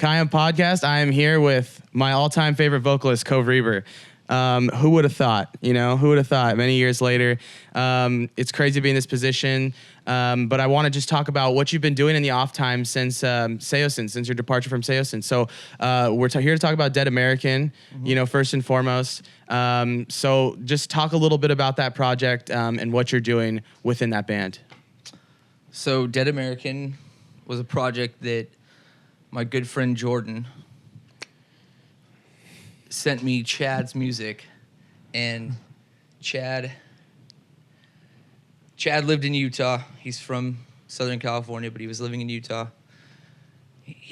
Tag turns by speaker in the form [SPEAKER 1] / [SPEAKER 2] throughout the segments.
[SPEAKER 1] Cayem podcast. I am here with my all-time favorite vocalist, Cove Reber. Who would have thought? You know, who would have thought? Many years later, it's crazy to be in this position. But I want to just talk about what you've been doing in the off time since Saosin, since your departure from Saosin. So we're here to talk about Dead American, you know, first and foremost. So just talk a little bit about that project and what you're doing within that band.
[SPEAKER 2] So Dead American was a project that my good friend Jordan sent me Chad's music, and Chad lived in Utah. He's from Southern California, but he was living in Utah.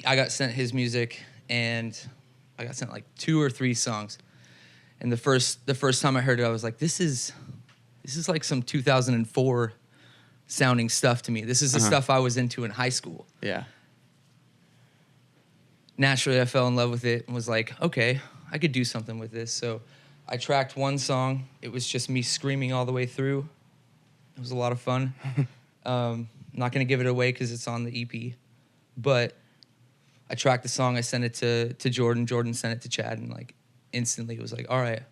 [SPEAKER 2] I got sent his music, and I got sent like 2 or 3 songs. And the first time I heard it, I was like, this is like some 2004 sounding stuff to me. This is the stuff I was into in high school.
[SPEAKER 1] Yeah.
[SPEAKER 2] Naturally, I fell in love with it and was like, okay, I could do something with this. So I tracked one song. It was just me screaming all the way through. It was a lot of fun. I'm not going to give it away because it's on the EP. But I tracked the song. I sent it to Jordan. Jordan sent it to Chad. And like instantly it was like, all right,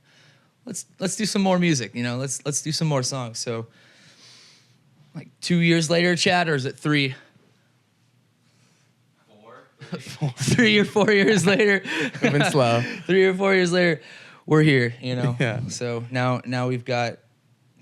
[SPEAKER 2] let's do some more music. You know, let's do some more songs. So like 2 years later, Chad, or is it 3? 3 or 4 years later.
[SPEAKER 1] Moving slow.
[SPEAKER 2] 3 or 4 years later, we're here, you know.
[SPEAKER 1] Yeah.
[SPEAKER 2] So now we've got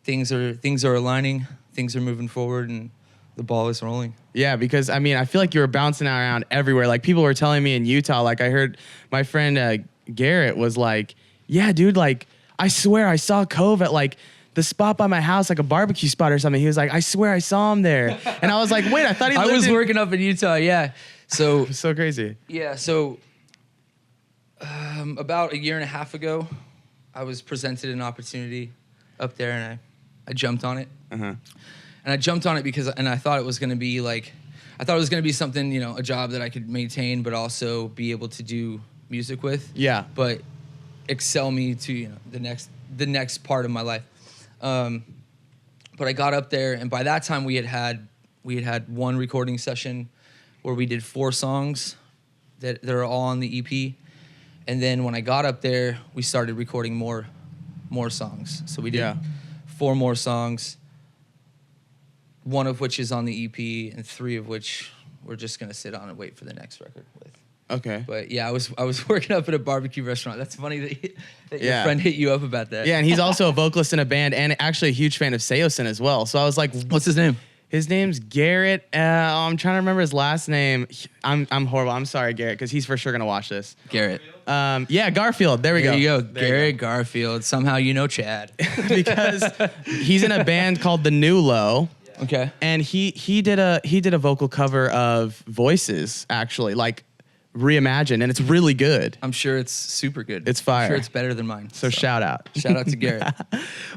[SPEAKER 2] things are aligning, things are moving forward, and the ball is rolling.
[SPEAKER 1] Yeah, because I mean, I feel like you were bouncing around everywhere. Like people were telling me in Utah, like I heard my friend Garrett was like, "Yeah, dude, like I swear I saw Cove at like the spot by my house, like a barbecue spot or something." He was like, "I swear I saw him there," and I was like, "Wait, I thought he lived
[SPEAKER 2] I was working up in Utah, yeah. So
[SPEAKER 1] so crazy.
[SPEAKER 2] Yeah, so about a year and a half ago, I was presented an opportunity up there, and I jumped on it. And I jumped on it because I thought it was going to be like, I thought it was going to be something, you know, a job that I could maintain, but also be able to do music with.
[SPEAKER 1] Yeah.
[SPEAKER 2] But excel me to, you know, the next part of my life. But I got up there, and by that time we had one recording session where we did 4 songs that are all on the EP. And then when I got up there, we started recording more songs. So we did 4 more songs, 1 of which is on the EP, and 3 of which we're just gonna sit on and wait for the next record with.
[SPEAKER 1] Okay.
[SPEAKER 2] But yeah, I was working up at a barbecue restaurant. That's funny that your friend hit you up about that.
[SPEAKER 1] Yeah, and he's also a vocalist in a band and actually a huge fan of Saosin as well. So I was like,
[SPEAKER 2] what's his name?
[SPEAKER 1] His name's Garrett. I'm trying to remember his last name. I'm horrible. I'm sorry, Garrett, because he's for sure gonna watch this.
[SPEAKER 2] Garrett.
[SPEAKER 1] Yeah, Garfield. There we go.
[SPEAKER 2] There you go. Garrett Garfield. Somehow you know Chad.
[SPEAKER 1] Because he's in a band called The New Low.
[SPEAKER 2] Okay.
[SPEAKER 1] And he did a vocal cover of Voices, actually, like reimagined, and it's really good.
[SPEAKER 2] I'm sure it's super good.
[SPEAKER 1] It's fire.
[SPEAKER 2] I'm sure it's better than mine.
[SPEAKER 1] So shout out.
[SPEAKER 2] Shout out to Garrett.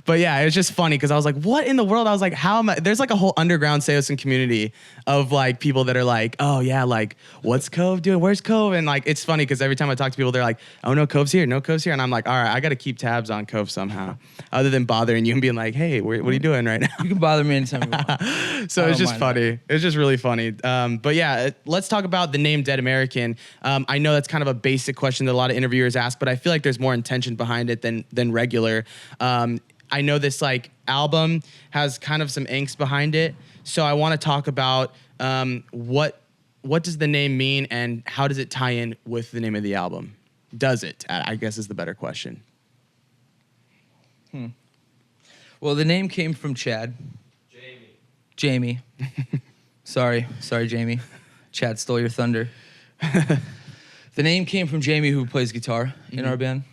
[SPEAKER 1] But yeah, it was just funny because I was like, what in the world? I was like, how am I? There's like a whole underground Saosin community of like people that are like, oh yeah, like what's Cove doing? Where's Cove? And like, it's funny because every time I talk to people, they're like, oh no, Cove's here. No, Cove's here. And I'm like, all right, I got to keep tabs on Cove somehow other than bothering you and being like, hey, what are you doing right now?
[SPEAKER 2] You can bother me anytime you want.
[SPEAKER 1] So it's just funny. That. It's just really funny. But yeah, let's talk about the name Dead American. I know that's kind of a basic question that a lot of interviewers ask, but I feel like there's more intention behind it than regular. I know this like album has kind of some angst behind it, so I want to talk about what does the name mean and how does it tie in with the name of the album? Does it? I guess is the better question.
[SPEAKER 2] Well, the name came from Chad. Jamie. Sorry, Jamie. Chad stole your thunder. The name came from Jamie, who plays guitar in our band.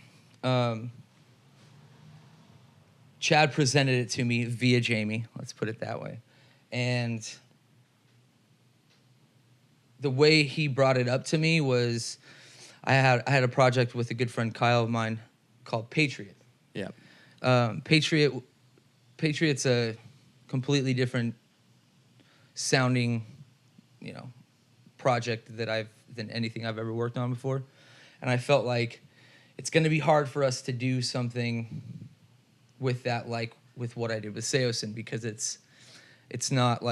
[SPEAKER 2] Chad presented it to me via Jamie, let's put it that way. And the way he brought it up to me was I had a project with a good friend Kyle of mine called Patriot.
[SPEAKER 1] Yeah.
[SPEAKER 2] Patriot's a completely different sounding, you know, project than anything I've ever worked on before. And I felt like it's going to be hard for us to do something with that, like with what I did with Saosin, because it's not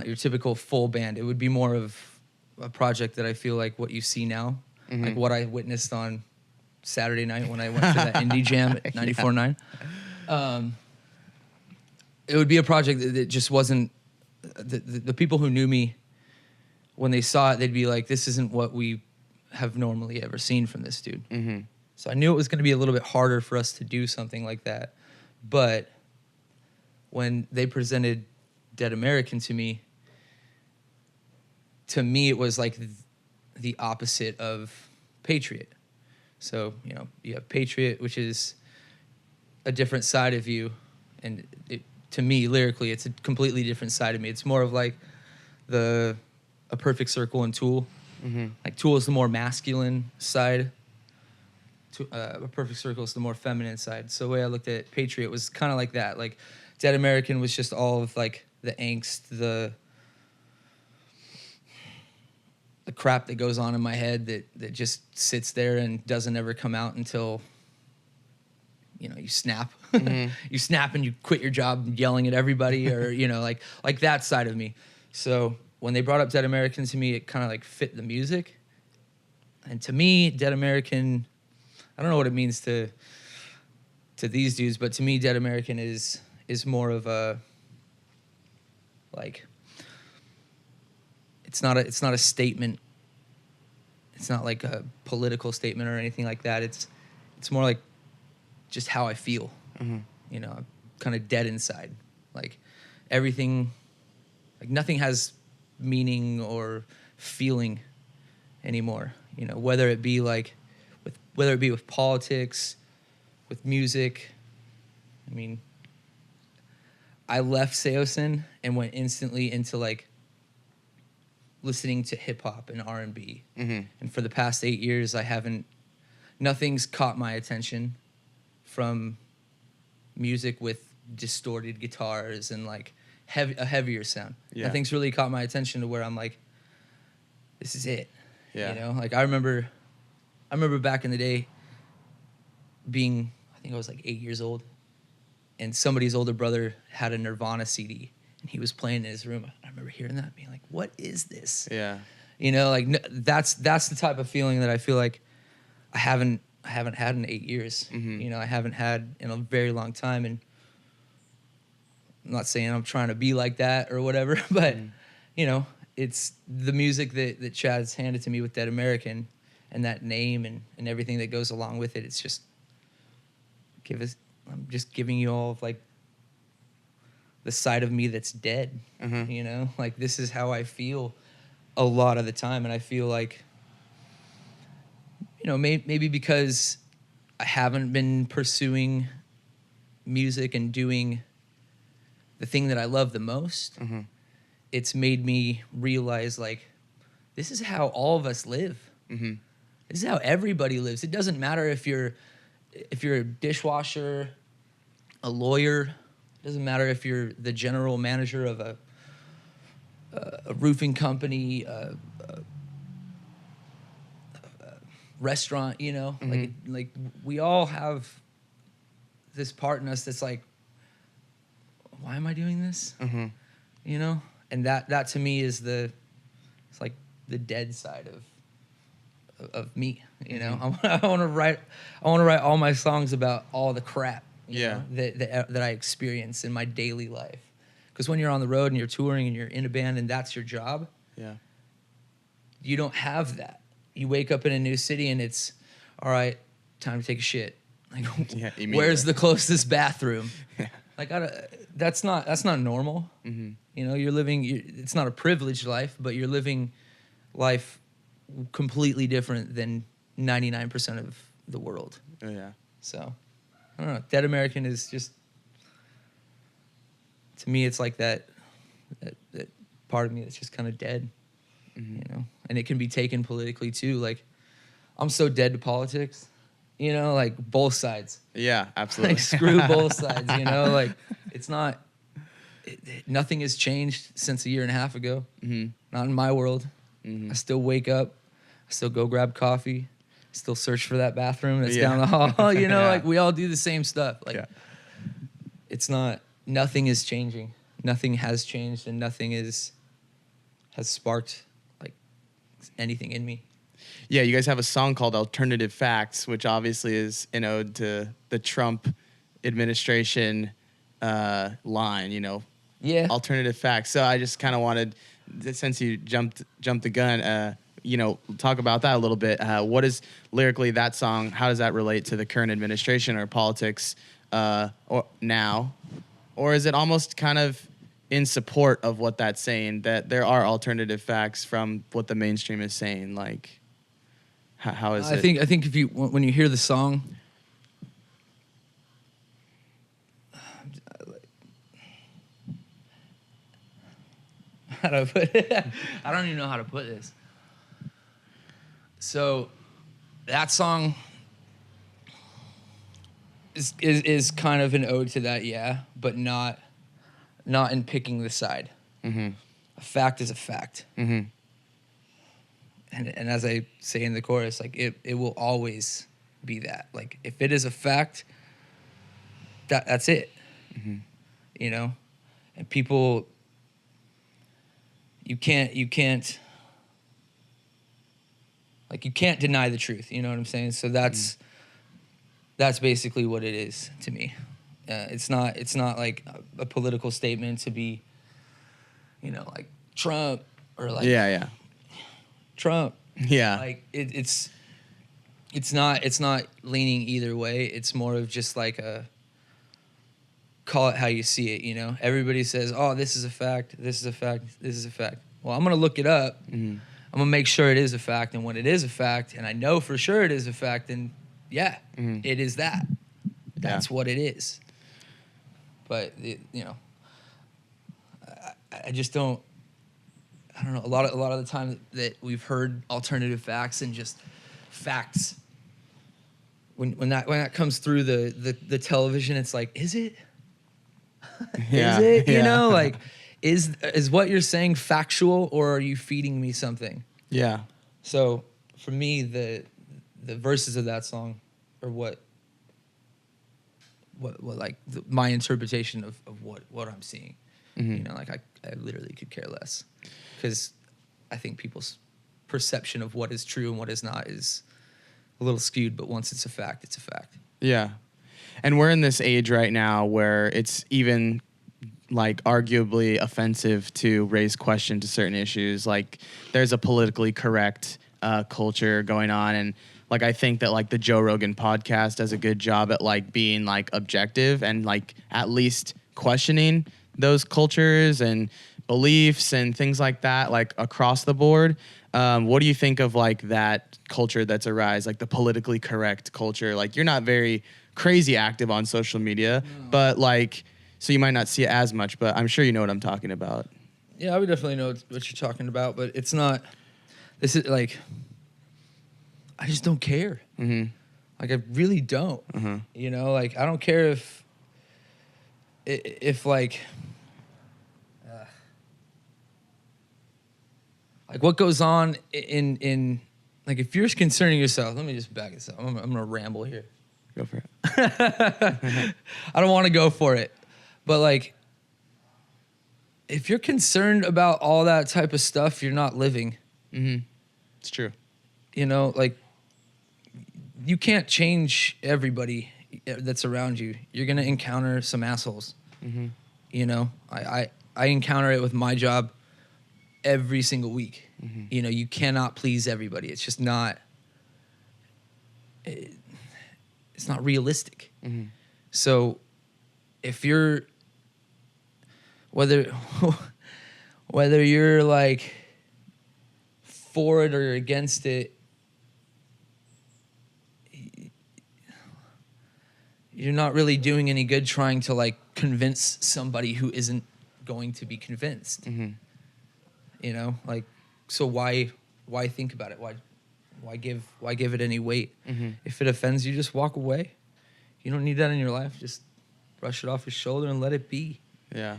[SPEAKER 2] your typical full band. It would be more of a project that I feel like what you see now, like what I witnessed on Saturday night when I went to that indie jam at 94.9. It would be a project that just wasn't, the people who knew me, when they saw it, they'd be like, this isn't what we have normally ever seen from this dude. So I knew it was going to be a little bit harder for us to do something like that. But when they presented Dead American to me it was like the opposite of Patriot. So, you know, you have Patriot, which is a different side of you. And to me, lyrically, it's a completely different side of me. It's more of like A Perfect Circle and Tool. Like Tool is the more masculine side. A Perfect Circle is the more feminine side. So the way I looked at Patriot was kind of like that. Like Dead American was just all of like the angst, the crap that goes on in my head that just sits there and doesn't ever come out until, you know, you snap. You snap and you quit your job yelling at everybody, or, you know, like that side of me. So when they brought up Dead American to me, it kind of like fit the music. And to me, Dead American, I don't know what it means to these dudes, but to me, Dead American is more of a, like, it's not a statement. It's not like a political statement or anything like that. It's more like just how I feel. You know, I'm kind of dead inside. Like everything, like nothing has meaning or feeling anymore. You know, whether it be with politics, with music. I mean, I left Saosin and went instantly into like listening to hip hop and R&B. And for the past 8 years, nothing's caught my attention from music with distorted guitars and like a heavier sound. Nothing's really caught my attention to where I'm like, this is it. You know, like I remember back in the day being, I think I was like 8 years old, and somebody's older brother had a Nirvana CD and he was playing in his room. I remember hearing that, being like, what is this? You know, like that's the type of feeling that I feel like I haven't had in 8 years. You know, I haven't had in a very long time. And I'm not saying I'm trying to be like that or whatever, but you know, it's the music that Chad's handed to me with Dead American and that name and everything that goes along with it. It's just, I'm just giving you all of like the side of me that's dead. You know, like this is how I feel a lot of the time. And I feel like, you know, maybe because I haven't been pursuing music and doing the thing that I love the most, it's made me realize like, this is how all of us live. This is how everybody lives. It doesn't matter if you're a dishwasher, a lawyer. It doesn't matter if you're the general manager of a roofing company, a restaurant, you know, like we all have this part in us that's like, why am I doing this? You know, and that to me is it's like the dead side of me. You know, I want to write all my songs about all the crap, you know, that I experience in my daily life. Because when you're on the road and you're touring and you're in a band and that's your job, you don't have that. You wake up in a new city and it's, all right, time to take a shit. Like, where's the closest bathroom? Like, that's not normal. You know, it's not a privileged life, but you're living life completely different than 99% of the world. So, I don't know. Dead American is just, to me, it's like that part of me that's just kind of dead. You know, and it can be taken politically too. Like, I'm so dead to politics, you know, like both sides.
[SPEAKER 1] Absolutely.
[SPEAKER 2] Like, screw both sides, you know, like it's not, nothing has changed since a year and a half ago. Not in my world. I still wake up, I still go grab coffee, still search for that bathroom that's down the hall, you know, like we all do the same stuff. Like, it's not, nothing is changing. Nothing has changed, and nothing has sparked like anything in me.
[SPEAKER 1] Yeah, you guys have a song called Alternative Facts, which obviously is an ode to the Trump administration line,
[SPEAKER 2] Yeah.
[SPEAKER 1] alternative facts. So I just kind of wanted, since you jumped the gun, talk about that a little bit. What is lyrically that song? How does that relate to the current administration or politics or now? Or is it almost kind of in support of what that's saying, that there are alternative facts from what the mainstream is saying? Like, how is it?
[SPEAKER 2] I think when you hear the song, how do I put it? I don't even know how to put this. So that song is kind of an ode to that, yeah, but not in picking the side.
[SPEAKER 1] Mm-hmm.
[SPEAKER 2] A fact is a fact.
[SPEAKER 1] Mm-hmm.
[SPEAKER 2] And as I say in the chorus, like it will always be that. Like if it is a fact, that's it.
[SPEAKER 1] Mm-hmm.
[SPEAKER 2] And people, you can't deny the truth. You know what I'm saying? So that's basically what it is to me. It's not like a political statement to be, like Trump or like Trump.
[SPEAKER 1] Yeah.
[SPEAKER 2] Like it's not leaning either way. It's more of just like a call it how you see it. Everybody says, "Oh, this is a fact. This is a fact. This is a fact." Well, I'm gonna look it up.
[SPEAKER 1] Mm-hmm.
[SPEAKER 2] I'm gonna make sure it is a fact, and when it is a fact, and I know for sure it is a fact, then yeah, it is that. That's what it is. But I just don't. I don't know. A lot of the time that we've heard alternative facts and just facts. When that comes through the television, it's like, is it?
[SPEAKER 1] Yeah,
[SPEAKER 2] is it?
[SPEAKER 1] yeah.
[SPEAKER 2] Like, is what you're saying factual, or are you feeding me something?
[SPEAKER 1] Yeah.
[SPEAKER 2] So for me, the verses of that song are what like my interpretation of what I'm seeing.
[SPEAKER 1] Mm-hmm.
[SPEAKER 2] Like I literally could care less, because I think people's perception of what is true and what is not is a little skewed. But once it's a fact, it's a fact.
[SPEAKER 1] Yeah. And we're in this age right now where it's even like arguably offensive to raise question to certain issues. Like there's a politically correct culture going on. And like, I think that like the Joe Rogan podcast does a good job at like being like objective and like at least questioning those cultures and beliefs and things like that, like across the board. What do you think of like that culture that's a rise, like the politically correct culture? Like you're not very crazy active on social media, but like, so you might not see it as much, but I'm sure you know what I'm talking about.
[SPEAKER 2] Yeah, I would definitely know what you're talking about, but it's not, this is like, I just don't care.
[SPEAKER 1] Mm-hmm.
[SPEAKER 2] Like I really don't, like I don't care if like what goes on in like, if you're concerning yourself, let me just back this up. I'm gonna ramble here.
[SPEAKER 1] Go for it.
[SPEAKER 2] I don't want to go for it, but like, if you're concerned about all that type of stuff, you're not living.
[SPEAKER 1] Mm-hmm. It's true.
[SPEAKER 2] Like, you can't change everybody that's around you. You're gonna encounter some assholes.
[SPEAKER 1] Mm-hmm.
[SPEAKER 2] I encounter it with my job every single week.
[SPEAKER 1] Mm-hmm.
[SPEAKER 2] You cannot please everybody. It's just not. It's not realistic.
[SPEAKER 1] Mm-hmm.
[SPEAKER 2] So, if you're whether you're like for it or against it, you're not really doing any good trying to like convince somebody who isn't going to be convinced.
[SPEAKER 1] Mm-hmm.
[SPEAKER 2] Like, so why think about it? Why give it any weight?
[SPEAKER 1] Mm-hmm.
[SPEAKER 2] If it offends you, just walk away. You don't need that in your life. Just brush it off your shoulder and let it be.
[SPEAKER 1] Yeah.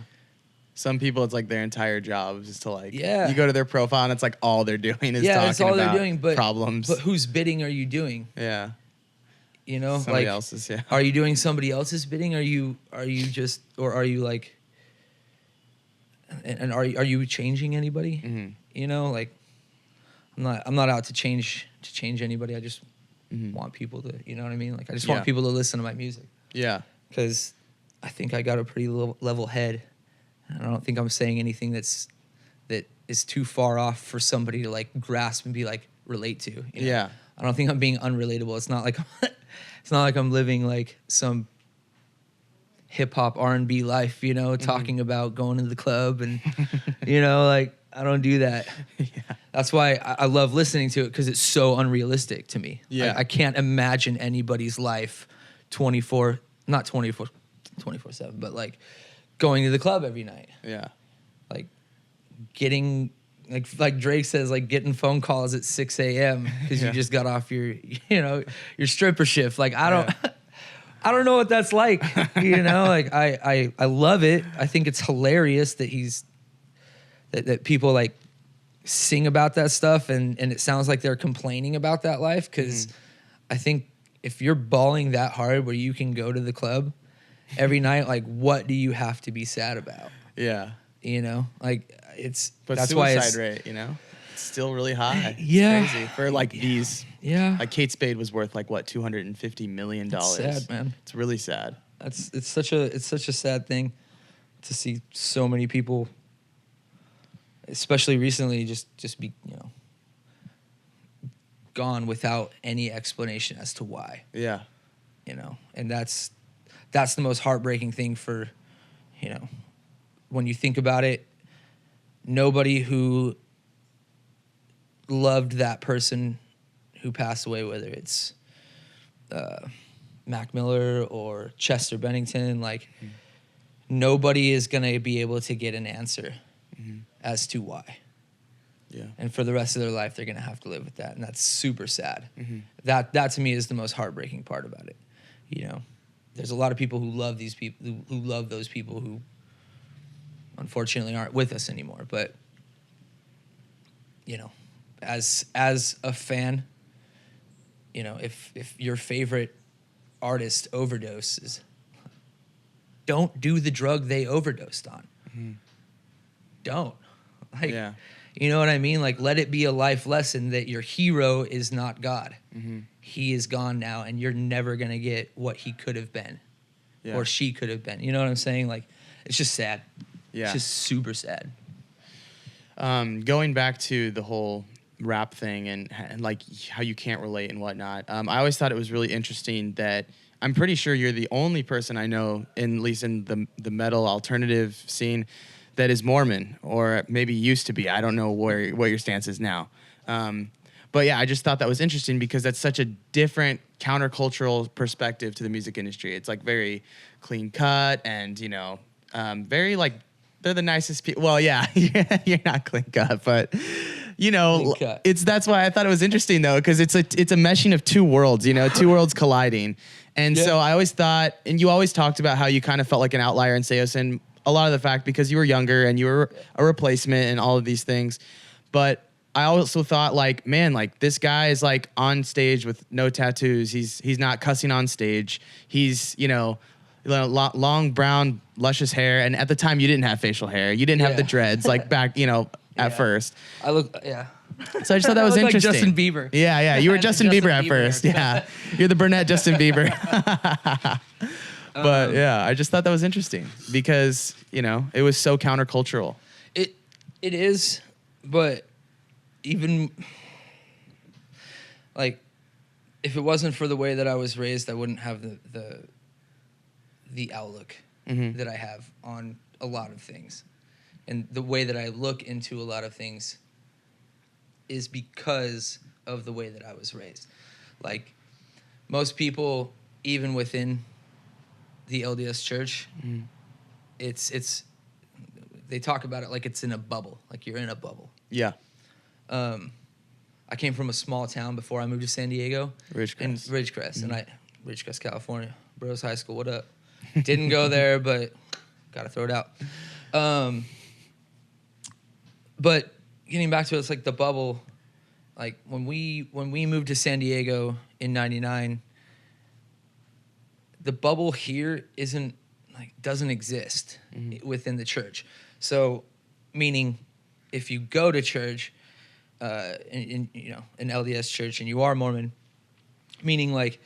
[SPEAKER 1] Some people, it's like their entire job is to like,
[SPEAKER 2] Yeah.
[SPEAKER 1] You go to their profile and it's like all they're doing is
[SPEAKER 2] Yeah,
[SPEAKER 1] talking
[SPEAKER 2] it's all
[SPEAKER 1] about
[SPEAKER 2] they're doing, but
[SPEAKER 1] problems.
[SPEAKER 2] But whose bidding are you doing?
[SPEAKER 1] Yeah.
[SPEAKER 2] Somebody
[SPEAKER 1] Somebody else's, yeah.
[SPEAKER 2] Are you doing somebody else's bidding? Are you just, or are you like, and are you changing anybody?
[SPEAKER 1] Mm-hmm.
[SPEAKER 2] Like, I'm not out to change anybody. I just want people to, you know what I mean? Like I just want people to listen to my music.
[SPEAKER 1] Yeah.
[SPEAKER 2] Because I think I got a pretty level head. I don't think I'm saying anything that is too far off for somebody to like grasp and be like relate to. You know?
[SPEAKER 1] Yeah.
[SPEAKER 2] I don't think I'm being unrelatable. It's not like I'm living like some hip hop R&B life, you know, talking about going to the club and you know, like I don't do that. Yeah. That's why I love listening to it, because it's so unrealistic to me.
[SPEAKER 1] Yeah.
[SPEAKER 2] I can't imagine anybody's life 24/7, but like going to the club every night.
[SPEAKER 1] Yeah.
[SPEAKER 2] Like getting like Drake says, like getting phone calls at 6 a.m. because you just got off your stripper shift. Like I don't know what that's like. You know, like I love it. I think it's hilarious that that people like sing about that stuff and it sounds like they're complaining about that life, because I think if you're balling that hard where you can go to the club every night, like what do you have to be sad about?
[SPEAKER 1] Yeah.
[SPEAKER 2] You know, like
[SPEAKER 1] but
[SPEAKER 2] that's
[SPEAKER 1] suicide
[SPEAKER 2] why it's
[SPEAKER 1] rate, you know, it's still really high.
[SPEAKER 2] Yeah.
[SPEAKER 1] It's crazy for like these.
[SPEAKER 2] Yeah.
[SPEAKER 1] Like Kate Spade was worth like what, $250 million.
[SPEAKER 2] It's sad, man.
[SPEAKER 1] It's really sad.
[SPEAKER 2] It's such a sad thing to see so many people, especially recently, just be, you know, gone without any explanation as to why.
[SPEAKER 1] Yeah.
[SPEAKER 2] You know, and that's the most heartbreaking thing for, you know, when you think about it, nobody who loved that person who passed away, whether it's Mac Miller or Chester Bennington, like nobody is going to be able to get an answer as to why.
[SPEAKER 1] Yeah.
[SPEAKER 2] And for the rest of their life, they're going to have to live with that. And that's super sad. That to me is the most heartbreaking part about it. You know, there's a lot of people who love these people, who love those people who unfortunately aren't with us anymore. But, you know, as a fan, you know, if your favorite artist overdoses, don't do the drug they overdosed on. Don't. Like,
[SPEAKER 1] Yeah.
[SPEAKER 2] you know what I mean? Like, let it be a life lesson that your hero is not God. He is gone now, and you're never going to get what he could have been or she could have been. You know what I'm saying? Like, it's just sad.
[SPEAKER 1] Yeah.
[SPEAKER 2] It's just super sad.
[SPEAKER 1] Going back to the whole rap thing and like how you can't relate and whatnot, I always thought it was really interesting that I'm pretty sure you're the only person I know, at least in the metal alternative scene, that is Mormon, or maybe used to be. I don't know what your stance is now. But yeah, I just thought that was interesting because that's such a different countercultural perspective to the music industry. It's like very clean cut and, you know, very like, they're the nicest people. Well, yeah, you're not clean cut, but you know, that's why I thought it was interesting though, because it's a meshing of two worlds, you know, two worlds colliding. And so I always thought, and you always talked about how you kind of felt like an outlier in Saosin, a lot of the fact because you were younger and you were a replacement and all of these things. But I also thought like, man, like this guy is like on stage with no tattoos. He's not cussing on stage. He's, you know, long brown luscious hair. And at the time you didn't have facial hair. You didn't have the dreads like back, you know, at first.
[SPEAKER 2] I look,
[SPEAKER 1] So I just thought that was interesting.
[SPEAKER 2] Like Justin Bieber.
[SPEAKER 1] Yeah. You were Justin Bieber at first. Yeah. You're the brunette Justin Bieber. But yeah, I just thought that was interesting because, you know, it was so countercultural.
[SPEAKER 2] It is, but even like if it wasn't for the way that I was raised, I wouldn't have the outlook that I have on a lot of things. And the way that I look into a lot of things is because of the way that I was raised. Like most people, even within the LDS church, it's they talk about it like it's in a bubble, like you're in a bubble.
[SPEAKER 1] Yeah.
[SPEAKER 2] I came from a small town before I moved to San Diego.
[SPEAKER 1] Ridgecrest.
[SPEAKER 2] And Ridgecrest, California. Bros High School, what up? Didn't go there, but gotta throw it out. But getting back to it, it's like the bubble. Like when we moved to San Diego in '99, the bubble here doesn't exist within the church. So, meaning, if you go to church, in an LDS church and you are Mormon, meaning like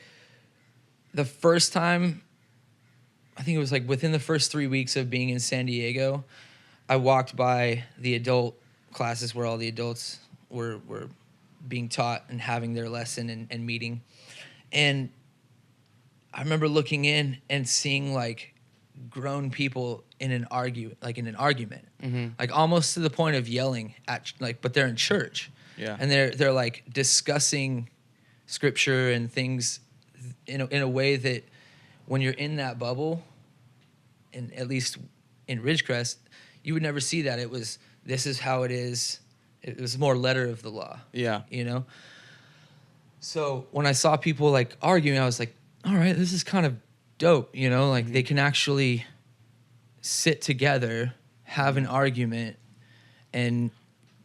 [SPEAKER 2] the first time, I think it was like within the first 3 weeks of being in San Diego, I walked by the adult classes where all the adults were being taught and having their lesson and meeting. And I remember looking in and seeing like grown people in an argument,
[SPEAKER 1] Mm-hmm.
[SPEAKER 2] like almost to the point of yelling at like, but they're in church.
[SPEAKER 1] Yeah.
[SPEAKER 2] And they're like discussing scripture and things in a way that when you're in that bubble, and at least in Ridgecrest, you would never see that. This is how it is. It was more letter of the law.
[SPEAKER 1] Yeah.
[SPEAKER 2] You know? So when I saw people like arguing, I was like, all right, this is kind of dope, you know? Like they can actually sit together, have an argument, and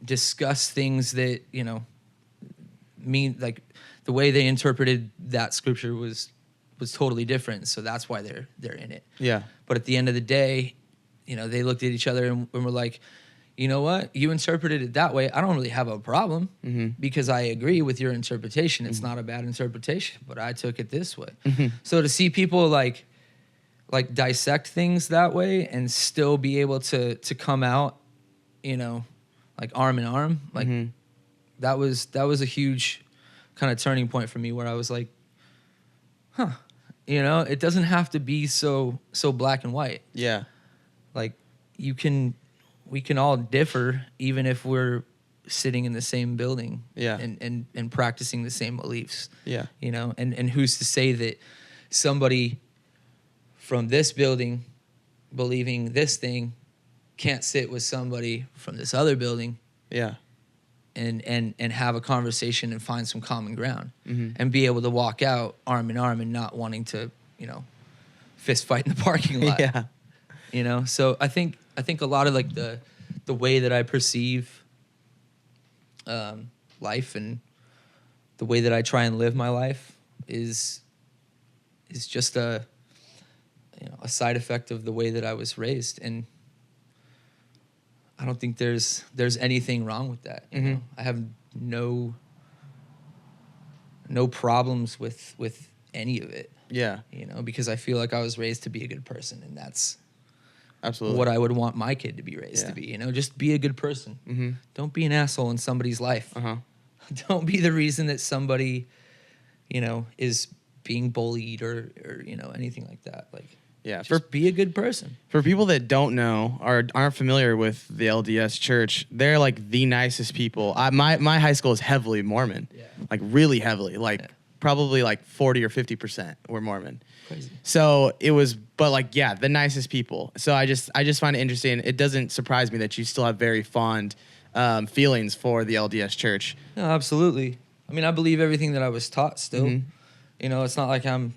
[SPEAKER 2] discuss things that, you know, mean like the way they interpreted that scripture was totally different. So that's why they're in it.
[SPEAKER 1] Yeah.
[SPEAKER 2] But at the end of the day, you know, they looked at each other and were like, you know what? You interpreted it that way. I don't really have a problem because I agree with your interpretation. It's not a bad interpretation, but I took it this way. So to see people like dissect things that way and still be able to come out, you know, like arm in arm, like that was a huge kind of turning point for me where I was like, huh, you know, it doesn't have to be so black and white.
[SPEAKER 1] Yeah.
[SPEAKER 2] Like we can all differ even if we're sitting in the same building and practicing the same beliefs.
[SPEAKER 1] Yeah.
[SPEAKER 2] You know, and who's to say that somebody from this building believing this thing can't sit with somebody from this other building
[SPEAKER 1] Yeah.
[SPEAKER 2] and have a conversation and find some common ground and be able to walk out arm in arm and not wanting to, you know, fist fight in the parking lot.
[SPEAKER 1] Yeah.
[SPEAKER 2] You know, so I think a lot of like the way that I perceive life and the way that I try and live my life is just a side effect of the way that I was raised, and I don't think there's anything wrong with that. You know? I have no problems with any of it.
[SPEAKER 1] Yeah.
[SPEAKER 2] You know, because I feel like I was raised to be a good person, and that's
[SPEAKER 1] Absolutely.
[SPEAKER 2] what I would want my kid to be raised to be. You know, just be a good person. Don't be an asshole in somebody's life. Don't be the reason that somebody, you know, is being bullied or you know, anything like that. Like,
[SPEAKER 1] yeah,
[SPEAKER 2] just be a good person.
[SPEAKER 1] For people that don't know or aren't familiar with the LDS church, they're like the nicest people. My high school is heavily Mormon, like really heavily, like probably like 40 or 50% were Mormon.
[SPEAKER 2] Crazy.
[SPEAKER 1] So it was, but like, yeah, the nicest people. So I just find it interesting. It doesn't surprise me that you still have very fond feelings for the LDS church.
[SPEAKER 2] No, absolutely. I mean, I believe everything that I was taught still. You know, it's not like I'm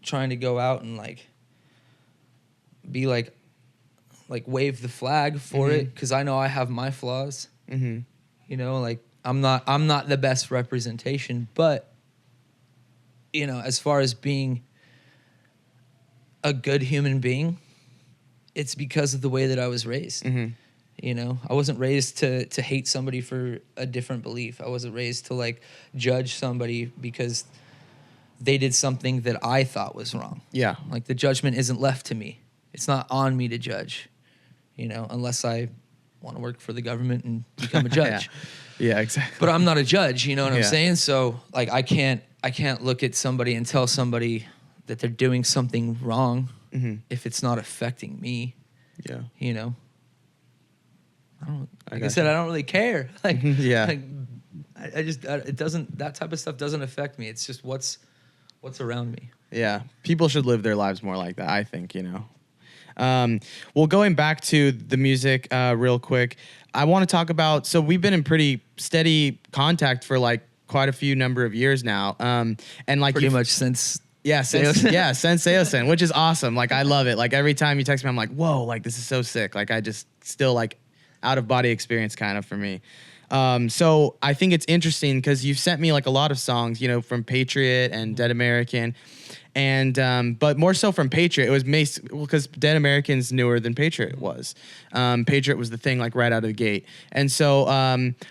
[SPEAKER 2] trying to go out and like be like wave the flag for it, because I know I have my flaws. You know, like I'm not the best representation, but you know, as far as being a good human being, it's because of the way that I was raised. You know, I wasn't raised to hate somebody for a different belief. I wasn't raised to like judge somebody because they did something that I thought was wrong. Yeah. Like the judgment isn't left to me. It's not on me to judge, you know, unless I want to work for the government and become a judge.
[SPEAKER 1] Yeah, exactly.
[SPEAKER 2] But I'm not a judge, you know what I'm saying? So like I can't look at somebody and tell somebody that they're doing something wrong if it's not affecting me. Yeah. You know. I said, I don't really care. Like, like I just it doesn't, that type of stuff doesn't affect me. It's just what's around me. Yeah. People should live their lives more like that, I think, you know. Well, going back to the music real quick, I want to talk about, so we've been in pretty steady contact for like quite a few number of years now. And like pretty much since since Saosin, which is awesome. Like I love it. Like every time you text me, I'm like, whoa, like this is so sick. Like I just still like out of body experience kind of for me.
[SPEAKER 1] So I think it's interesting because you've sent me like a lot of songs, you know, from Patriot and Dead American, and but more so from Patriot. It was because Dead American's newer than Patriot was. Patriot was the thing like right out of the gate, and so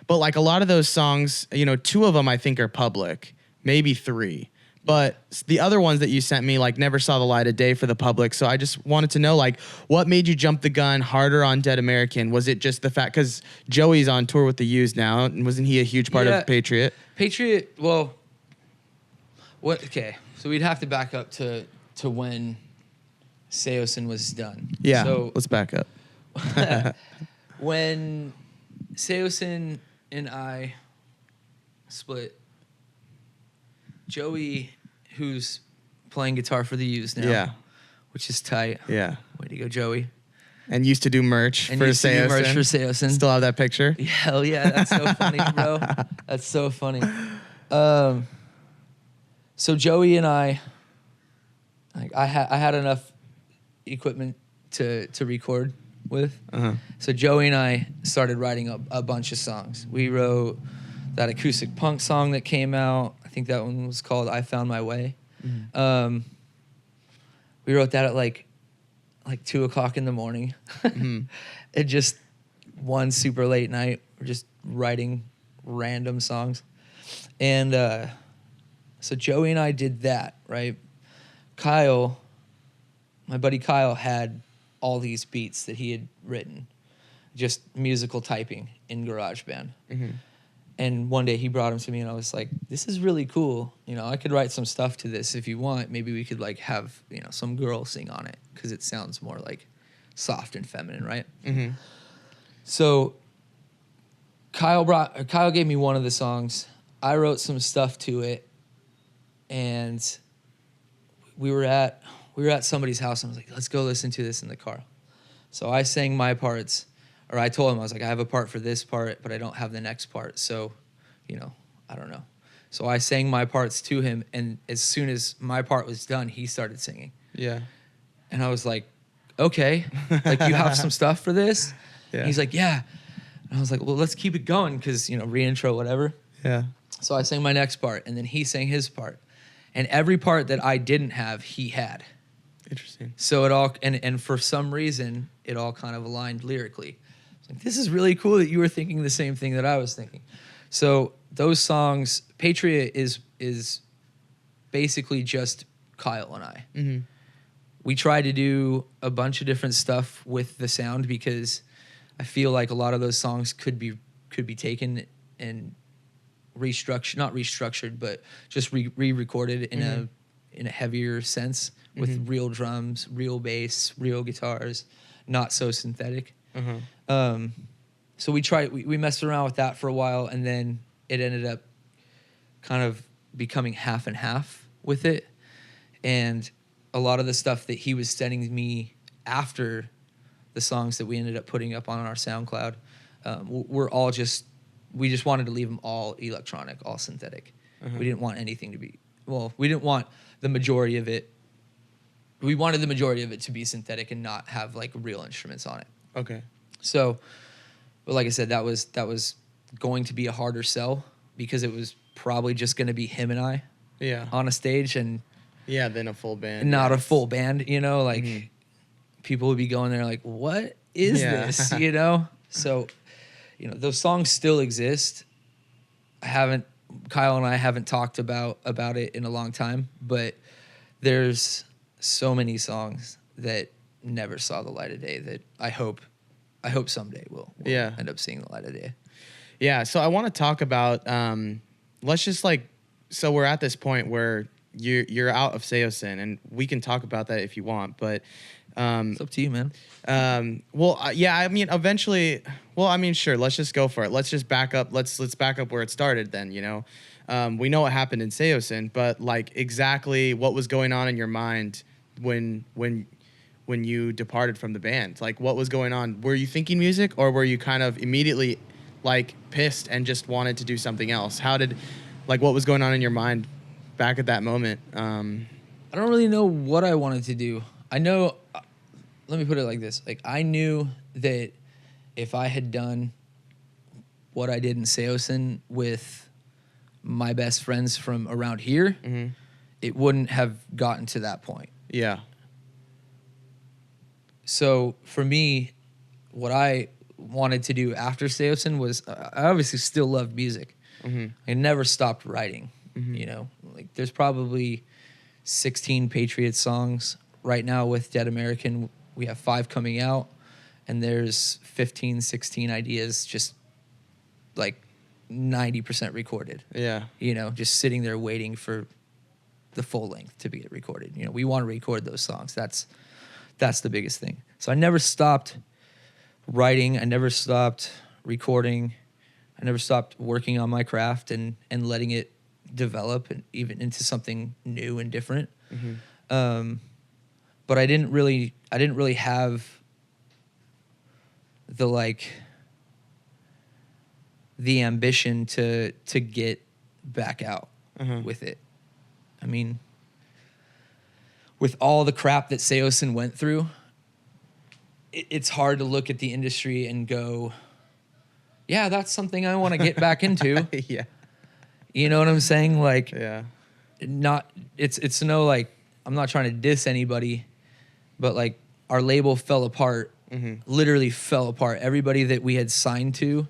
[SPEAKER 1] but like a lot of those songs, you know, 2 of them I think are public, maybe 3. But the other ones that you sent me like never saw the light of day for the public. So I just wanted to know like what made you jump the gun harder on Dead American? Was it just the fact because Joey's on tour with the Used now, and wasn't he a huge part of Patriot?
[SPEAKER 2] Patriot, well, what? Okay, so we'd have to back up to when Saosin was done.
[SPEAKER 1] Yeah,
[SPEAKER 2] so
[SPEAKER 1] let's back up.
[SPEAKER 2] When Saosin and I split, Joey, who's playing guitar for the Used now,
[SPEAKER 1] Yeah.
[SPEAKER 2] which is tight.
[SPEAKER 1] Yeah.
[SPEAKER 2] Way to go, Joey.
[SPEAKER 1] And used to do merch
[SPEAKER 2] And
[SPEAKER 1] for
[SPEAKER 2] used to do
[SPEAKER 1] Saosin.
[SPEAKER 2] merch for Saosin.
[SPEAKER 1] Still have that picture?
[SPEAKER 2] Hell yeah, that's so funny, bro. That's so funny. So Joey and I, like, I had enough equipment to record with.
[SPEAKER 1] Uh-huh.
[SPEAKER 2] So Joey and I started writing a bunch of songs. We wrote that acoustic punk song that came out. I think that one was called "I Found My Way."
[SPEAKER 1] Mm-hmm.
[SPEAKER 2] We wrote that at like 2:00 in the morning.
[SPEAKER 1] Mm-hmm.
[SPEAKER 2] It just one super late night. We're just writing random songs, and so Joey and I did that. Right, Kyle, my buddy Kyle, had all these beats that he had written, just musical typing in GarageBand.
[SPEAKER 1] Mm-hmm.
[SPEAKER 2] And one day he brought them to me, and I was like, "This is really cool. You know, I could write some stuff to this if you want. Maybe we could like have, you know, some girl sing on it because it sounds more like soft and feminine, right?"
[SPEAKER 1] Mm-hmm.
[SPEAKER 2] So Kyle gave me one of the songs. I wrote some stuff to it, and we were at somebody's house, and I was like, "Let's go listen to this in the car." So I sang my parts. Or I told him, I was like, I have a part for this part, but I don't have the next part. So, you know, I don't know. So I sang my parts to him, and as soon as my part was done, he started singing.
[SPEAKER 1] Yeah.
[SPEAKER 2] And I was like, okay, like you have some stuff for this?
[SPEAKER 1] Yeah.
[SPEAKER 2] And he's like, yeah. And I was like, well, let's keep it going because, you know, re-intro, whatever.
[SPEAKER 1] Yeah.
[SPEAKER 2] So I sang my next part, and then he sang his part. And every part that I didn't have, he had.
[SPEAKER 1] Interesting.
[SPEAKER 2] So it all, and for some reason, it all kind of aligned lyrically. Like, this is really cool that you were thinking the same thing that I was thinking. So those songs, Patriot is basically just Kyle and I.
[SPEAKER 1] Mm-hmm.
[SPEAKER 2] We try to do a bunch of different stuff with the sound because I feel like a lot of those songs could be taken and not restructured, but just re-recorded in a heavier sense with real drums, real bass, real guitars, not so synthetic. So we messed around with that for a while, and then it ended up kind of becoming half and half with it. And a lot of the stuff that he was sending me after the songs that we ended up putting up on our SoundCloud, we just wanted to leave them all electronic, all synthetic. We didn't want anything to be, we didn't want the majority of it. We wanted the majority of it to be synthetic and not have like real instruments on it.
[SPEAKER 1] Okay.
[SPEAKER 2] So, but like I said, that was going to be a harder sell because it was probably just going to be him and I on a stage and
[SPEAKER 1] then a full band.
[SPEAKER 2] not a full band, you know, like people would be going there like, what is this, you know? So, you know, those songs still exist. Kyle and I haven't talked about it in a long time, but there's so many songs that never saw the light of day that I hope someday will end up seeing the light of day.
[SPEAKER 1] Yeah, so I want to talk about let's just so we're at this point where you're out of Saosin, and we can talk about that if you want, but
[SPEAKER 2] it's up to you, man.
[SPEAKER 1] I mean, eventually, sure, let's just go for it. Let's just back up. Let's back up where it started then, you know. We know what happened in Saosin, but like exactly what was going on in your mind when you departed from the band? Like, what was going on? Were you thinking music, or were you kind of immediately like pissed and just wanted to do something else? What was going on in your mind back at that moment?
[SPEAKER 2] I don't really know what I wanted to do. I know, let me put it like this. Like, I knew that if I had done what I did in Saosin with my best friends from around here, it wouldn't have gotten to that point.
[SPEAKER 1] Yeah.
[SPEAKER 2] So for me, what I wanted to do after Saosin was, I obviously still loved music. I never stopped writing. You know, like there's probably 16 Patriot songs right now with Dead American. We have 5 coming out, and there's 15, 16 ideas just like 90% recorded.
[SPEAKER 1] Yeah.
[SPEAKER 2] You know, just sitting there waiting for the full length to be recorded. You know, we want to record those songs. That's the biggest thing. So I never stopped writing. I never stopped recording. I never stopped working on my craft and letting it develop and even into something new and different. But I didn't really have the ambition to get back out with it. I mean, with all the crap that Saosin went through, it's hard to look at the industry and go, yeah, that's something I want to get back into.
[SPEAKER 1] Yeah.
[SPEAKER 2] You know what I'm saying? Like,
[SPEAKER 1] Yeah.
[SPEAKER 2] It's no, like, I'm not trying to diss anybody, but like our label fell apart, literally fell apart. Everybody that we had signed to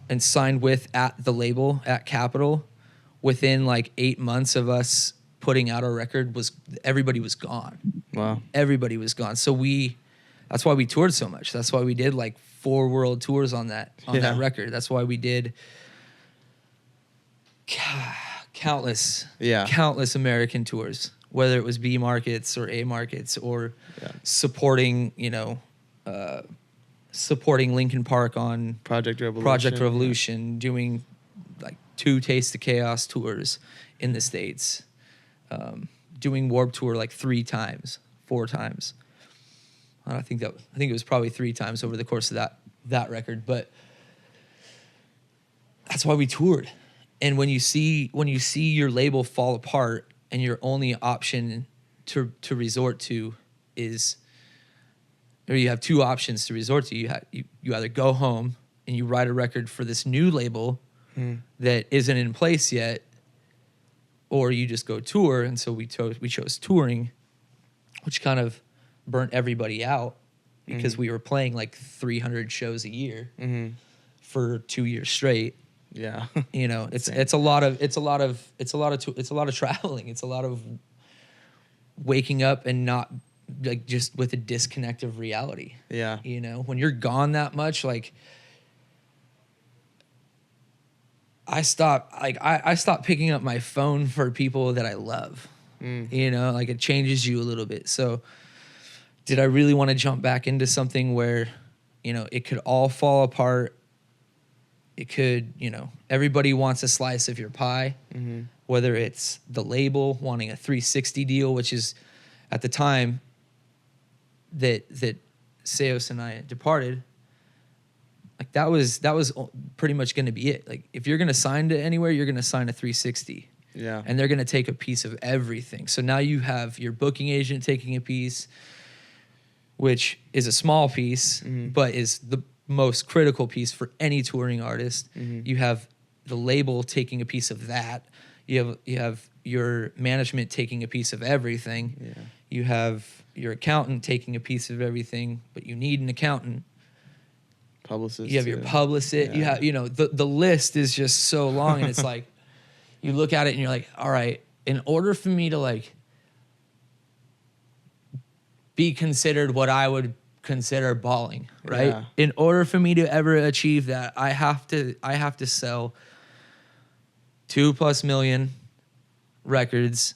[SPEAKER 2] and signed with at the label at Capitol, within like 8 months of us putting out our record, everybody was gone.
[SPEAKER 1] Wow.
[SPEAKER 2] Everybody was gone. So that's why we toured so much. That's why we did like 4 world tours on that record. That's why we did countless American tours, whether it was B markets or A markets or supporting, supporting Linkin Park on
[SPEAKER 1] Project Revolution.
[SPEAKER 2] doing like 2 Taste of Chaos tours in the States, doing Warped Tour like 3 times, 4 times. I think it was probably 3 times over the course of that record, but that's why we toured. And when you see your label fall apart and your only option to resort to is, or you have 2 options to resort to. You either go home and you write a record for this new label that isn't in place yet, or you just go tour. And so we chose touring, which kind of burnt everybody out because we were playing like 300 shows a year for 2 years straight.
[SPEAKER 1] Yeah.
[SPEAKER 2] You know, it's a lot of traveling. It's a lot of waking up and not, like, just with a disconnect of reality.
[SPEAKER 1] Yeah.
[SPEAKER 2] You know, when you're gone that much, like, I stopped picking up my phone for people that I love. You know, like, it changes you a little bit. So did I really want to jump back into something where, you know, it could all fall apart? It could, you know, everybody wants a slice of your pie, whether it's the label wanting a 360 deal, which is at the time that Saosin and I departed, like that was pretty much going to be it. Like, if you're going to sign to anywhere, you're going to sign a 360.
[SPEAKER 1] Yeah.
[SPEAKER 2] And they're going to take a piece of everything. So now you have your booking agent taking a piece, which is a small piece, but is the most critical piece for any touring artist. You have the label taking a piece of that. You have your management taking a piece of everything.
[SPEAKER 1] Yeah.
[SPEAKER 2] You have your accountant taking a piece of everything, but you need an accountant.
[SPEAKER 1] Publicist.
[SPEAKER 2] You have your publicist.
[SPEAKER 1] Yeah.
[SPEAKER 2] You have, you know, the list is just so long, and it's like, you look at it and you're like, all right, in order for me to like be considered what I would consider balling, right?
[SPEAKER 1] Yeah.
[SPEAKER 2] In order for me to ever achieve that, I have to sell 2+ million records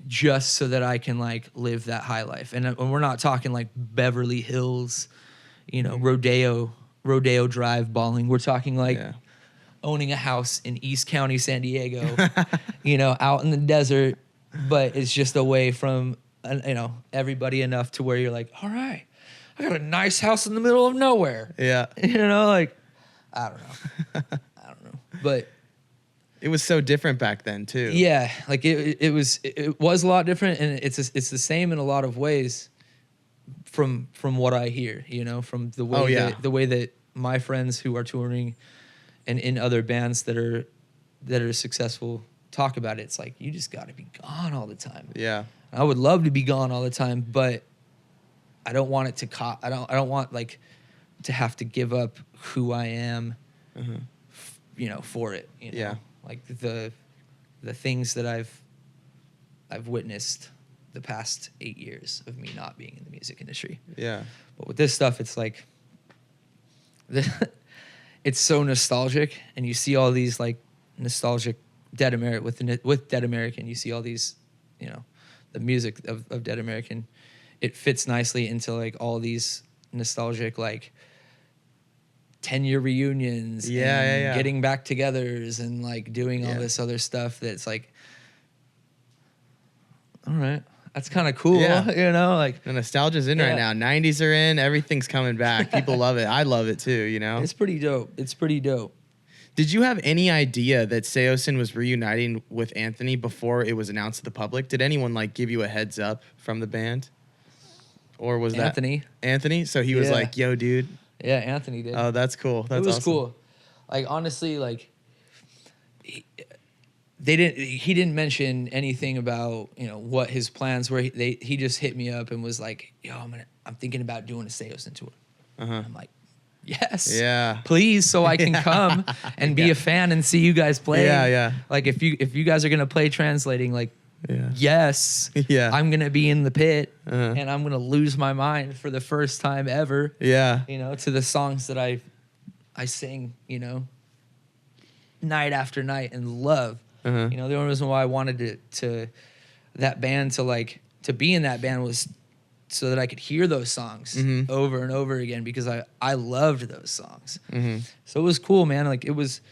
[SPEAKER 2] just so that I can like live that high life. And we're not talking like Beverly Hills, you know, Rodeo Drive balling. We're talking like owning a house in East County, San Diego, you know, out in the desert, but it's just away from, you know, everybody enough to where you're like, all right, I got a nice house in the middle of nowhere.
[SPEAKER 1] Yeah.
[SPEAKER 2] You know, like, I don't know. But
[SPEAKER 1] it was so different back then too.
[SPEAKER 2] yeah, like it was a lot different, and it's the same in a lot of ways from what I hear, you know, from the way the way that my friends who are touring and in other bands that are successful talk about it. It's like, you just got to be gone all the time.
[SPEAKER 1] Yeah.
[SPEAKER 2] I would love to be gone all the time, but I don't want it to I don't want like to have to give up who I am, you know, for it. You know?
[SPEAKER 1] Yeah.
[SPEAKER 2] Like the things that I've witnessed the past 8 years of me not being in the music industry.
[SPEAKER 1] Yeah.
[SPEAKER 2] But with this stuff, it's like, it's so nostalgic, and you see all these like nostalgic Dead American with Dead American. You see all these, you know, the music of Dead American. It fits nicely into like all these nostalgic like 10-year reunions, and getting back togethers, and like doing all this other stuff that's like, all right, that's kind of cool, you know, like
[SPEAKER 1] the nostalgia's in right now. 90s are in, everything's coming back. People love it. I love it too, you know.
[SPEAKER 2] It's pretty dope. It's pretty dope.
[SPEAKER 1] Did you have any idea that Saosin was reuniting with Anthony before it was announced to the public? Did anyone like give you a heads up from the band? Or was that Anthony? So he was like, yo, dude.
[SPEAKER 2] Yeah, Anthony did.
[SPEAKER 1] Oh, that's cool. That's
[SPEAKER 2] It was
[SPEAKER 1] awesome.
[SPEAKER 2] cool. Like, honestly, like, he didn't mention anything about, you know, what his plans were. He just hit me up and was like, yo, I'm thinking about doing a Saosin tour. I'm like, yes.
[SPEAKER 1] Yeah.
[SPEAKER 2] Please, so I can come and be a fan and see you guys play.
[SPEAKER 1] Yeah, yeah.
[SPEAKER 2] Like, if you guys are going to play translating, like, yes,
[SPEAKER 1] Yeah.
[SPEAKER 2] I'm going to be in the pit and I'm going to lose my mind for the first time ever.
[SPEAKER 1] Yeah.
[SPEAKER 2] You know, to the songs that I sing, you know, night after night and love. You know, the only reason why I wanted that band to be in that band was so that I could hear those songs over and over again, because I loved those songs. So it was cool, man. Like, it was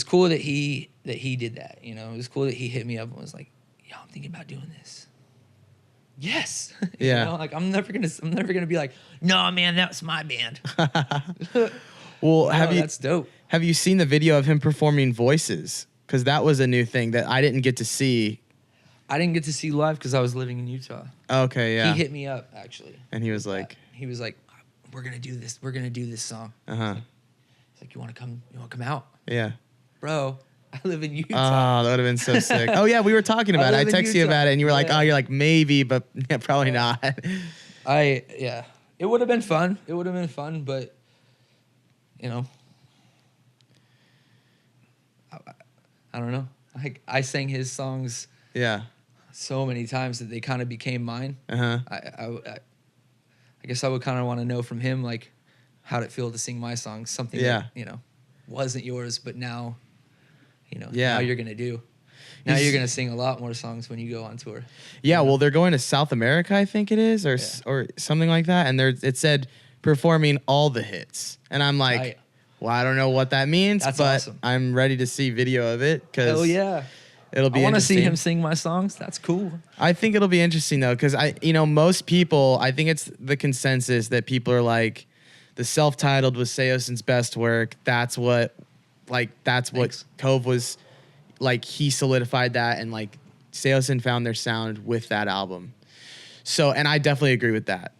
[SPEAKER 2] cool that he did that. You know, it was cool that he hit me up and was like, yo, I'm thinking about doing this. Yes.
[SPEAKER 1] Yeah.
[SPEAKER 2] You know, like, I'm never gonna be like, no, man, that's my band.
[SPEAKER 1] Well,
[SPEAKER 2] that's dope.
[SPEAKER 1] Have you seen the video of him performing Voices? Because that was a new thing that I didn't get to see.
[SPEAKER 2] I didn't get to see live because I was living in Utah.
[SPEAKER 1] Okay, yeah.
[SPEAKER 2] He hit me up, actually.
[SPEAKER 1] And he was like,
[SPEAKER 2] we're gonna do this. We're gonna do this song.
[SPEAKER 1] Uh-huh.
[SPEAKER 2] He's like, you wanna come out?
[SPEAKER 1] Yeah.
[SPEAKER 2] Bro, I live in Utah.
[SPEAKER 1] Oh, that would have been so sick. Oh yeah, we were talking about it. I texted you about it, and you were like, "Oh, you're like maybe, but yeah, probably not."
[SPEAKER 2] It would have been fun. It would have been fun, but you know, I don't know. I sang his songs so many times that they kind of became mine. I guess I would kind of want to know from him, like, how'd it feel to sing my songs, something that, you know, wasn't yours, but now, you know, now you're gonna do. Now you're gonna sing a lot more songs when you go on tour.
[SPEAKER 1] Yeah, well, they're going to South America, I think it is, or something like that, and it said performing all the hits, and I'm like, well, I don't know what that means, but
[SPEAKER 2] awesome.
[SPEAKER 1] I'm ready to see video of it because it'll be.
[SPEAKER 2] I want to see him sing my songs. That's cool.
[SPEAKER 1] I think it'll be interesting though, because most people, I think it's the consensus that people are like, the self-titled was Saosin's best work. That's what Cove was like. He solidified that, and like Saosin found their sound with that album. So, and I definitely agree with that.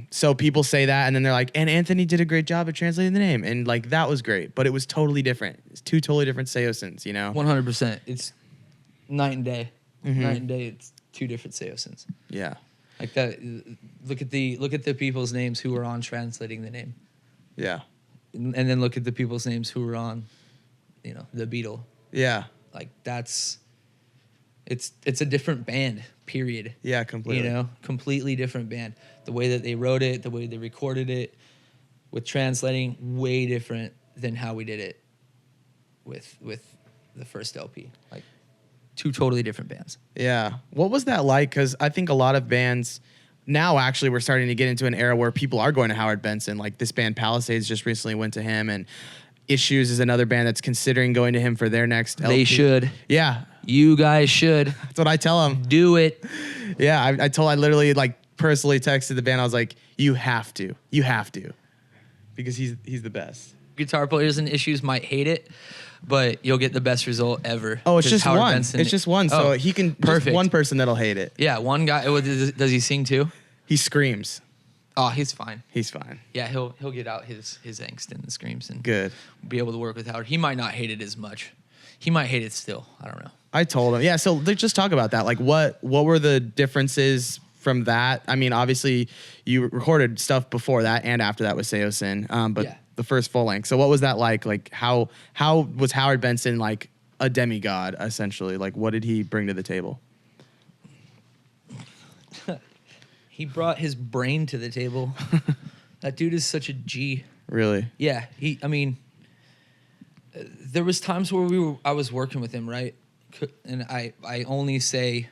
[SPEAKER 1] So people say that, and then they're like, and Anthony did a great job at translating the name, and like that was great, but it was totally different. It's two totally different Saosins, you know.
[SPEAKER 2] 100%. It's night and day. Night and day. It's two different Saosins.
[SPEAKER 1] Yeah.
[SPEAKER 2] Like that. Look at the people's names who were on translating the name.
[SPEAKER 1] Yeah.
[SPEAKER 2] And then look at the people's names who were on, you know, the Beatle.
[SPEAKER 1] Yeah.
[SPEAKER 2] Like it's a different band, period.
[SPEAKER 1] Yeah, completely.
[SPEAKER 2] You know, completely different band. The way that they wrote it, the way they recorded it, with translating, way different than how we did it with the first LP. Like, two totally different bands.
[SPEAKER 1] Yeah. What was that like? Because I think a lot of bands now actually we're starting to get into an era where people are going to Howard Benson. Like this band Palisades just recently went to him, and Issues is another band that's considering going to him for their next LP.
[SPEAKER 2] They should.
[SPEAKER 1] Yeah.
[SPEAKER 2] You guys should.
[SPEAKER 1] That's what I tell them.
[SPEAKER 2] Do it.
[SPEAKER 1] Yeah. I literally like personally texted the band. I was like, you have to. Because he's the best.
[SPEAKER 2] Guitar players in Issues might hate it, but you'll get the best result ever.
[SPEAKER 1] Oh, it's just
[SPEAKER 2] Howard
[SPEAKER 1] one.
[SPEAKER 2] Benson,
[SPEAKER 1] it's just one. So he can,
[SPEAKER 2] perfect.
[SPEAKER 1] Just one person that'll hate it.
[SPEAKER 2] Yeah, one guy. Does he sing too?
[SPEAKER 1] He screams.
[SPEAKER 2] Oh, he's fine.
[SPEAKER 1] He's fine.
[SPEAKER 2] Yeah, he'll get out his angst and the screams and
[SPEAKER 1] Good.
[SPEAKER 2] be able to work with Howard. He might not hate it as much. He might hate it still. I don't know.
[SPEAKER 1] I told him. Yeah, so just talk about that. Like, what were the differences from that? I mean, obviously, you recorded stuff before that and after that with Saosin, but the first full length. So what was that like? Like, how was Howard Benson like a demigod, essentially? Like, what did he bring to the table?
[SPEAKER 2] He brought his brain to the table. That dude is such a G.
[SPEAKER 1] Really?
[SPEAKER 2] Yeah. I mean, there was times where I was working with him, right? And I only say,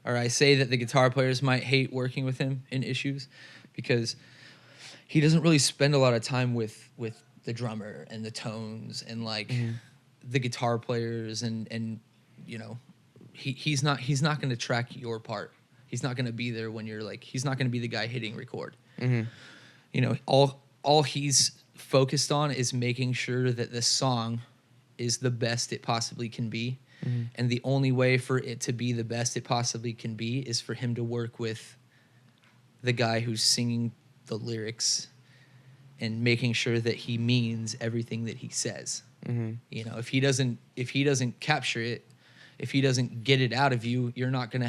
[SPEAKER 2] or I say that the guitar players might hate working with him in issues because he doesn't really spend a lot of time with the drummer and the tones and like the guitar players and you know, he's not going to track your part. He's not going to be there when you're like, he's not going to be the guy hitting record. You know, all he's focused on is making sure that the song is the best it possibly can be. And the only way for it to be the best it possibly can be is for him to work with the guy who's singing the lyrics and making sure that he means everything that he says. You know, if he doesn't capture it, if he doesn't get it out of you, you're not going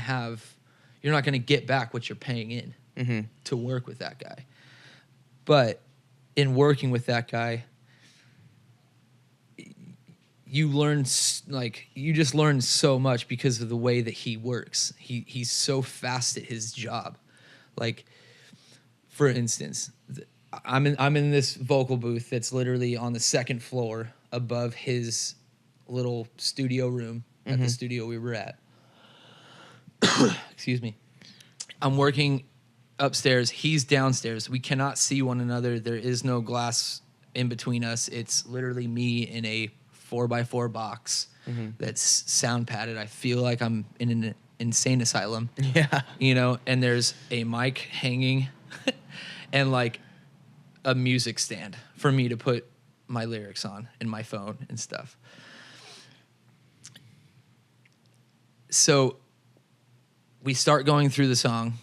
[SPEAKER 2] to get back what you're paying in to work with that guy. But in working with that guy, you just learn so much because of the way that he works. He's so fast at his job. Like, for instance, I'm in this vocal booth that's literally on the second floor above his little studio room at the studio we were at. Excuse me. I'm working upstairs. He's downstairs. We cannot see one another. There is no glass in between us. It's literally me in a 4x4 box that's sound padded. I feel like I'm in an insane asylum. Yeah. You know, and there's a mic hanging and like a music stand for me to put my lyrics on and my phone and stuff. So we start going through the song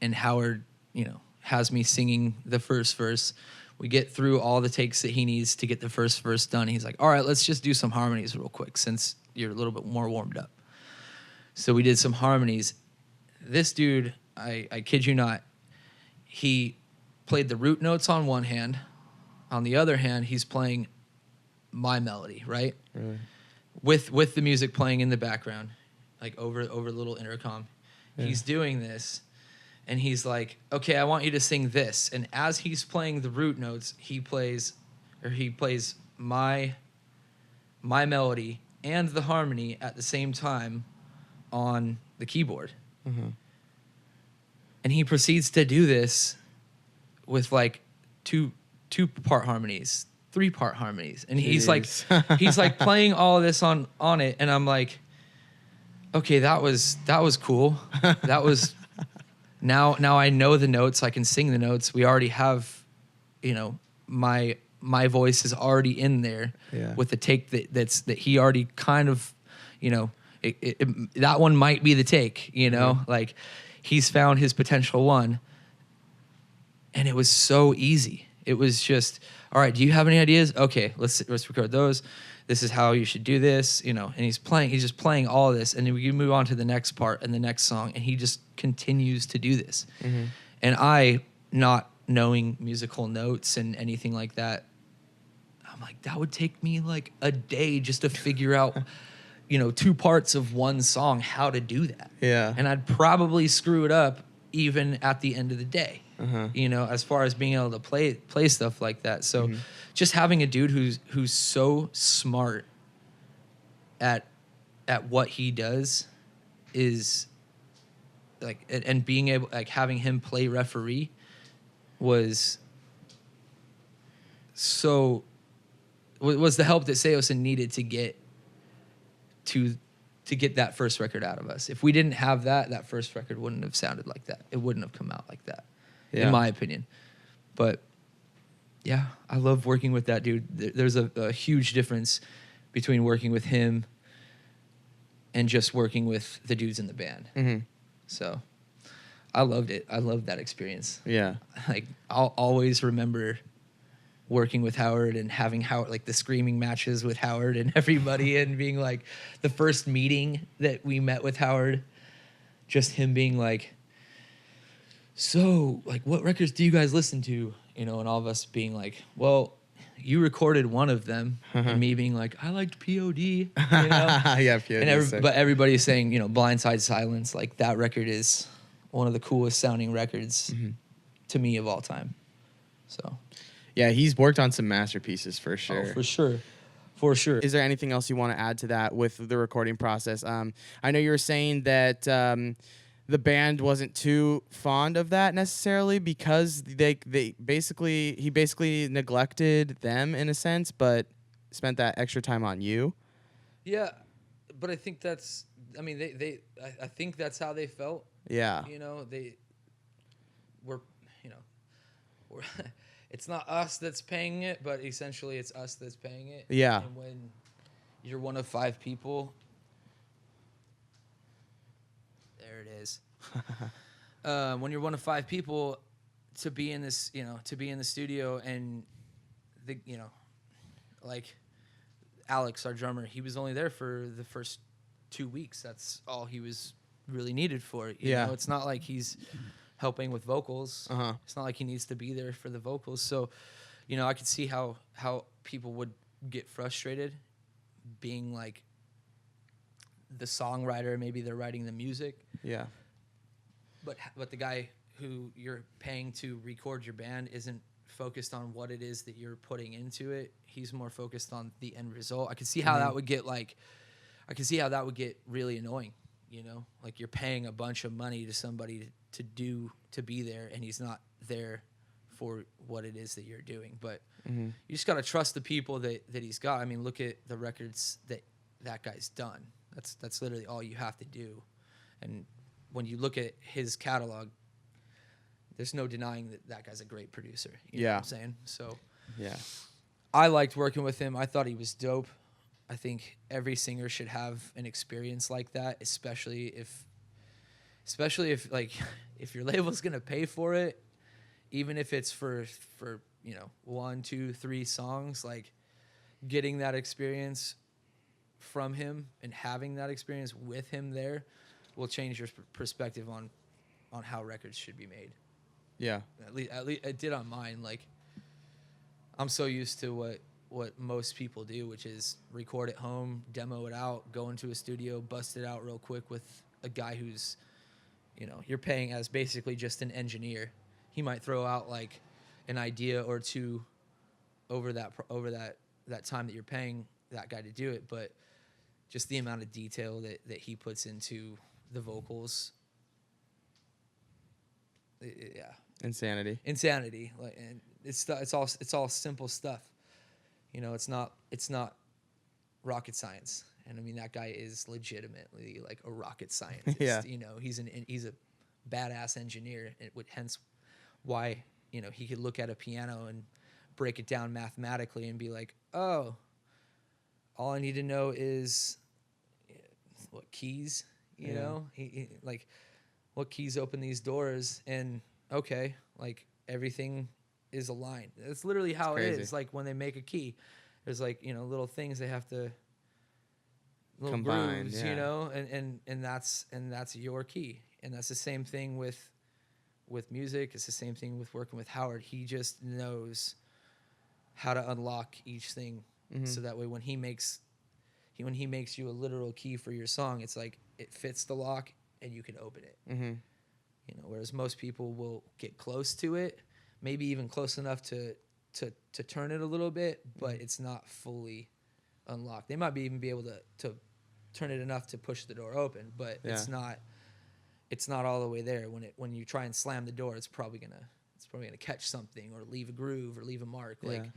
[SPEAKER 2] and Howard, you know, has me singing the first verse. We get through all the takes that he needs to get the first verse done. He's like, all right, let's just do some harmonies real quick since you're a little bit more warmed up. So we did some harmonies. This dude, I kid you not, he played the root notes on one hand. On the other hand, he's playing my melody, right? Really? With the music playing in the background, like over a little intercom. Yeah. He's doing this. And he's like, okay, I want you to sing this. And as he's playing the root notes, he plays my melody and the harmony at the same time on the keyboard. And he proceeds to do this with like two-part harmonies, 3-part harmonies. And he's like playing all of this on it. And I'm like, okay, that was cool. That was... Now I know the notes. I can sing the notes. We already have, you know, my voice is already in there with the take that he already kind of, you know, that one might be the take, you know, like he's found his potential one. And it was so easy. It was just, all right, do you have any ideas? Okay, let's record those. This is how you should do this, you know, and he's just playing all of this. And then we move on to the next part and the next song. And he just continues to do this. And I, not knowing musical notes and anything like that, I'm like, that would take me like a day just to figure out, you know, 2 parts of one song, how to do that. Yeah. And I'd probably screw it up even at the end of the day, you know, as far as being able to play stuff like that. So just having a dude who's so smart at what he does is like, and being able, like having him play referee was the help that Saosin needed to get that first record out of us. If we didn't have that first record wouldn't have sounded like that. It wouldn't have come out like that, in my opinion. But yeah, I love working with that dude. There's a huge difference between working with him and just working with the dudes in the band. So I loved it. I loved that experience.
[SPEAKER 1] Yeah.
[SPEAKER 2] Like, I'll always remember working with Howard and having Howard, like the screaming matches with Howard and everybody, and being like the first meeting that we met with Howard, just him being like, so like, what records do you guys listen to? You know, and all of us being like, well, you recorded one of them, and me being like, I liked POD, you know?
[SPEAKER 1] Yeah, POD.
[SPEAKER 2] And but everybody's saying, you know, Blindside Silence, like that record is one of the coolest sounding records to me of all time. So.
[SPEAKER 1] Yeah, he's worked on some masterpieces for sure.
[SPEAKER 2] Oh, for sure. For sure.
[SPEAKER 1] Is there anything else you want to add to that with the recording process? I know you were saying that the band wasn't too fond of that necessarily because he basically neglected them in a sense, but spent that extra time on you.
[SPEAKER 2] Yeah, but I think that's. I mean, I think that's how they felt.
[SPEAKER 1] Yeah.
[SPEAKER 2] You know, they were. You know, we're. It's not us that's paying it, but essentially it's us that's paying it.
[SPEAKER 1] Yeah.
[SPEAKER 2] And when you're one of 5 people, there it is. When you're one of 5 people, to be in this, you know, to be in the studio and the, you know, like Alex, our drummer, he was only there for the first 2 weeks. That's all he was really needed for. You know, it's not like he's helping with vocals. It's not like he needs to be there for the vocals. So, you know, I could see how people would get frustrated being like the songwriter. Maybe they're writing the music.
[SPEAKER 1] Yeah.
[SPEAKER 2] But the guy who you're paying to record your band isn't focused on what it is that you're putting into it. He's more focused on the end result. I could see how that would get really annoying. You know, like you're paying a bunch of money to somebody to be there, and he's not there for what it is that you're doing. But you just gotta trust the people that he's got. I mean, look at the records that guy's done. That's literally all you have to do. And when you look at his catalog, there's no denying that guy's a great producer. You know what I'm saying? So
[SPEAKER 1] yeah,
[SPEAKER 2] I liked working with him. I thought he was dope. I think every singer should have an experience like that, especially if like if your label's gonna pay for it, even if it's for you know 1, 2, 3 songs, like getting that experience from him and having that experience with him there will change your perspective on how records should be made.
[SPEAKER 1] Yeah.
[SPEAKER 2] At least it did on mine. Like I'm so used to what most people do, which is record at home, demo it out, go into a studio, bust it out real quick with a guy who's, you know, you're paying as basically just an engineer. He might throw out like an idea or two over that time that you're paying that guy to do it, but just the amount of detail that he puts into the vocals, yeah, insanity. Like, and it's all simple stuff. You know, it's not rocket science. And I mean, that guy is legitimately like a rocket scientist.
[SPEAKER 1] Yeah.
[SPEAKER 2] You know, he's a badass engineer, and hence why, you know, he could look at a piano and break it down mathematically and be like, oh, all I need to know is what keys, you know, he like what keys open these doors, and okay, like everything is aligned. That's literally how it is. Like when they make a key, there's like, you know, little things they have to little
[SPEAKER 1] combine,
[SPEAKER 2] grooves, you know, and that's your key. And that's the same thing with music. It's the same thing with working with Howard. He just knows how to unlock each thing, so that way when he makes you a literal key for your song, it's like it fits the lock and you can open it. You know, whereas most people will get close to it, maybe even close enough to turn it a little bit, but it's not fully unlocked. They might even be able to turn it enough to push the door open, but it's not all the way there. When you try and slam the door, it's probably gonna catch something or leave a groove or leave a mark.
[SPEAKER 1] Yeah.
[SPEAKER 2] Like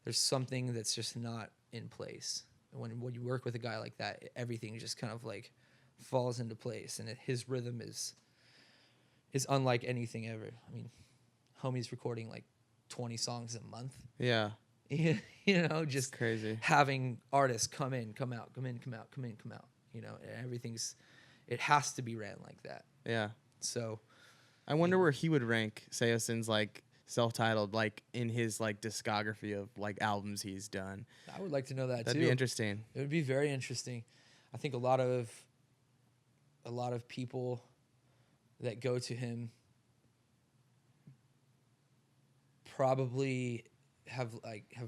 [SPEAKER 2] there's something that's just not in place. When you work with a guy like that, everything just kind of like falls into place, and his rhythm is unlike anything ever. I mean, homie's recording like 20 songs a month.
[SPEAKER 1] Yeah.
[SPEAKER 2] You know, just
[SPEAKER 1] crazy.
[SPEAKER 2] Having artists come in, come out, come in, come out, come in, come out. You know, it has to be ran like that.
[SPEAKER 1] Yeah.
[SPEAKER 2] So,
[SPEAKER 1] I wonder where he would rank Saosin's like self-titled, like in his like discography of like albums he's done.
[SPEAKER 2] I would like to know that too.
[SPEAKER 1] That'd be interesting.
[SPEAKER 2] It would be very interesting. I think a lot of people that go to him probably have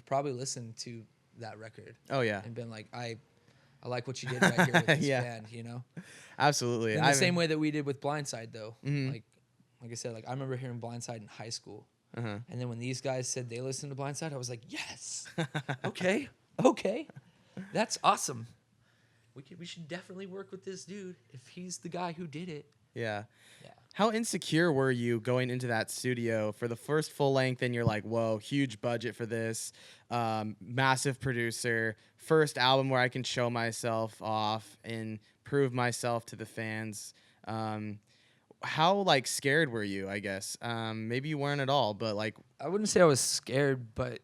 [SPEAKER 2] probably listened to that record.
[SPEAKER 1] Oh yeah.
[SPEAKER 2] And been like, I like what you did right here with this
[SPEAKER 1] Yeah.
[SPEAKER 2] band, you know?
[SPEAKER 1] Absolutely.
[SPEAKER 2] In the same way that we did with Blindside, though.
[SPEAKER 1] Mhm.
[SPEAKER 2] Like I said, like I remember hearing Blindside in high school.
[SPEAKER 1] Uh-huh.
[SPEAKER 2] And then when these guys said they listened to Blindside, I was like, yes. Okay. That's awesome. We should definitely work with this dude if he's the guy who did it.
[SPEAKER 1] Yeah.
[SPEAKER 2] Yeah.
[SPEAKER 1] How insecure were you going into that studio for the first full length and you're like, whoa, huge budget for this, massive producer, first album where I can show myself off and prove myself to the fans. How like scared were you, I guess? Maybe you weren't at all, but like,
[SPEAKER 2] I wouldn't say I was scared, but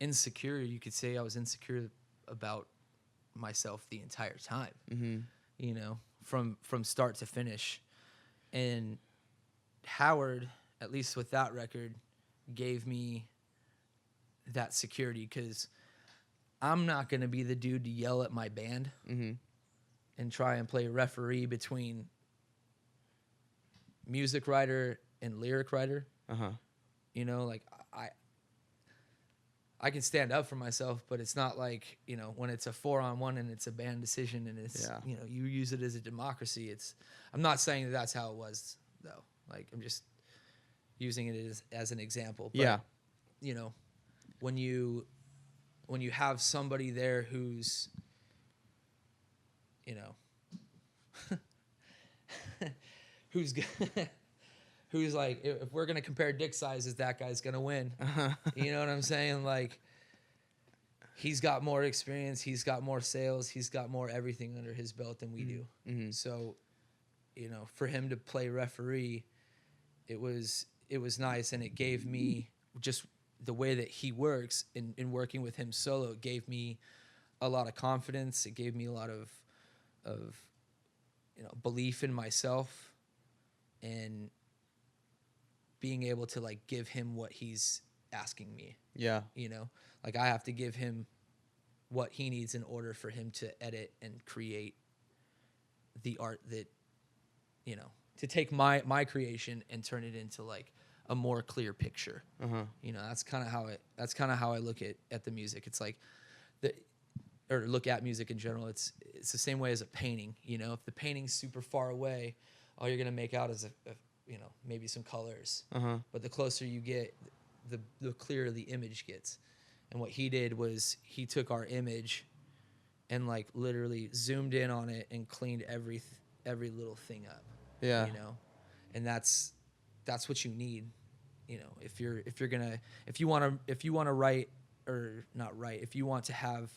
[SPEAKER 2] insecure. You could say I was insecure about myself the entire time.
[SPEAKER 1] mm-hmm.
[SPEAKER 2] You know, from start to finish. And Howard, at least with that record, gave me that security because I'm not going to be the dude to yell at my band
[SPEAKER 1] Mm-hmm.
[SPEAKER 2] and try and play referee between music writer and lyric writer.
[SPEAKER 1] Uh-huh.
[SPEAKER 2] You know, like I can stand up for myself, but it's not like, you know, when it's a 4-on-1 and it's a band decision and it's,
[SPEAKER 1] Yeah.
[SPEAKER 2] you know, you use it as a democracy. I'm not saying that that's how it was though. Like I'm just using it as an example. But,
[SPEAKER 1] Yeah.
[SPEAKER 2] you know, when you have somebody there who's, you know, who's like, if we're going to compare dick sizes, that guy's going to win. You know what I'm saying? Like, he's got more experience. He's got more sales. He's got more everything under his belt than we do.
[SPEAKER 1] Mm-hmm.
[SPEAKER 2] So, you know, for him to play referee, it was nice. And it gave me just the way that he works in working with him solo. It gave me a lot of confidence. It gave me a lot of you know, belief in myself and being able to like give him what he's asking me.
[SPEAKER 1] Yeah.
[SPEAKER 2] You know, like I have to give him what he needs in order for him to edit and create the art that, you know, to take my creation and turn it into like a more clear picture.
[SPEAKER 1] Uh-huh.
[SPEAKER 2] You know, that's kind of how I look at the music. It's like or look at music in general. It's the same way as a painting. You know, if the painting's super far away, all you're gonna make out is a you know, maybe some colors.
[SPEAKER 1] Uh-huh.
[SPEAKER 2] But the closer you get, the clearer the image gets. And what he did was he took our image and like literally zoomed in on it and cleaned every little thing up.
[SPEAKER 1] Yeah.
[SPEAKER 2] You know, and that's what you need. You know, if you want to write or not write, if you want to have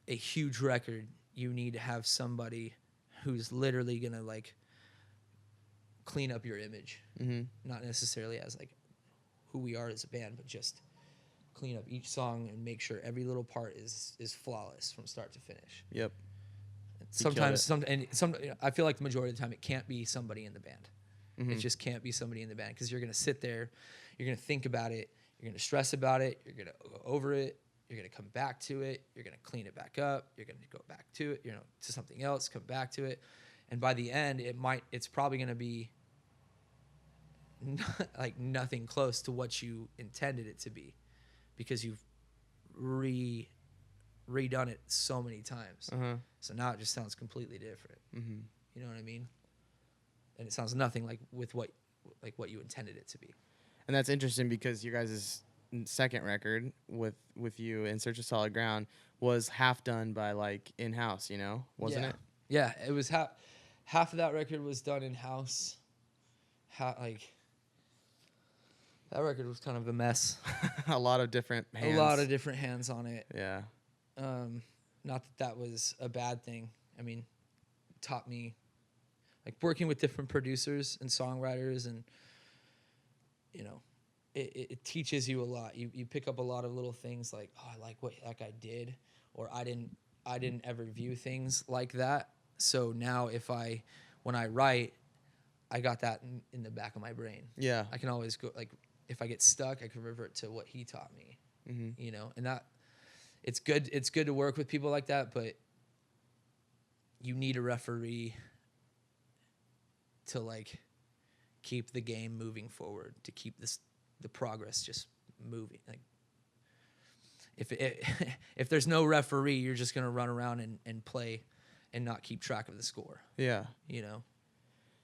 [SPEAKER 2] a huge record, you need to have somebody who's literally gonna like clean up your image.
[SPEAKER 1] Mm-hmm.
[SPEAKER 2] Not necessarily as like who we are as a band, but just clean up each song and make sure every little part is flawless from start to finish.
[SPEAKER 1] Yep.
[SPEAKER 2] Sometimes I feel like the majority of the time it can't be somebody in the band.
[SPEAKER 1] Mm-hmm.
[SPEAKER 2] It just can't be somebody in the band because you're gonna sit there, you're gonna think about it, you're gonna stress about it, you're gonna go over it, you're gonna come back to it, you're gonna clean it back up, you're gonna go back to it, you know, to something else, come back to it, and by the end it's probably gonna be like nothing close to what you intended it to be because you've redone it so many times.
[SPEAKER 1] Uh-huh.
[SPEAKER 2] So now it just sounds completely different.
[SPEAKER 1] Mm-hmm.
[SPEAKER 2] You know what I mean? And it sounds nothing like what you intended it to be.
[SPEAKER 1] And that's interesting because your guys' second record with you, In Search of Solid Ground, was half done by like in-house, you know, wasn't it?
[SPEAKER 2] Yeah, it was half of that record was done in-house. That record was kind of a mess.
[SPEAKER 1] A lot of different hands.
[SPEAKER 2] A lot of different hands on it.
[SPEAKER 1] Yeah.
[SPEAKER 2] Not that was a bad thing. I mean, it taught me, like, working with different producers and songwriters, and, you know, it teaches you a lot. You pick up a lot of little things like, oh, I like what that guy did, or I didn't ever view things like that. So now when I write, I got that in the back of my brain.
[SPEAKER 1] Yeah.
[SPEAKER 2] I can always go, like, if I get stuck, I can revert to what he taught me, you know, and that it's good to work with people like that, but you need a referee to like keep the game moving forward, to keep the progress just moving. Like if there's no referee, you're just going to run around and play and not keep track of the score.
[SPEAKER 1] Yeah.
[SPEAKER 2] You know,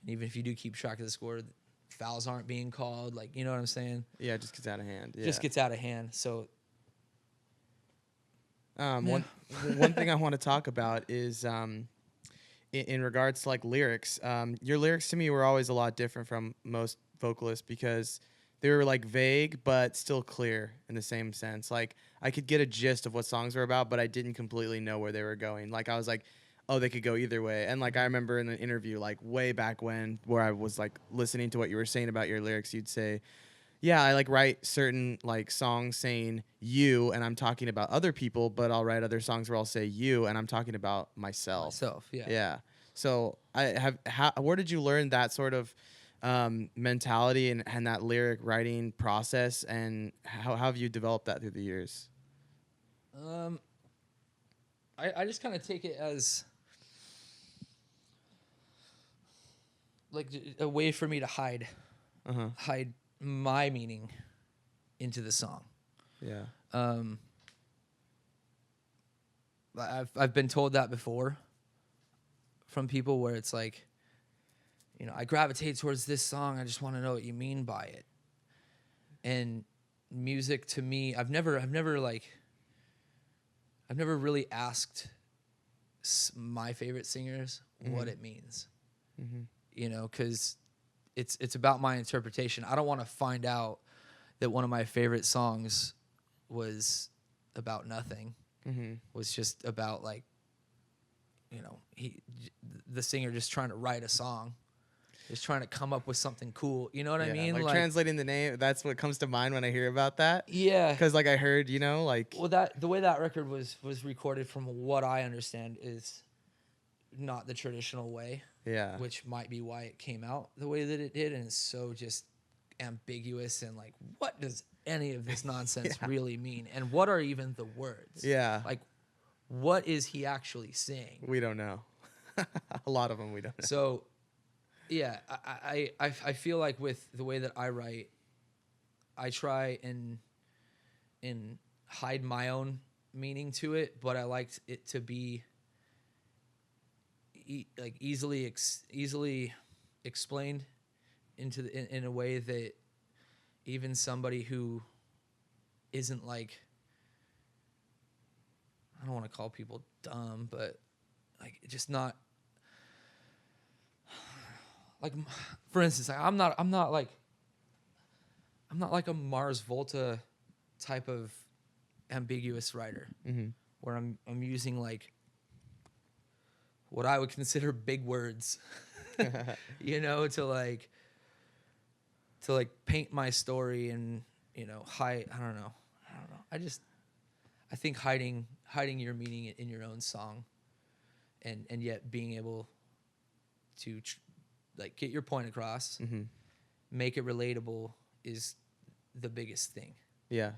[SPEAKER 2] and even if you do keep track of the score, fouls aren't being called. Like, you know what I'm saying?
[SPEAKER 1] Yeah, it just gets out of hand. Yeah.
[SPEAKER 2] Just gets out of hand. So
[SPEAKER 1] one thing I want to talk about is in regards to like lyrics. Your lyrics to me were always a lot different from most vocalists because they were like vague but still clear in the same sense. Like I could get a gist of what songs were about, but I didn't completely know where they were going. Like I was like, oh, they could go either way. And like I remember in an interview like way back when where I was like listening to what you were saying about your lyrics, you'd say, yeah, I like write certain like songs saying you and I'm talking about other people, but I'll write other songs where I'll say you and I'm talking about myself.
[SPEAKER 2] yeah.
[SPEAKER 1] Yeah. So where did you learn that sort of mentality and that lyric writing process, and how have you developed that through the years?
[SPEAKER 2] I just kind of take it as like a way for me to hide my meaning into the song.
[SPEAKER 1] Yeah.
[SPEAKER 2] I've been told that before from people where it's like, you know, I gravitate towards this song. I just want to know what you mean by it. And music to me, I've never really asked my favorite singers what it means. You know, because it's about my interpretation. I don't want to find out that one of my favorite songs was about nothing. Was just about like, you know, the singer just trying to write a song, just trying to come up with something cool. You know what I mean?
[SPEAKER 1] Like translating the name. That's what comes to mind when I hear about that.
[SPEAKER 2] Yeah.
[SPEAKER 1] Because like I heard, you know, like
[SPEAKER 2] the way that record was recorded, from what I understand, is not the traditional way.
[SPEAKER 1] Yeah.
[SPEAKER 2] Which might be why it came out the way that it did, and it's so just ambiguous and like, what does any of this nonsense really mean? And what are even the words?
[SPEAKER 1] Yeah.
[SPEAKER 2] Like, what is he actually saying?
[SPEAKER 1] We don't know. A lot of them we don't know.
[SPEAKER 2] So, yeah, I feel like with the way that I write, I try and hide my own meaning to it, but I like it to be like easily explained in a way that even somebody who isn't like, I don't want to call people dumb, but like just not like, for instance, I'm not like a Mars Volta type of ambiguous writer, where I'm using like what I would consider big words, you know, to like paint my story and, you know, hide. I don't know. I think hiding your meaning in your own song, and yet being able to like get your point across, make it relatable is the biggest thing. Yeah.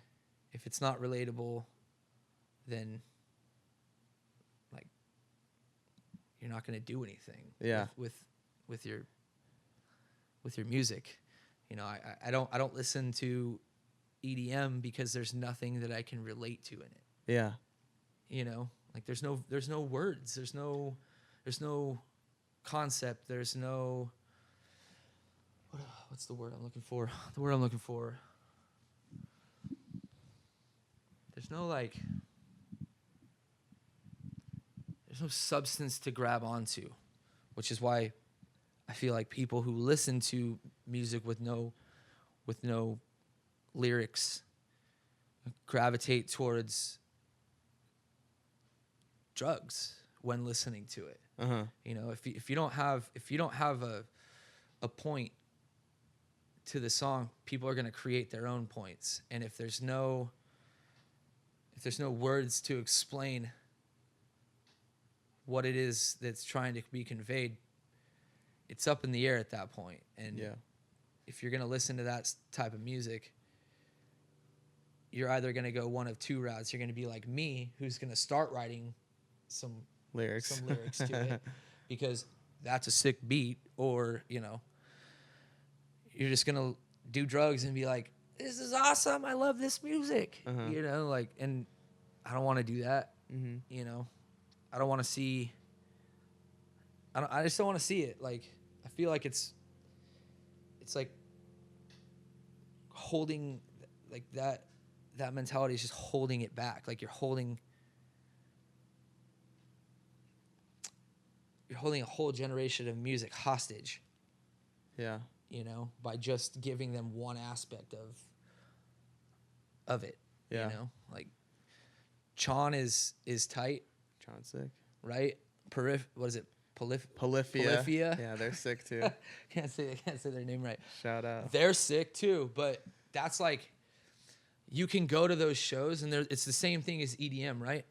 [SPEAKER 2] If it's not relatable, then like you're not going to do anything. Yeah. With your music, you know, I don't listen to EDM because there's nothing that I can relate to in it. Yeah. You know, like there's no words, there's no concept, there's no, what's the word I'm looking for? The word I'm looking for. There's no substance to grab onto, which is why I feel like people who listen to music with no lyrics gravitate towards drugs when listening to it. You know, if you don't have a point to the song, people are going to create their own points, and if there's no words to explain what it is that's trying to be conveyed, it's up in the air at that point. And if you're going to listen to that type of music, you're either going to go one of two routes. You're going to be like me, who's going to start writing some lyrics to it because that's a sick beat, or, you know, you're just going to do drugs and be like, this is awesome, I love this music. You know, like, and I don't want to do that. You know, I don't want to see, I just don't want to see it. Like, I feel like it's like holding, like that mentality is just holding it back. Like you're holding a whole generation of music hostage.
[SPEAKER 1] Yeah.
[SPEAKER 2] You know, by just giving them one aspect of it.
[SPEAKER 1] Yeah.
[SPEAKER 2] You know, like Chon is tight.
[SPEAKER 1] Chon's sick.
[SPEAKER 2] Right? What is it?
[SPEAKER 1] Polyphia. Yeah, they're sick too.
[SPEAKER 2] I can't say their name right.
[SPEAKER 1] Shout out.
[SPEAKER 2] They're sick too, but that's like, you can go to those shows and it's the same thing as EDM, right?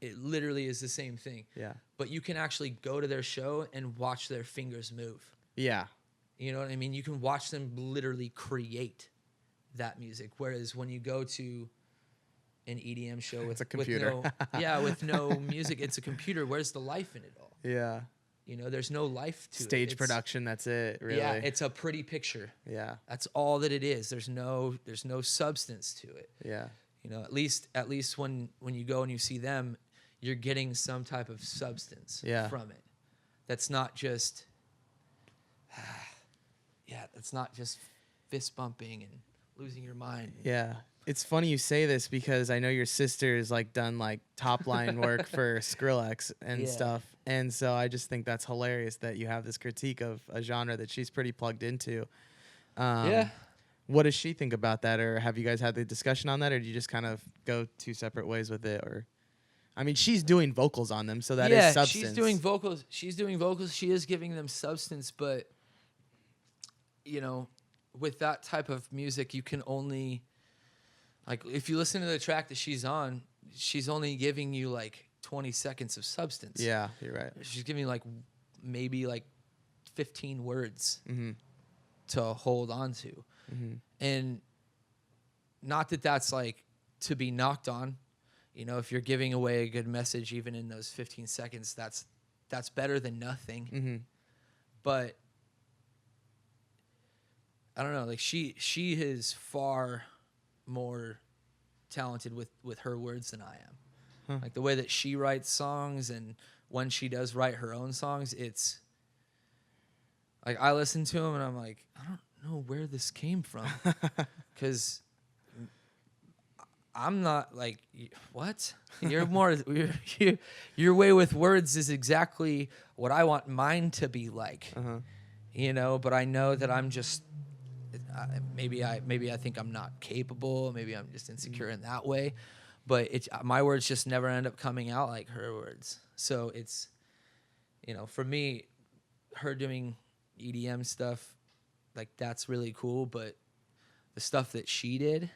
[SPEAKER 2] It literally is the same thing.
[SPEAKER 1] Yeah.
[SPEAKER 2] But you can actually go to their show and watch their fingers move.
[SPEAKER 1] Yeah.
[SPEAKER 2] You know what I mean? You can watch them literally create that music. Whereas when you go to an EDM show with
[SPEAKER 1] a computer.
[SPEAKER 2] with no music, it's a computer. Where's the life in it all?
[SPEAKER 1] Yeah.
[SPEAKER 2] You know, there's no life to it.
[SPEAKER 1] Stage production, that's it, really.
[SPEAKER 2] Yeah, it's a pretty picture.
[SPEAKER 1] Yeah.
[SPEAKER 2] That's all that it is. There's no substance to it.
[SPEAKER 1] Yeah.
[SPEAKER 2] You know, at least when you go and you see them, you're getting some type of substance from it. That's not just that's not just fist bumping and losing your mind.
[SPEAKER 1] Yeah. It's funny you say this because I know your sister's like done like top line work for Skrillex and stuff. And so I just think that's hilarious that you have this critique of a genre that she's pretty plugged into. What does she think about that? Or have you guys had the discussion on that? Or do you just kind of go two separate ways with it? Or, I mean, she's doing vocals on them, so that is substance.
[SPEAKER 2] She's doing vocals. She is giving them substance, but, you know, with that type of music, you can only... Like, if you listen to the track that she's on, she's only giving you, like, 20 seconds of substance.
[SPEAKER 1] Yeah, you're right.
[SPEAKER 2] She's giving you, like, maybe, like, 15 words to hold on to. And not that that's, like, to be knocked on. You know, if you're giving away a good message, even in those 15 seconds, that's better than nothing. But, I don't know, like, she is far... more talented with her words than I am. Like the way that she writes songs, and when she does write her own songs, it's like I listen to them and I'm like, I don't know where this came from, because I'm not like, what? You're more your way with words is exactly what I want mine to be like. You know, but I know that I'm just maybe I think I'm not capable. Maybe I'm just insecure in that way. But my words just never end up coming out like her words. So it's, you know, for me, her doing EDM stuff, like that's really cool. But the stuff that she did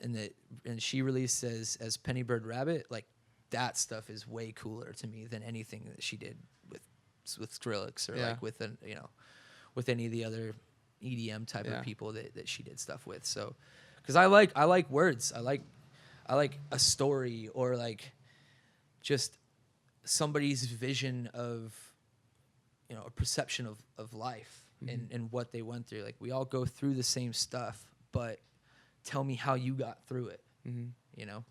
[SPEAKER 2] and she released as Penny Bird Rabbit, like that stuff is way cooler to me than anything that she did with Skrillex or like with any of the other EDM type of people that she did stuff with. So, because I like words. I like a story, or like just somebody's vision of, you know, a perception of life and what they went through. Like we all go through the same stuff, but tell me how you got through it. You know,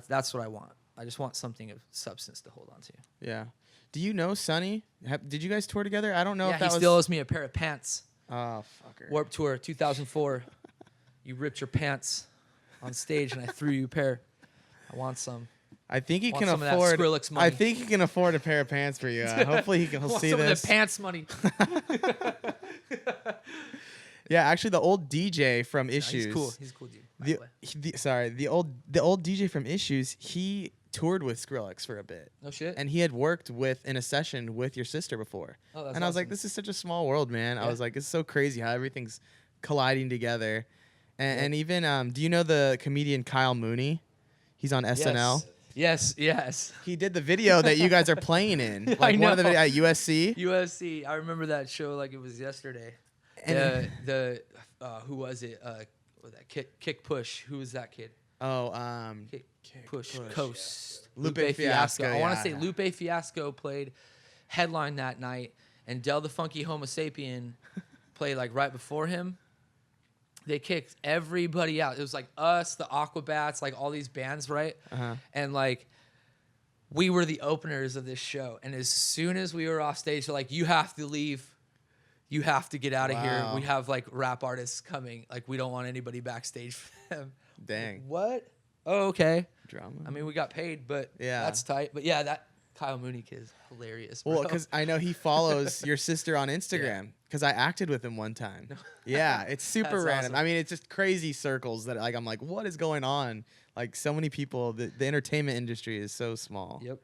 [SPEAKER 2] that's what I want. I just want something of substance to hold on to.
[SPEAKER 1] Yeah. Do you know Sonny? Did you guys tour together? I don't know if that
[SPEAKER 2] he still owes me a pair of pants.
[SPEAKER 1] Oh, fucker.
[SPEAKER 2] Warped Tour 2004. You ripped your pants on stage and I threw you a pair. I want some.
[SPEAKER 1] I think he can
[SPEAKER 2] some
[SPEAKER 1] afford.
[SPEAKER 2] Of that Skrillex money.
[SPEAKER 1] I think he can afford a pair of pants for you. Hopefully he'll see
[SPEAKER 2] some
[SPEAKER 1] this.
[SPEAKER 2] Of the pants money.
[SPEAKER 1] Yeah, actually, the old DJ from Issues.
[SPEAKER 2] He's cool. He's a cool dude.
[SPEAKER 1] The old DJ from Issues. He toured with Skrillex for a bit.
[SPEAKER 2] No shit.
[SPEAKER 1] And he had worked in a session with your sister before.
[SPEAKER 2] Oh, that's
[SPEAKER 1] and I was
[SPEAKER 2] awesome.
[SPEAKER 1] like, this is such a small world, man. I was like, it's so crazy how everything's colliding together. And even, do you know the comedian Kyle Mooney? He's on SNL.
[SPEAKER 2] Yes, yes.
[SPEAKER 1] He did the video that you guys are playing in. Like
[SPEAKER 2] I
[SPEAKER 1] one of the
[SPEAKER 2] know.
[SPEAKER 1] videos at USC.
[SPEAKER 2] USC. I remember that show like it was yesterday.
[SPEAKER 1] And
[SPEAKER 2] The who was it? Was that kick push? Who was that kid?
[SPEAKER 1] oh,
[SPEAKER 2] Kick push
[SPEAKER 1] Push.
[SPEAKER 2] Coast.
[SPEAKER 1] Lupe Fiasco,
[SPEAKER 2] I want to
[SPEAKER 1] yeah.
[SPEAKER 2] say Lupe Fiasco played headline that night, and Del the Funky Homo Sapien played like right before him. They kicked everybody out. It was like us, the Aquabats, like all these bands, right?
[SPEAKER 1] Uh-huh.
[SPEAKER 2] And like we were the openers of this show. And as soon as we were off stage, they're like, you have to leave. You have to get out of here.
[SPEAKER 1] Wow.
[SPEAKER 2] We have like rap artists coming. Like we don't want anybody backstage for them.
[SPEAKER 1] Dang.
[SPEAKER 2] What? Oh, okay.
[SPEAKER 1] Drama.
[SPEAKER 2] I mean, we got paid, but
[SPEAKER 1] Yeah.
[SPEAKER 2] that's tight. But yeah, that Kyle Mooney kid is hilarious. Bro.
[SPEAKER 1] Well, because I know he follows your sister on Instagram. Because I acted with him one time. Yeah, it's super
[SPEAKER 2] That's
[SPEAKER 1] random.
[SPEAKER 2] awesome.
[SPEAKER 1] I mean, it's just crazy circles that like I'm like, what is going on? Like so many people. The entertainment industry is so small.
[SPEAKER 2] Yep.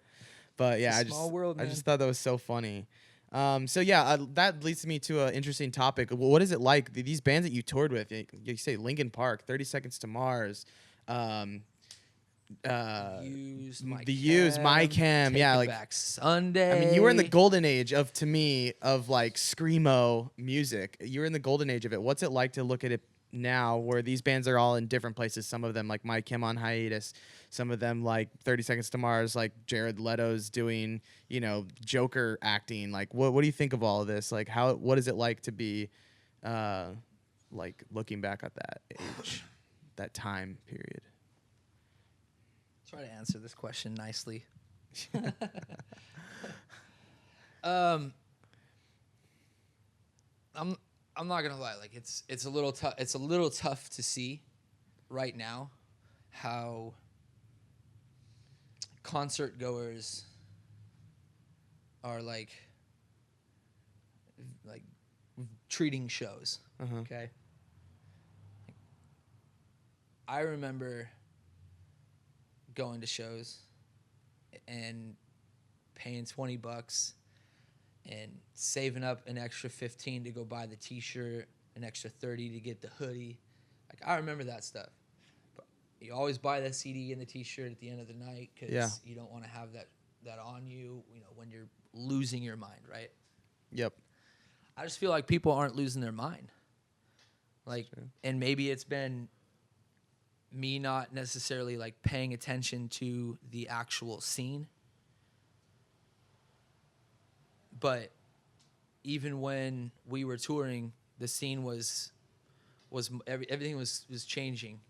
[SPEAKER 1] But yeah,
[SPEAKER 2] It's a small world,
[SPEAKER 1] I
[SPEAKER 2] man.
[SPEAKER 1] just thought that was so funny. So yeah, that leads me to an interesting topic. What is it like these bands that you toured with? You say Linkin Park, 30 Seconds to Mars,
[SPEAKER 2] Used my
[SPEAKER 1] the Used, My Chem,
[SPEAKER 2] Take
[SPEAKER 1] yeah,
[SPEAKER 2] It
[SPEAKER 1] like
[SPEAKER 2] Back Sunday.
[SPEAKER 1] I mean, you were in the golden age of, to me, of like screamo music. You were in the golden age of it. What's it like to look at it now, where these bands are all in different places? Some of them like My Chem on hiatus. Some of them like 30 Seconds to Mars, like Jared Leto's doing, Joker acting. Like, what do you think of all of this? Like, what is it like to be, like looking back at that age, that time period?
[SPEAKER 2] Try to answer this question nicely. I'm not gonna lie. Like it's a little tough. It's a little tough to see right now how concert goers are like treating shows.
[SPEAKER 1] Uh-huh.
[SPEAKER 2] Okay. I remember going to shows and paying $20 and saving up an extra 15 to go buy the t-shirt, an extra 30 to get the hoodie. Like I remember that stuff. But you always buy the CD and the t-shirt at the end of the night because you don't want to have that on you, when you're losing your mind, right?
[SPEAKER 1] Yep.
[SPEAKER 2] I just feel like people aren't losing their mind. Like, and maybe it's been me not necessarily like paying attention to the actual scene. But even when we were touring, the scene was everything was changing.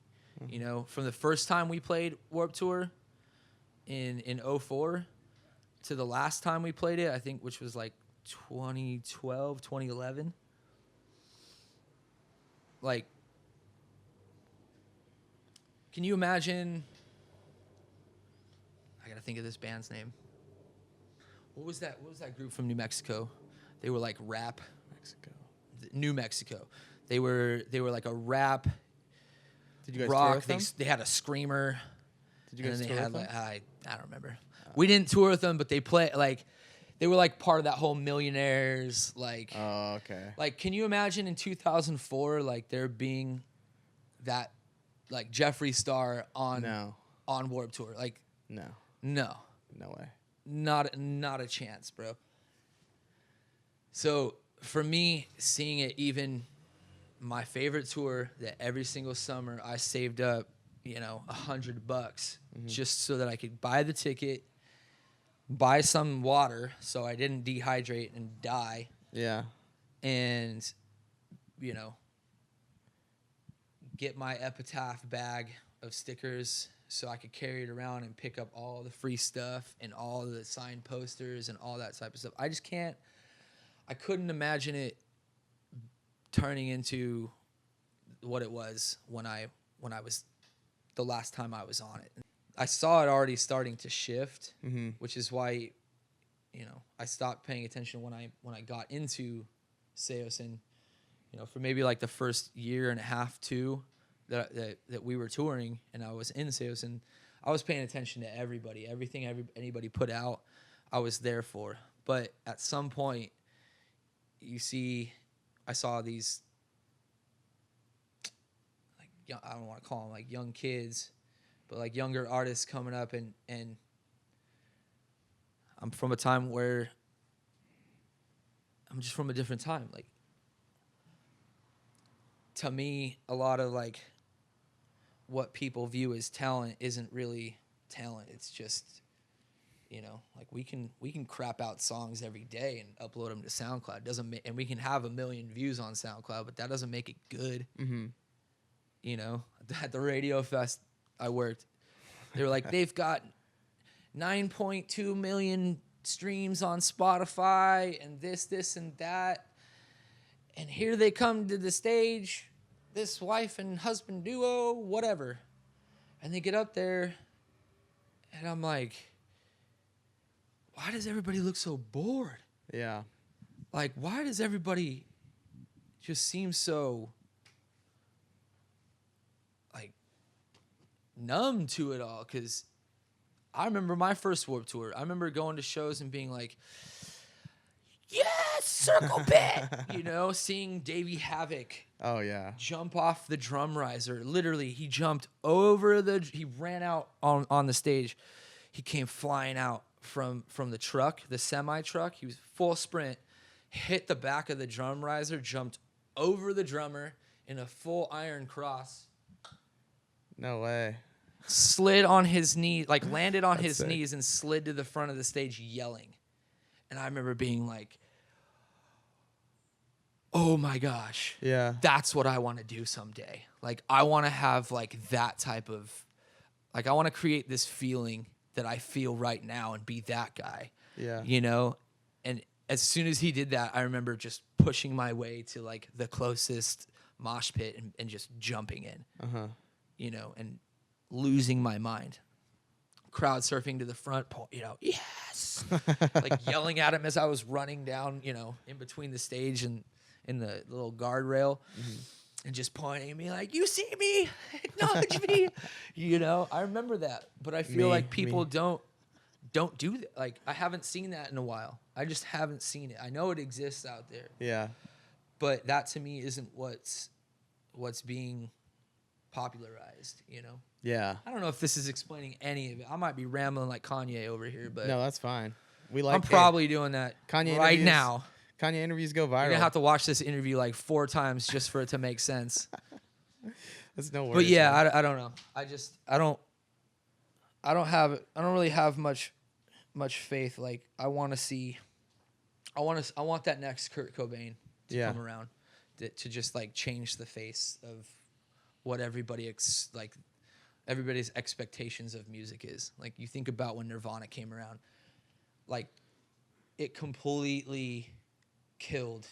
[SPEAKER 1] Mm-hmm.
[SPEAKER 2] From the first time we played Warped Tour in 2004 to the last time we played it, I think, which was like 2012, 2011. Like, can you imagine? I gotta think of this band's name. What was that group from New Mexico? They were like rap. New Mexico. They were like a rap.
[SPEAKER 1] Did you guys
[SPEAKER 2] rock.
[SPEAKER 1] tour with them?
[SPEAKER 2] They had a screamer.
[SPEAKER 1] Did you guys
[SPEAKER 2] and
[SPEAKER 1] tour
[SPEAKER 2] they had
[SPEAKER 1] with them?
[SPEAKER 2] I don't remember. We didn't tour with them, but they they were like part of that whole Millionaires like.
[SPEAKER 1] Oh, okay.
[SPEAKER 2] Like, can you imagine in 2004 like there being that like Jeffree Star on Warped Tour? Like
[SPEAKER 1] No way.
[SPEAKER 2] Not a chance, bro. So for me, seeing it, even my favorite tour that every single summer I saved up, $100 just so that I could buy the ticket, buy some water so I didn't dehydrate and die.
[SPEAKER 1] Yeah.
[SPEAKER 2] And, get my Epitaph bag of stickers so I could carry it around and pick up all the free stuff and all the signed posters and all that type of stuff. I couldn't imagine it turning into what it was when I was the last time I was on it. I saw it already starting to shift, which is why, I stopped paying attention when I got into Saosin, for maybe like the first year and a half, two, that we were touring and I was in Saosin. I was paying attention to everybody, everything anybody put out, I was there for. But at some point, I saw these, like, I don't want to call them like young kids, but like younger artists coming up, and I'm from a time where I'm just from a different time. Like, to me, a lot of like what people view as talent isn't really talent. It's just, you know, like we can crap out songs every day and upload them to SoundCloud. And we can have 1 million views on SoundCloud, but that doesn't make it good.
[SPEAKER 1] Mm-hmm.
[SPEAKER 2] You know, at the Radio Fest I worked, they were like, they've got 9.2 million streams on Spotify and this and that. And here they come to the stage, this wife and husband duo, whatever. And they get up there, and I'm like, why does everybody look so bored?
[SPEAKER 1] Yeah.
[SPEAKER 2] Like, why does everybody just seem so, like, numb to it all? Because I remember my first Warped Tour. I remember going to shows and being like, yes, circle pit, you know, seeing Davey Havoc.
[SPEAKER 1] Oh yeah.
[SPEAKER 2] Jump off the drum riser. Literally, he jumped he ran out on the stage. He came flying out from the truck, the semi truck. He was full sprint, hit the back of the drum riser, jumped over the drummer in a full iron cross.
[SPEAKER 1] No way.
[SPEAKER 2] Slid on his knee, like landed on
[SPEAKER 1] That's
[SPEAKER 2] his
[SPEAKER 1] sick.
[SPEAKER 2] knees and slid to the front of the stage yelling. And I remember being like, oh my gosh.
[SPEAKER 1] Yeah.
[SPEAKER 2] That's what I want to do someday. Like, I want to have like that type of, like, I want to create this feeling that I feel right now and be that guy.
[SPEAKER 1] Yeah.
[SPEAKER 2] You know? And as soon as he did that, I remember just pushing my way to like the closest mosh pit and just jumping in.
[SPEAKER 1] Uh-huh.
[SPEAKER 2] You know, and losing my mind. Crowd surfing to the front, you know, yes, like yelling at him as I was running down, you know, in between the stage and in the little guardrail, and just pointing at me like, "You see me? Acknowledge me." You know, I remember that, but I feel like people don't do that. Like, I haven't seen that in a while. I just haven't seen it. I know it exists out there,
[SPEAKER 1] Yeah.
[SPEAKER 2] but that to me isn't what's being popularized. You know.
[SPEAKER 1] Yeah.
[SPEAKER 2] I don't know if this is explaining any of it. I might be rambling like Kanye over here, but
[SPEAKER 1] No, that's fine. We like.
[SPEAKER 2] I'm probably doing that
[SPEAKER 1] Kanye
[SPEAKER 2] right
[SPEAKER 1] interviews-
[SPEAKER 2] now.
[SPEAKER 1] Kanye interviews go viral.
[SPEAKER 2] You're gonna have to watch this interview like 4 times just for it to make sense.
[SPEAKER 1] That's no worries.
[SPEAKER 2] But yeah,
[SPEAKER 1] man.
[SPEAKER 2] I don't know. I don't really have much faith. Like, I want that next Kurt Cobain to
[SPEAKER 1] Yeah.
[SPEAKER 2] come around, to just like change the face of what everybody's expectations of music is. Like, you think about when Nirvana came around, like, it completely killed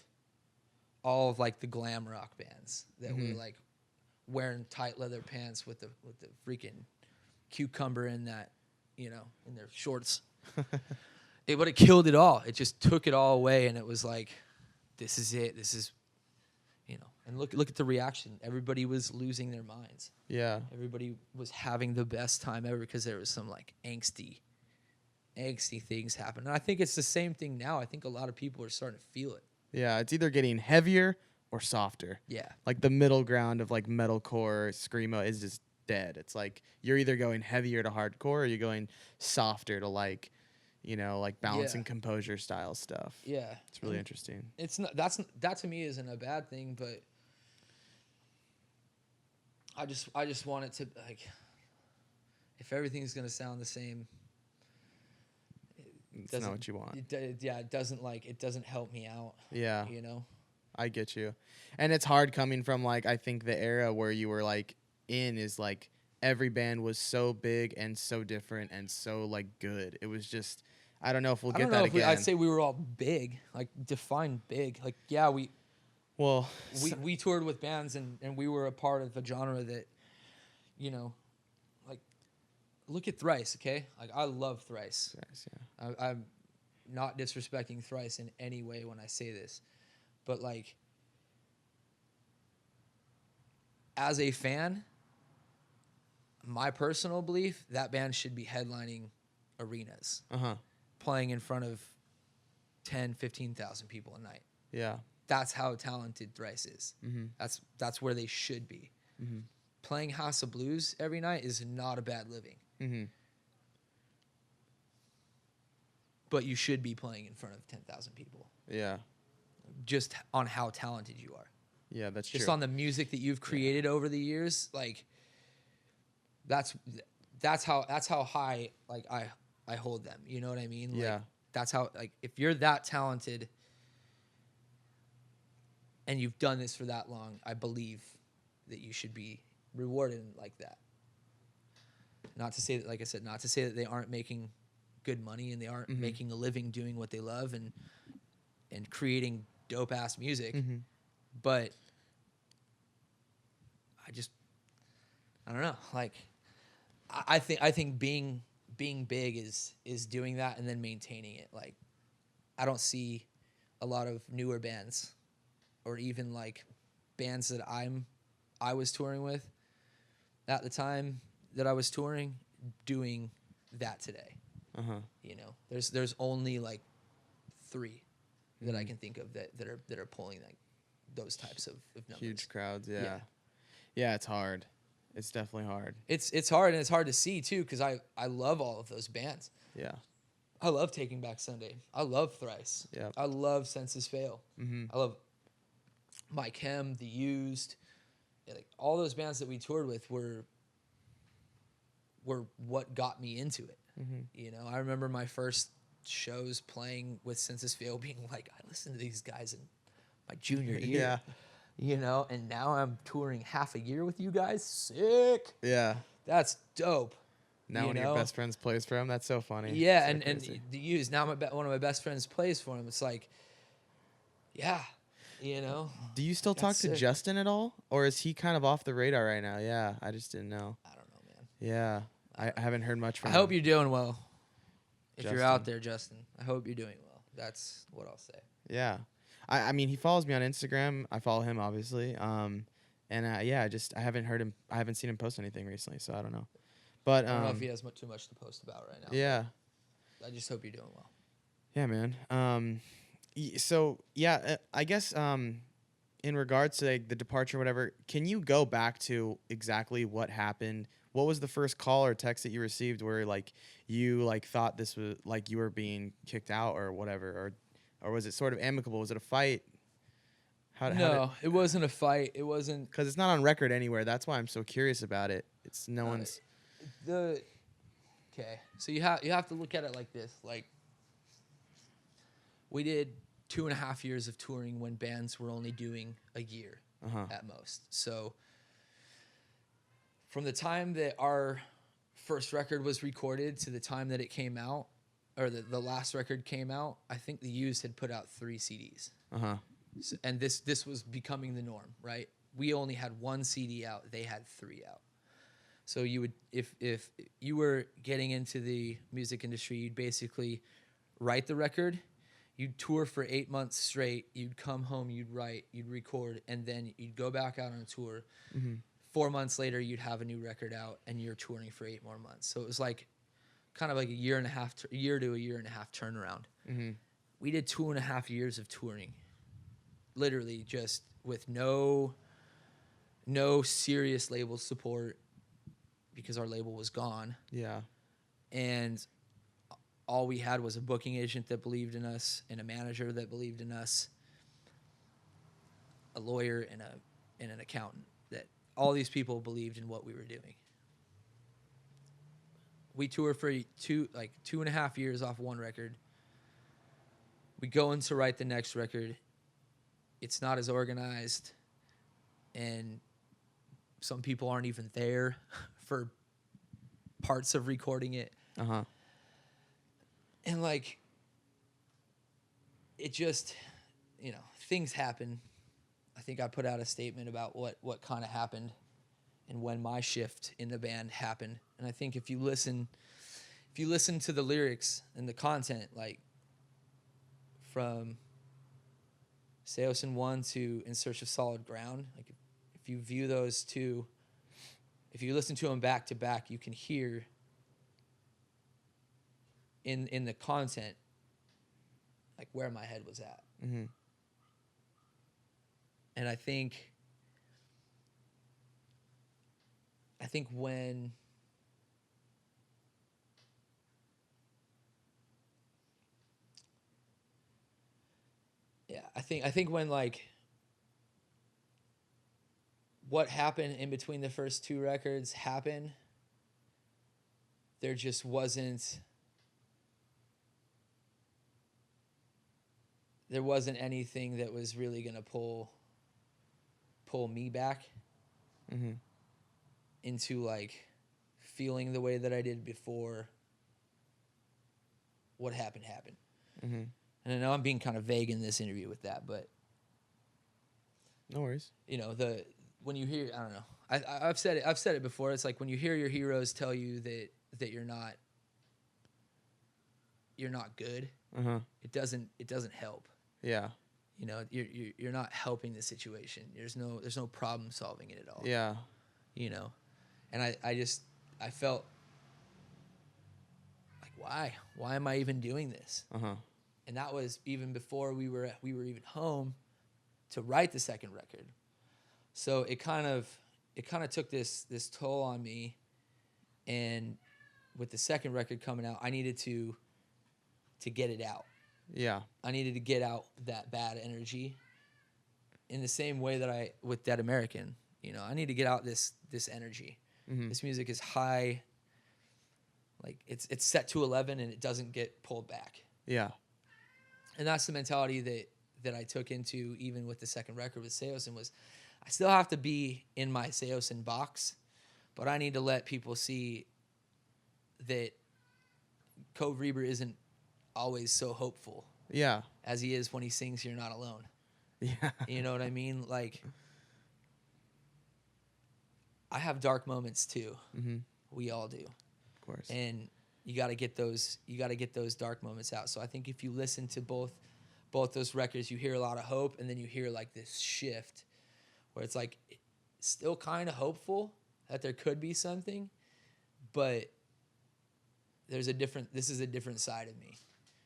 [SPEAKER 2] all of like the glam rock bands that were like wearing tight leather pants with the freaking cucumber in that, you know, in their shorts. But it killed it all. It just took it all away, and it was like, this is it. This is, you know. And look at the reaction. Everybody was losing their minds.
[SPEAKER 1] Yeah.
[SPEAKER 2] Everybody was having the best time ever because there was some like angsty things happen. And I think it's the same thing now. I think a lot of people are starting to feel it.
[SPEAKER 1] Yeah. It's either getting heavier or softer.
[SPEAKER 2] Yeah.
[SPEAKER 1] Like the middle ground of like metalcore, screamo is just dead. It's like you're either going heavier to hardcore or you're going softer to like, you know, like balance and composure style stuff.
[SPEAKER 2] Yeah.
[SPEAKER 1] It's really interesting.
[SPEAKER 2] It's not, that to me isn't a bad thing, but I just want it to, like, if everything's going to sound the same,
[SPEAKER 1] It's not what you want.
[SPEAKER 2] It doesn't help me out.
[SPEAKER 1] Yeah.
[SPEAKER 2] You know?
[SPEAKER 1] I get you. And it's hard coming from like, I think the era where you were like in is like every band was so big and so different and so like good. It was just, I don't know if we'll get that again.
[SPEAKER 2] I'd say we were all big, like define big. Like, yeah, we toured with bands and we were a part of a genre that, you know, like, look at Thrice, okay? Like, I love Thrice.
[SPEAKER 1] Yes, yeah.
[SPEAKER 2] I'm not disrespecting Thrice in any way when I say this, but like, as a fan, my personal belief, that band should be headlining arenas, playing in front of 10, 15,000 people a night.
[SPEAKER 1] Yeah.
[SPEAKER 2] That's how talented Thrice is. That's where they should be. playing House of Blues every night is not a bad living.
[SPEAKER 1] Mm-hmm.
[SPEAKER 2] But you should be playing in front of 10,000 people.
[SPEAKER 1] Yeah.
[SPEAKER 2] Just on how talented you are.
[SPEAKER 1] Yeah, that's
[SPEAKER 2] Just
[SPEAKER 1] true.
[SPEAKER 2] on the music that you've created over the years, like that's how high like I hold them. You know what I mean? Like,
[SPEAKER 1] Yeah.
[SPEAKER 2] That's how, like, if you're that talented and you've done this for that long, I believe that you should be rewarded like that. Not to say that, like I said, not to say that they aren't making good money and they aren't making a living doing what they love and creating dope ass music, but I don't know. Like, I think being big is doing that and then maintaining it. Like, I don't see a lot of newer bands or even like bands that I was touring with at the time that I was touring doing that today. You know, there's only like 3 that I can think of that are pulling like those types of numbers.
[SPEAKER 1] Huge crowds. Yeah. Yeah, it's hard. It's definitely hard.
[SPEAKER 2] It's hard, and it's hard to see too, because I love all of those bands.
[SPEAKER 1] Yeah.
[SPEAKER 2] I love Taking Back Sunday. I love Thrice.
[SPEAKER 1] Yeah.
[SPEAKER 2] I love Senses Fail. I love Mike Hem, The Used. Yeah, like all those bands that we toured with were what got me into it. You know, I remember my first shows playing with Senses Fail being like, I listened to these guys in my junior year.
[SPEAKER 1] Yeah.
[SPEAKER 2] You know, and now I'm touring half a year with you guys. Sick.
[SPEAKER 1] Yeah.
[SPEAKER 2] That's dope.
[SPEAKER 1] Now one of your best friends plays for him. That's so funny.
[SPEAKER 2] Yeah,
[SPEAKER 1] So
[SPEAKER 2] and
[SPEAKER 1] crazy.
[SPEAKER 2] The Used, now one of my best friends plays for him. It's like, yeah, you know.
[SPEAKER 1] Do you still talk
[SPEAKER 2] That's
[SPEAKER 1] to
[SPEAKER 2] sick.
[SPEAKER 1] Justin at all? Or is he kind of off the radar right now? Yeah, I just didn't know.
[SPEAKER 2] I don't know, man.
[SPEAKER 1] Yeah. I haven't heard much from
[SPEAKER 2] I
[SPEAKER 1] him.
[SPEAKER 2] hope you're doing well. If you're out
[SPEAKER 1] Justin.
[SPEAKER 2] there, Justin, I hope you're doing well. That's what I'll say.
[SPEAKER 1] Yeah. I mean, he follows me on Instagram. I follow him, obviously. And yeah, I haven't heard him. I haven't seen him post anything recently, so I don't know. But
[SPEAKER 2] I don't know if he has too much to post about right now.
[SPEAKER 1] yeah.
[SPEAKER 2] I just hope you're doing well.
[SPEAKER 1] Yeah, man. So yeah, I guess in regards to like the departure, or whatever, can you go back to exactly what happened? What was the first call or text that you received where like you like thought this was like you were being kicked out or whatever, or was it sort of amicable? Was it a fight?
[SPEAKER 2] No, it wasn't a fight. It wasn't.
[SPEAKER 1] Because it's not on record anywhere. That's why I'm so curious about it. It's no one's.
[SPEAKER 2] Okay, so you have to look at it like this. Like, we did 2.5 years of touring when bands were only doing a year at most. So from the time that our first record was recorded to the time that it came out, or the last record came out, I think The Used had put out 3 CDs. So, and this was becoming the norm, right? We only had 1 CD out. They had 3 out. So you would, if you were getting into the music industry, you'd basically write the record, you'd tour for 8 months straight, you'd come home, you'd write, you'd record, and then you'd go back out on a tour. 4 months later, you'd have a new record out, and you're touring for 8 more months. So it was like kind of like a year to a year and a half turnaround. We did 2.5 years of touring, literally just with no serious label support, because our label was gone.
[SPEAKER 1] Yeah.
[SPEAKER 2] And all we had was a booking agent that believed in us and a manager that believed in us, a lawyer and an accountant, that all these people believed in what we were doing. We toured for 2.5 years off one record. We go in to write the next record. It's not as organized, and some people aren't even there for parts of recording it. And like, it just, things happen. I think I put out a statement about what kind of happened and when my shift in the band happened. And I think if you listen to the lyrics and the content, like from Saosin 1 to In Search of Solid Ground, like if you view those two, if you listen to them back to back, you can hear in the content like where my head was at. And I think I think when I think when like what happened in between the first two records happened, there just wasn't anything that was really gonna pull me back into like feeling the way that I did before what happened. And I know I'm being kind of vague in this interview with that, but
[SPEAKER 1] No worries.
[SPEAKER 2] you know, when you hear, I don't know, I've said it before. It's like when you hear your heroes tell you that you're not good. It doesn't help.
[SPEAKER 1] Yeah.
[SPEAKER 2] You know, you're not helping the situation. There's no problem solving it at all.
[SPEAKER 1] Yeah.
[SPEAKER 2] You know, and I felt like, why am I even doing this? And that was even before we were even home to write the second record. So it kind of took this toll on me, and with the second record coming out, I needed to get it out.
[SPEAKER 1] Yeah.
[SPEAKER 2] I needed to get out that bad energy in the same way that with Dead American, you know, I need to get out this energy. This music is high, like it's set to 11 and it doesn't get pulled back.
[SPEAKER 1] Yeah.
[SPEAKER 2] And that's the mentality that I took into even with the second record with Saosin was I still have to be in my Saosin box, but I need to let people see that Cove Reber isn't always so hopeful.
[SPEAKER 1] Yeah.
[SPEAKER 2] As he is when he sings You're Not Alone.
[SPEAKER 1] Yeah.
[SPEAKER 2] You know what I mean? Like, I have dark moments too. We all do.
[SPEAKER 1] Of course.
[SPEAKER 2] And you got to get those dark moments out. So I think if you listen to both those records, you hear a lot of hope, and then you hear like this shift where it's like still kind of hopeful that there could be something, but this is a different side of me.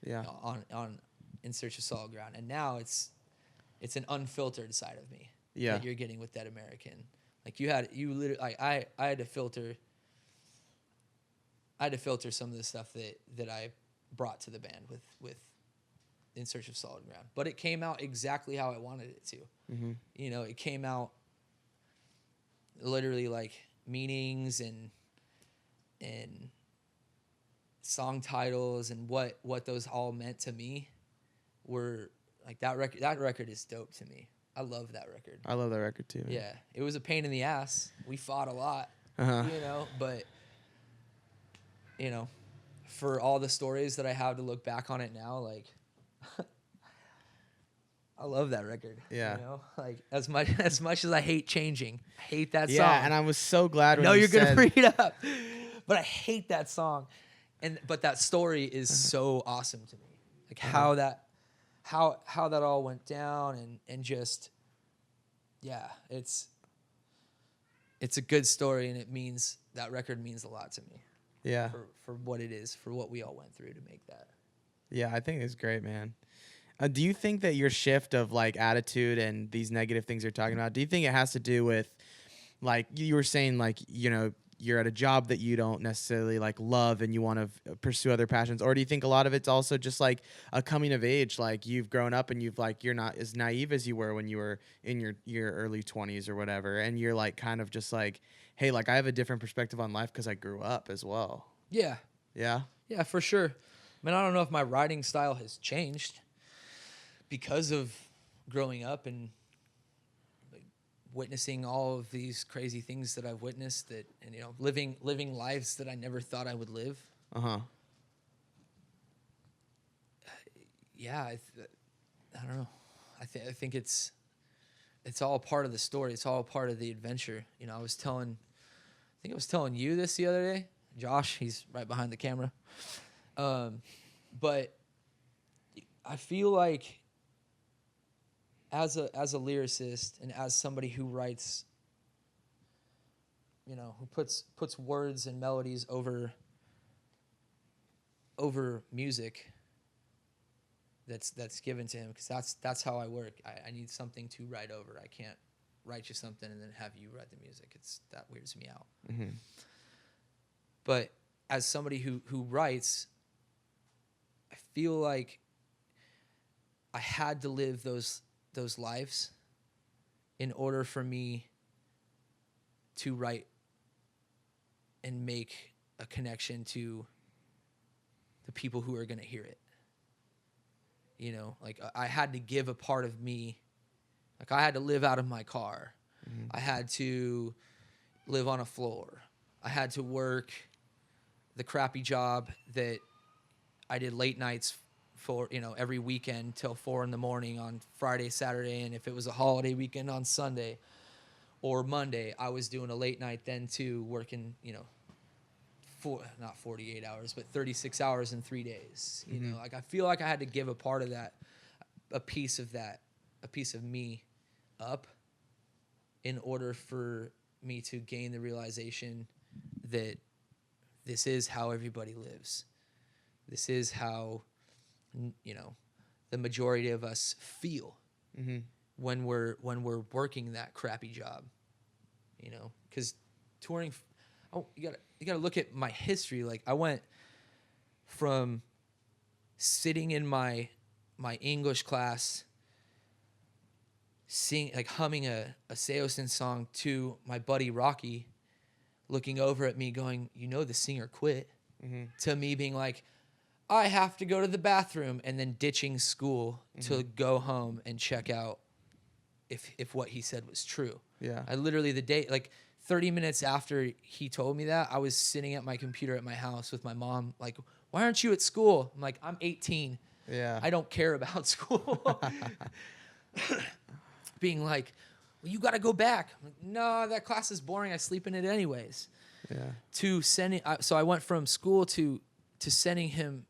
[SPEAKER 1] Yeah.
[SPEAKER 2] You know, on In Search of Solid Ground. And now it's an unfiltered side of me.
[SPEAKER 1] Yeah.
[SPEAKER 2] That you're getting with Dead American. Like you literally like I had to filter some of the stuff that I brought to the band with In Search of Solid Ground. But it came out exactly how I wanted it to. You know, it came out literally like meanings and song titles and what those all meant to me were like that record is dope to me. I love that record.
[SPEAKER 1] I love that record too, man.
[SPEAKER 2] Yeah. It was a pain in the ass. We fought a lot. You know, but you know, for all the stories that I have to look back on it now, like I love that record.
[SPEAKER 1] Yeah.
[SPEAKER 2] You know, like as much as I hate changing, I hate that song.
[SPEAKER 1] Yeah, and I was so glad when
[SPEAKER 2] No,
[SPEAKER 1] you
[SPEAKER 2] you're
[SPEAKER 1] said,
[SPEAKER 2] gonna bring it up, but I hate that song, but that story is so awesome to me. Like how that all went down and just yeah, it's a good story, and that record means a lot to me.
[SPEAKER 1] Yeah.
[SPEAKER 2] For what it is, for what we all went through to make that.
[SPEAKER 1] Yeah, I think it's great, man. Do you think that your shift of like attitude and these negative things you're talking about, do you think it has to do with like you were saying, like, you know, you're at a job that you don't necessarily like love and you want to pursue other passions? Or do you think a lot of it's also just like a coming of age? Like you've grown up and you're not as naive as you were when you were in your early 20s or whatever. And you're like kind of just like, hey, like I have a different perspective on life because I grew up as well.
[SPEAKER 2] Yeah.
[SPEAKER 1] Yeah.
[SPEAKER 2] Yeah, for sure. I mean, I don't know if my writing style has changed because of growing up and like, witnessing all of these crazy things that I've witnessed and you know, living lives that I never thought I would live. Yeah, I don't know. I think it's all part of the story. It's all part of the adventure. You know, I think I was telling you this the other day. Josh, he's right behind the camera. But I feel like as a lyricist and as somebody who writes, you know, who puts words and melodies over music that's given to him, because that's how I work. I need something to write over. I can't write you something and then have you write the music. That weirds me out.
[SPEAKER 1] Mm-hmm.
[SPEAKER 2] But as somebody who writes, I feel like I had to live those lives in order for me to write and make a connection to the people who are going to hear it. You know, like I had to give a part of me. Like I had to live out of my car. Mm-hmm. I had to live on a floor. I had to work the crappy job that I did late nights for, you know, every weekend till 4 a.m. on Friday, Saturday, and if it was a holiday weekend on Sunday or Monday, I was doing a late night then too, working, you know, not 48 hours, but 36 hours in 3 days. You know, like I feel like I had to give a part of that, a piece of me up in order for me to gain the realization that this is how everybody lives. This is how, you know, the majority of us feel when we're working that crappy job, you know, because touring. Oh, you gotta look at my history. Like I went from sitting in my English class, humming a Saosin song to my buddy Rocky, looking over at me, going, "You know, the singer quit." To me being like, I have to go to the bathroom, and then ditching school to go home and check out if what he said was true.
[SPEAKER 1] Yeah.
[SPEAKER 2] I literally, the day, like 30 minutes after he told me that, I was sitting at my computer at my house with my mom, like, why aren't you at school? I'm like, I'm 18.
[SPEAKER 1] Yeah.
[SPEAKER 2] I don't care about school. Being like, well, you got to go back. I'm like, no, that class is boring. I sleep in it anyways.
[SPEAKER 1] Yeah.
[SPEAKER 2] So I went from school to sending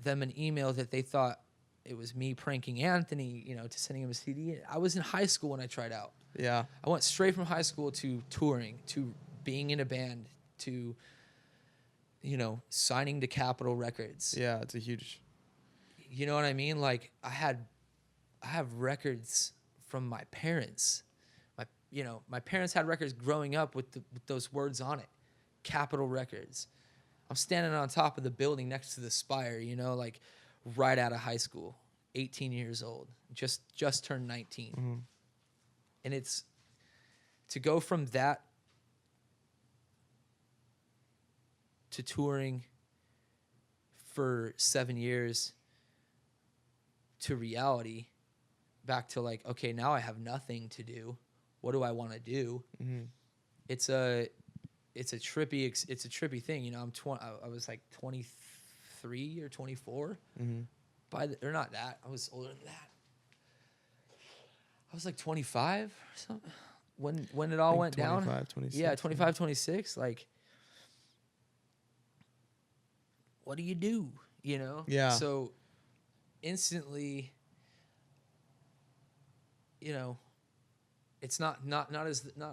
[SPEAKER 2] them an email that they thought it was me pranking Anthony, you know, to sending him a CD. I was in high school when I tried out.
[SPEAKER 1] Yeah.
[SPEAKER 2] I went straight from high school to touring, to being in a band, to, you know, signing to Capitol Records.
[SPEAKER 1] Yeah, it's a huge.
[SPEAKER 2] You know what I mean? Like I have records from my parents. My parents had records growing up with those words on it. Capitol Records. I'm standing on top of the building next to the spire, you know, like right out of high school, 18 years old, just turned 19. And it's to go from that to touring for 7 years to reality, back to like, okay, now I have nothing to do. What do I want to do? It's a trippy thing. You know, I was like 23 or 24 or not that. I was older than that. I was like 25 or something when it all went
[SPEAKER 1] 25,
[SPEAKER 2] down.
[SPEAKER 1] 26.
[SPEAKER 2] Yeah, 25, 26. Like, what do? You know?
[SPEAKER 1] Yeah.
[SPEAKER 2] So instantly, you know, it's not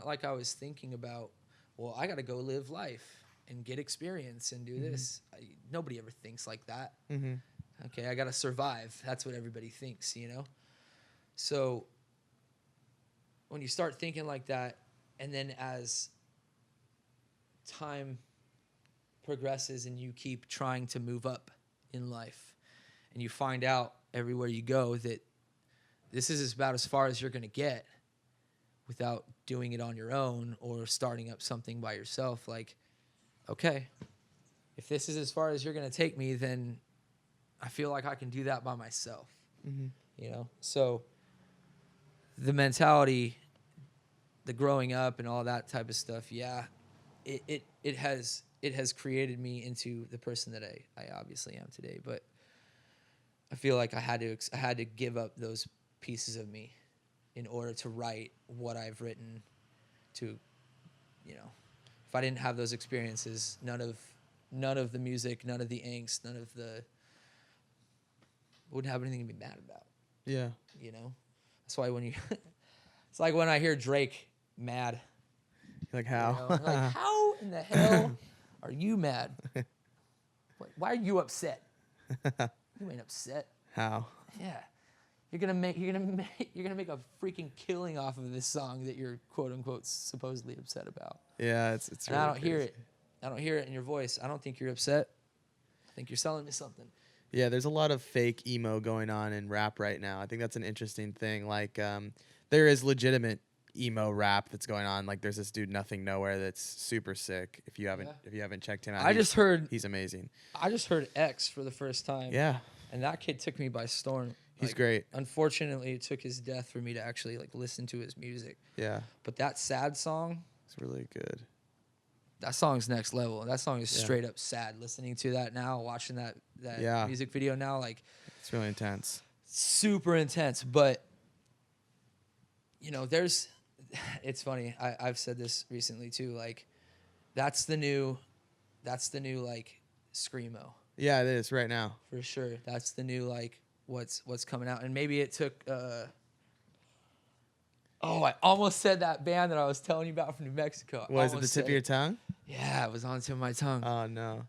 [SPEAKER 2] like I was thinking about, well, I got to go live life and get experience and do this. Nobody ever thinks like that. Okay, I got to survive. That's what everybody thinks, you know? So when you start thinking like that, and then as time progresses and you keep trying to move up in life, and you find out everywhere you go that this is about as far as you're going to get without doing it on your own or starting up something by yourself, like, okay, if this is as far as you're going to take me, then I feel like I can do that by myself. You know? So the mentality, the growing up and all that type of stuff, yeah, it has created me into the person that I obviously am today. But I feel like I had to give up those pieces of me in order to write what I've written. To, you know, if I didn't have those experiences, none of the music, none of the angst, none of the, wouldn't have anything to be mad about.
[SPEAKER 1] Yeah.
[SPEAKER 2] You know, that's why it's like when I hear Drake mad.
[SPEAKER 1] You're like, how?
[SPEAKER 2] You know? Like, how in the hell are you mad? Why are you upset? You ain't upset.
[SPEAKER 1] How?
[SPEAKER 2] Yeah. You're gonna make a freaking killing off of this song that you're quote unquote supposedly upset about.
[SPEAKER 1] Yeah, it's.
[SPEAKER 2] And
[SPEAKER 1] Really
[SPEAKER 2] I don't hear
[SPEAKER 1] crazy.
[SPEAKER 2] it. I don't hear it in your voice. I don't think you're upset. I think you're selling me something.
[SPEAKER 1] Yeah, there's a lot of fake emo going on in rap right now. I think that's an interesting thing. Like, there is legitimate emo rap that's going on. Like, there's this dude Nothing Nowhere that's super sick. If you haven't checked him out, he's amazing.
[SPEAKER 2] I just heard X for the first time.
[SPEAKER 1] Yeah,
[SPEAKER 2] and that kid took me by storm.
[SPEAKER 1] He's great.
[SPEAKER 2] Unfortunately, it took his death for me to actually like listen to his music.
[SPEAKER 1] Yeah,
[SPEAKER 2] but that sad song,
[SPEAKER 1] it's really good.
[SPEAKER 2] That song's next level. That song is straight up sad. Listening to that now, watching that music video now, like
[SPEAKER 1] it's really intense.
[SPEAKER 2] Super intense. But you know, it's funny. I've said this recently too. Like, that's the new like screamo.
[SPEAKER 1] Yeah, it is right now
[SPEAKER 2] for sure. That's the new like what's coming out. And maybe it took. I almost said that band that I was telling you about from New Mexico.
[SPEAKER 1] Was it the tip of your tongue?
[SPEAKER 2] Yeah, it was on the tip of my tongue.
[SPEAKER 1] Oh no.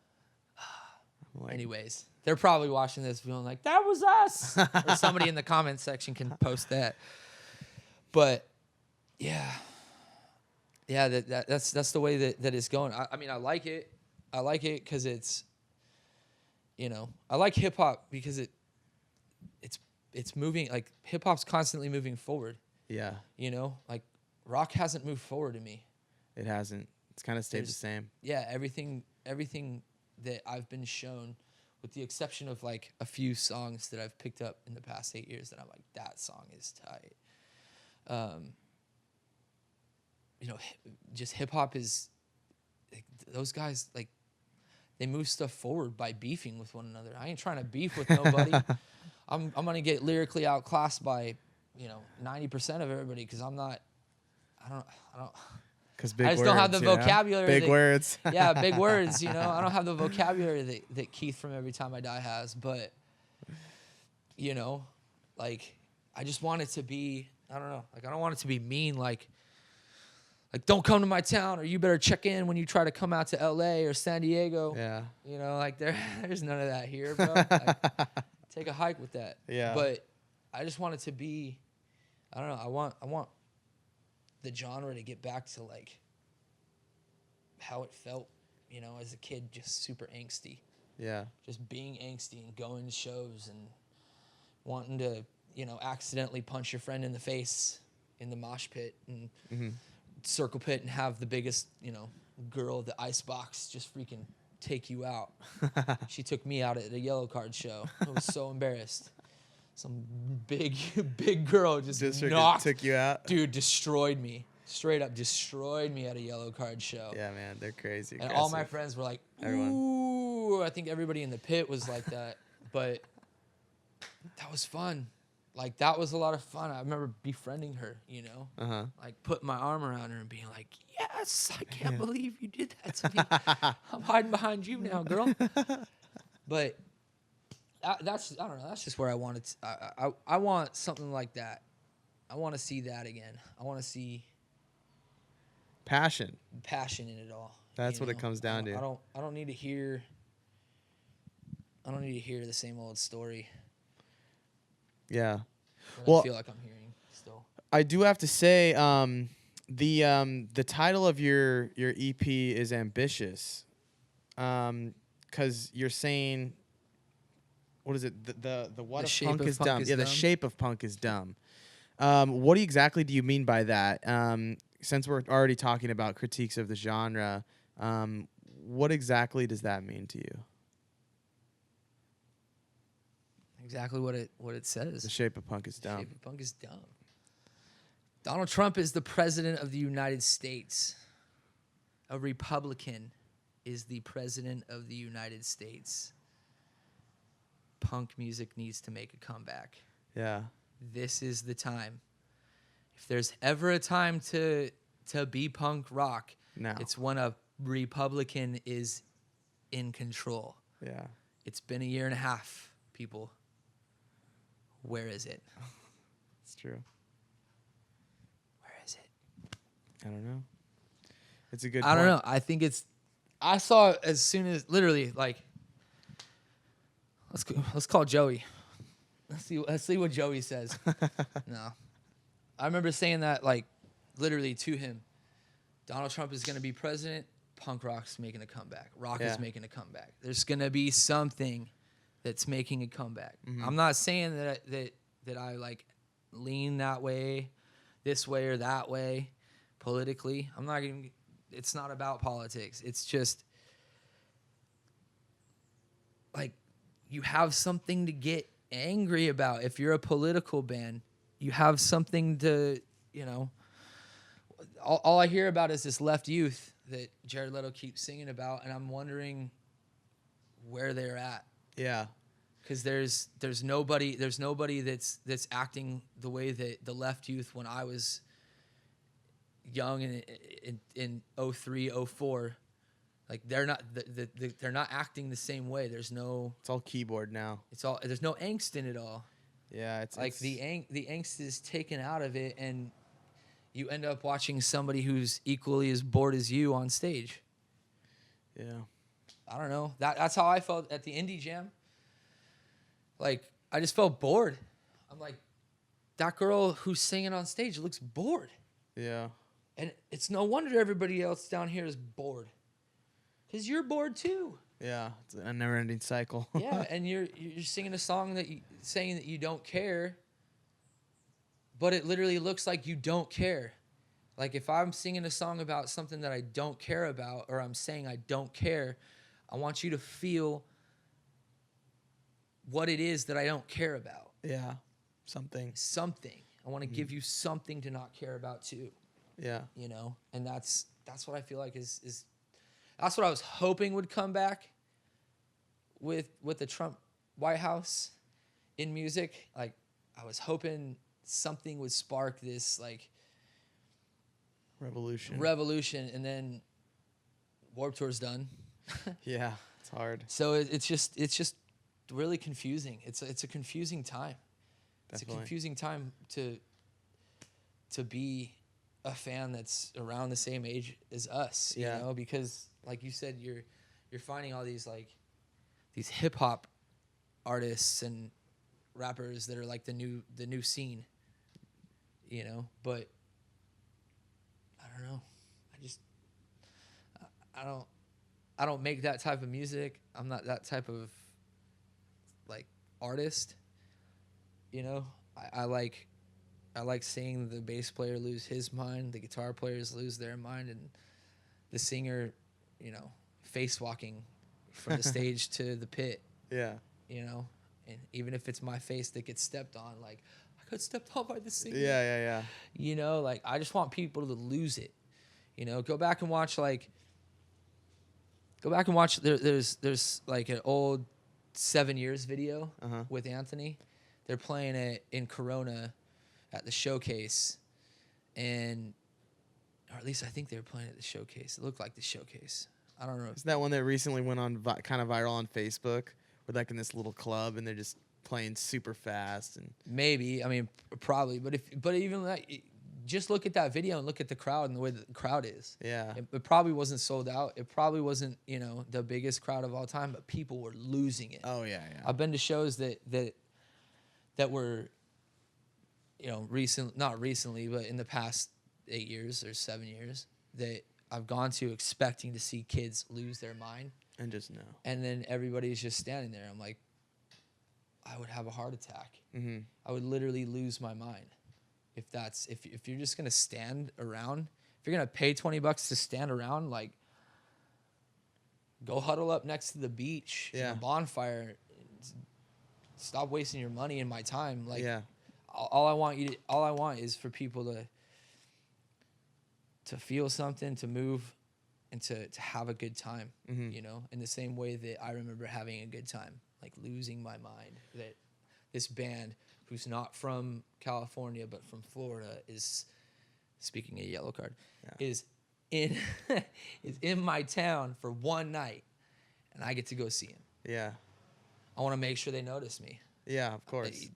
[SPEAKER 2] Anyways, they're probably watching this feeling like that was us. Or somebody in the comments section can post that. But yeah, that's the way that it's going. I mean, I like it. I like it because it's, you know, I like hip hop because it's moving. Like, hip hop's constantly moving forward.
[SPEAKER 1] Yeah.
[SPEAKER 2] You know, like rock hasn't moved forward to me.
[SPEAKER 1] It hasn't. It's kind of stayed the same.
[SPEAKER 2] Yeah, everything that I've been shown, with the exception of like a few songs that I've picked up in the past 8 years that I'm like, that song is tight. You know, just hip hop is, like, those guys, like, they move stuff forward by beefing with one another. I ain't trying to beef with nobody. I'm gonna get lyrically outclassed by, you know, 90% of everybody because I don't.
[SPEAKER 1] Because big
[SPEAKER 2] I just
[SPEAKER 1] words,
[SPEAKER 2] don't have the vocabulary.
[SPEAKER 1] Big words.
[SPEAKER 2] Yeah, big words. You know, I don't have the vocabulary that Keith from Every Time I Die has. But, you know, like, I just want it to be. I don't know. Like, I don't want it to be mean. Like, don't come to my town, or you better check in when you try to come out to LA or San Diego.
[SPEAKER 1] Yeah.
[SPEAKER 2] You know, like, there's none of that here, bro. Like, take a hike with that.
[SPEAKER 1] Yeah.
[SPEAKER 2] But I just want it to be. I don't know. I want the genre to get back to like how it felt, you know, as a kid, just super angsty.
[SPEAKER 1] Yeah.
[SPEAKER 2] Just being angsty and going to shows and wanting to, you know, accidentally punch your friend in the face in the mosh pit and circle pit and have the biggest, you know, girl at the ice box just freaking take you out. She took me out at a yellow card show. I was so embarrassed. Some big girl just
[SPEAKER 1] took you out.
[SPEAKER 2] Dude, destroyed me. Straight up destroyed me at a yellow card show.
[SPEAKER 1] Yeah, man, they're crazy.
[SPEAKER 2] And all my friends were like, ooh. I think everybody in the pit was like that. But that was fun. Like, that was a lot of fun. I remember befriending her, you know? Like, putting my arm around her and being like, yes, I can't believe you did that to me. I'm hiding behind you now, girl. But that's, I don't know, that's just where I wanted to, I want something like that. I want to see that again. I want to see
[SPEAKER 1] passion
[SPEAKER 2] in it all.
[SPEAKER 1] That's what it comes down to.
[SPEAKER 2] I don't need to hear the same old story.
[SPEAKER 1] Yeah.
[SPEAKER 2] Well, I feel like I'm hearing still.
[SPEAKER 1] I do have to say, the title of your EP is ambitious, because you're saying, what is it? The what
[SPEAKER 2] the
[SPEAKER 1] if
[SPEAKER 2] shape
[SPEAKER 1] punk
[SPEAKER 2] of
[SPEAKER 1] is
[SPEAKER 2] punk
[SPEAKER 1] dumb?
[SPEAKER 2] is
[SPEAKER 1] Yeah, the
[SPEAKER 2] dumb.
[SPEAKER 1] shape of punk is dumb. What exactly do you mean by that? Since we're already talking about critiques of the genre, what exactly does that mean to you?
[SPEAKER 2] Exactly what it says.
[SPEAKER 1] The shape of punk is dumb.
[SPEAKER 2] The shape of punk is dumb. Donald Trump is the president of the United States. A Republican is the president of the United States. Punk music needs to make a comeback.
[SPEAKER 1] Yeah.
[SPEAKER 2] This is the time. If there's ever a time to be punk rock,
[SPEAKER 1] now
[SPEAKER 2] it's when a Republican is in control.
[SPEAKER 1] Yeah.
[SPEAKER 2] It's been 1.5 years, people. Where is it?
[SPEAKER 1] It's true.
[SPEAKER 2] Where is it?
[SPEAKER 1] I don't know. It's a good
[SPEAKER 2] I don't know. I think I saw it as soon as, literally, like, let's call Joey. Let's see what Joey says. No. I remember saying that, like, literally to him. Donald Trump is going to be president. Punk rock's making a comeback. Rock is making a comeback. There's going to be something that's making a comeback. I'm not saying that I, like, lean that way, this way or that way, politically. I'm not even... It's not about politics. It's just, like, you have something to get angry about. If you're a political band, you have something to, you know... All I hear about is this left youth that Jared Leto keeps singing about, and I'm wondering where they're at.
[SPEAKER 1] Yeah.
[SPEAKER 2] Because there's nobody that's acting the way that the left youth when I was young in 03, 04, like they're not they're not acting the same way. There's no.
[SPEAKER 1] It's all keyboard now.
[SPEAKER 2] There's no angst in it all.
[SPEAKER 1] Yeah, it's
[SPEAKER 2] like the angst is taken out of it, and you end up watching somebody who's equally as bored as you on stage.
[SPEAKER 1] Yeah.
[SPEAKER 2] I don't know. That's how I felt at the Indie Jam. Like, I just felt bored. I'm like, that girl who's singing on stage looks bored.
[SPEAKER 1] Yeah.
[SPEAKER 2] And it's no wonder everybody else down here is bored. Because you're bored too.
[SPEAKER 1] Yeah, it's a never-ending cycle.
[SPEAKER 2] Yeah, and you're singing a song saying that you don't care, but it literally looks like you don't care. Like, if I'm singing a song about something that I don't care about, or I'm saying I don't care, I want you to feel what it is that I don't care about.
[SPEAKER 1] Yeah, something.
[SPEAKER 2] I want to give you something to not care about too.
[SPEAKER 1] Yeah.
[SPEAKER 2] You know, and that's what I feel like is that's what I was hoping would come back with the Trump White House in music. Like, I was hoping something would spark this, like, revolution, and then Warped Tour's done.
[SPEAKER 1] Yeah, it's hard.
[SPEAKER 2] So it's just really confusing. It's a confusing time.
[SPEAKER 1] Definitely.
[SPEAKER 2] It's a confusing time to be a fan that's around the same age as us. You know, because like you said, you're finding all these hip hop artists and rappers that are like the new scene. You know, but I don't know. I don't make that type of music. I'm not that type of, like, artist. You know, I like seeing the bass player lose his mind, the guitar players lose their mind, and the singer, you know, face walking from the stage to the pit.
[SPEAKER 1] Yeah.
[SPEAKER 2] You know, and even if it's my face that gets stepped on, like, I got stepped on by the singer.
[SPEAKER 1] Yeah.
[SPEAKER 2] You know, like, I just want people to lose it. You know, go back and watch. There's like an old 7 Years video with Anthony. They're playing it in Corona at the Showcase, or at least I think they were playing at the Showcase. It looked like the Showcase. I don't know.
[SPEAKER 1] Is that one that recently went on kind of viral on Facebook? We're like in this little club and they're just playing super fast and
[SPEAKER 2] maybe. I mean, probably. But even that, just look at that video and look at the crowd and the way the crowd is.
[SPEAKER 1] Yeah.
[SPEAKER 2] It probably wasn't sold out. It probably wasn't, you know, the biggest crowd of all time, but people were losing it.
[SPEAKER 1] Oh yeah.
[SPEAKER 2] I've been to shows that were, you know, not recently, but in the past 8 years or 7 years that I've gone to expecting to see kids lose their mind.
[SPEAKER 1] And just no.
[SPEAKER 2] And then everybody's just standing there. I'm like, I would have a heart attack.
[SPEAKER 1] Mm-hmm.
[SPEAKER 2] I would literally lose my mind. If you're just gonna stand around, if you're gonna pay $20 to stand around, like, go huddle up next to the beach in a bonfire. Stop wasting your money and my time. Like, all I want is for people to feel something, to move, and to have a good time.
[SPEAKER 1] Mm-hmm.
[SPEAKER 2] You know, in the same way that I remember having a good time, like losing my mind. That this band, who's not from California but from Florida, is, speaking of Yellow Card, is in my town for one night, and I get to go see him.
[SPEAKER 1] Yeah.
[SPEAKER 2] I want to make sure they notice me.
[SPEAKER 1] Yeah, of course.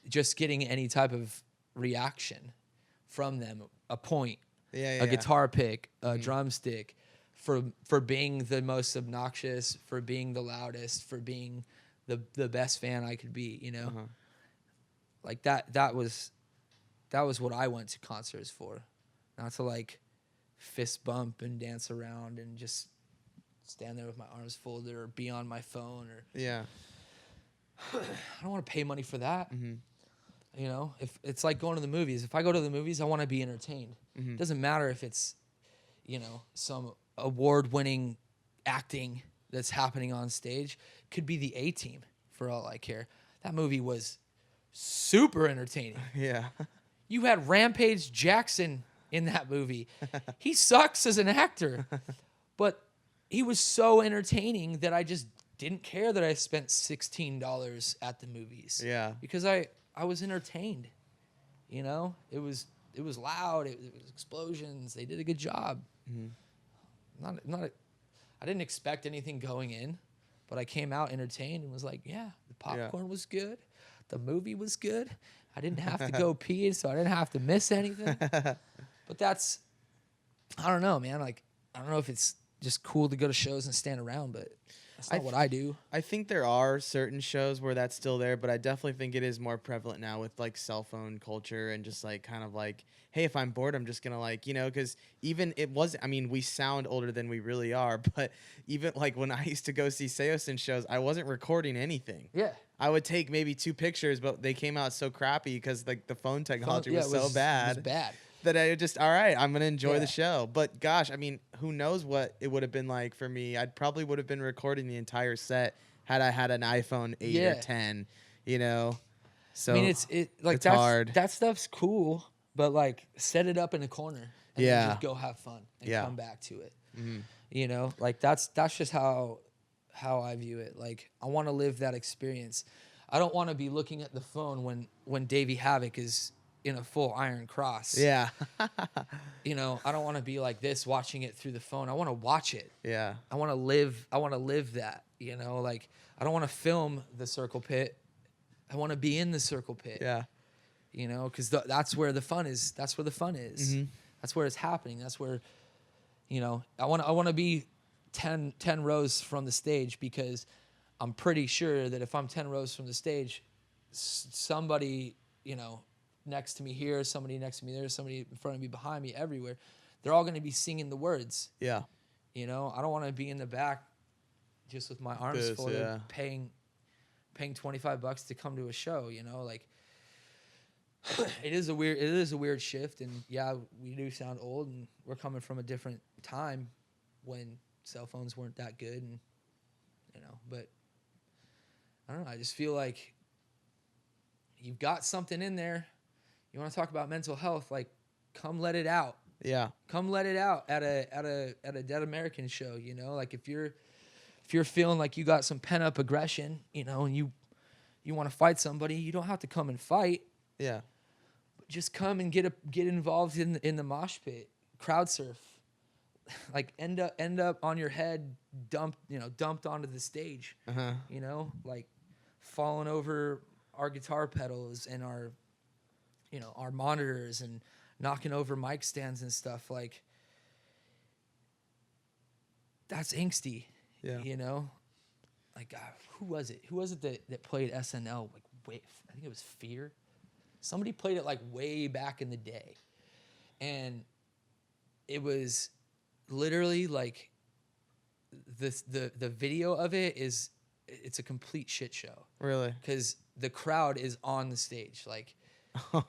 [SPEAKER 2] Just getting any type of reaction from them, a point,
[SPEAKER 1] a
[SPEAKER 2] guitar pick, a drumstick, for being the most obnoxious, for being the loudest, for being the best fan I could be, you know? Like that was what I went to concerts for, not to like fist bump and dance around and just stand there with my arms folded or be on my phone or
[SPEAKER 1] Yeah.
[SPEAKER 2] I don't want to pay money for that.
[SPEAKER 1] Mm-hmm.
[SPEAKER 2] You know, if it's like going to the movies. If I go to the movies, I want to be entertained.
[SPEAKER 1] Mm-hmm.
[SPEAKER 2] It doesn't matter if it's, you know, some award-winning acting that's happening on stage. Could be the A-Team for all I care. That movie was super entertaining.
[SPEAKER 1] Yeah.
[SPEAKER 2] You had Rampage Jackson in that movie. He sucks as an actor, but he was so entertaining that I just didn't care that I spent $16 at the movies.
[SPEAKER 1] Yeah.
[SPEAKER 2] Because I was entertained. You know, it was loud. It was explosions. They did a good job.
[SPEAKER 1] Mm-hmm.
[SPEAKER 2] I didn't expect anything going in, but I came out entertained and was like, yeah, the popcorn was good. The movie was good. I didn't have to go pee, so I didn't have to miss anything. But that's, I don't know, man. Like, I don't know if it's just cool to go to shows and stand around, but that's not what I do.
[SPEAKER 1] I think there are certain shows where that's still there, but I definitely think it is more prevalent now with like cell phone culture and just like kind of like, hey, if I'm bored, I'm just gonna like, you know, because even it was, I mean, we sound older than we really are, but even like when I used to go see Saosin shows, I wasn't recording anything.
[SPEAKER 2] Yeah.
[SPEAKER 1] I would take maybe 2 pictures, but they came out so crappy because like the phone technology was so bad.
[SPEAKER 2] It was bad.
[SPEAKER 1] That I just, all right, I'm going to enjoy
[SPEAKER 2] Yeah.
[SPEAKER 1] the show. But gosh, I mean, who knows what it would have been like for me. I'd probably would have been recording the entire set had I had an iPhone 8 or 10, you know? So
[SPEAKER 2] I mean, it's
[SPEAKER 1] that's hard.
[SPEAKER 2] That stuff's cool, but like set it up in a corner and then just go have fun and come back to it.
[SPEAKER 1] Mm-hmm.
[SPEAKER 2] You know, like that's just how I view it. Like I want to live that experience. I don't want to be looking at the phone when Davey Havoc is in a full Iron Cross.
[SPEAKER 1] Yeah.
[SPEAKER 2] You know, I don't want to be like this watching it through the phone. I want to watch it.
[SPEAKER 1] Yeah.
[SPEAKER 2] I want to live that, you know, like I don't want to film the circle pit. I want to be in the circle pit.
[SPEAKER 1] Yeah.
[SPEAKER 2] You know, cuz that's where the fun is. That's where the fun is.
[SPEAKER 1] Mm-hmm.
[SPEAKER 2] That's where it's happening. That's where, you know, I want to be 10 rows from the stage because I'm pretty sure that if I'm 10 rows from the stage, somebody, you know, next to me here, somebody next to me there, somebody in front of me, behind me, everywhere, they're all going to be singing the words.
[SPEAKER 1] Yeah.
[SPEAKER 2] You know, I don't want to be in the back just with my arms folded, paying $25 to come to a show, you know, like it is a weird shift. And yeah, we do sound old and we're coming from a different time when cell phones weren't that good and, you know, but I don't know. I just feel like you've got something in there. You want to talk about mental health? Like, come let it out.
[SPEAKER 1] Yeah.
[SPEAKER 2] Come let it out at a Dead American show. You know, like if you're feeling like you got some pent up aggression, you know, and you want to fight somebody, you don't have to come and fight.
[SPEAKER 1] Yeah.
[SPEAKER 2] But just come and get involved in the mosh pit, crowd surf, like end up on your head, dumped onto the stage.
[SPEAKER 1] Uh-huh.
[SPEAKER 2] You know, like falling over our guitar pedals and our monitors and knocking over mic stands and stuff. Like that's angsty.
[SPEAKER 1] Yeah.
[SPEAKER 2] You know, like who was it that played SNL? Like I think it was Fear. Somebody played it like way back in the day, and it was literally like the video of it is, it's a complete shit show.
[SPEAKER 1] Really?
[SPEAKER 2] Because the crowd is on the stage, like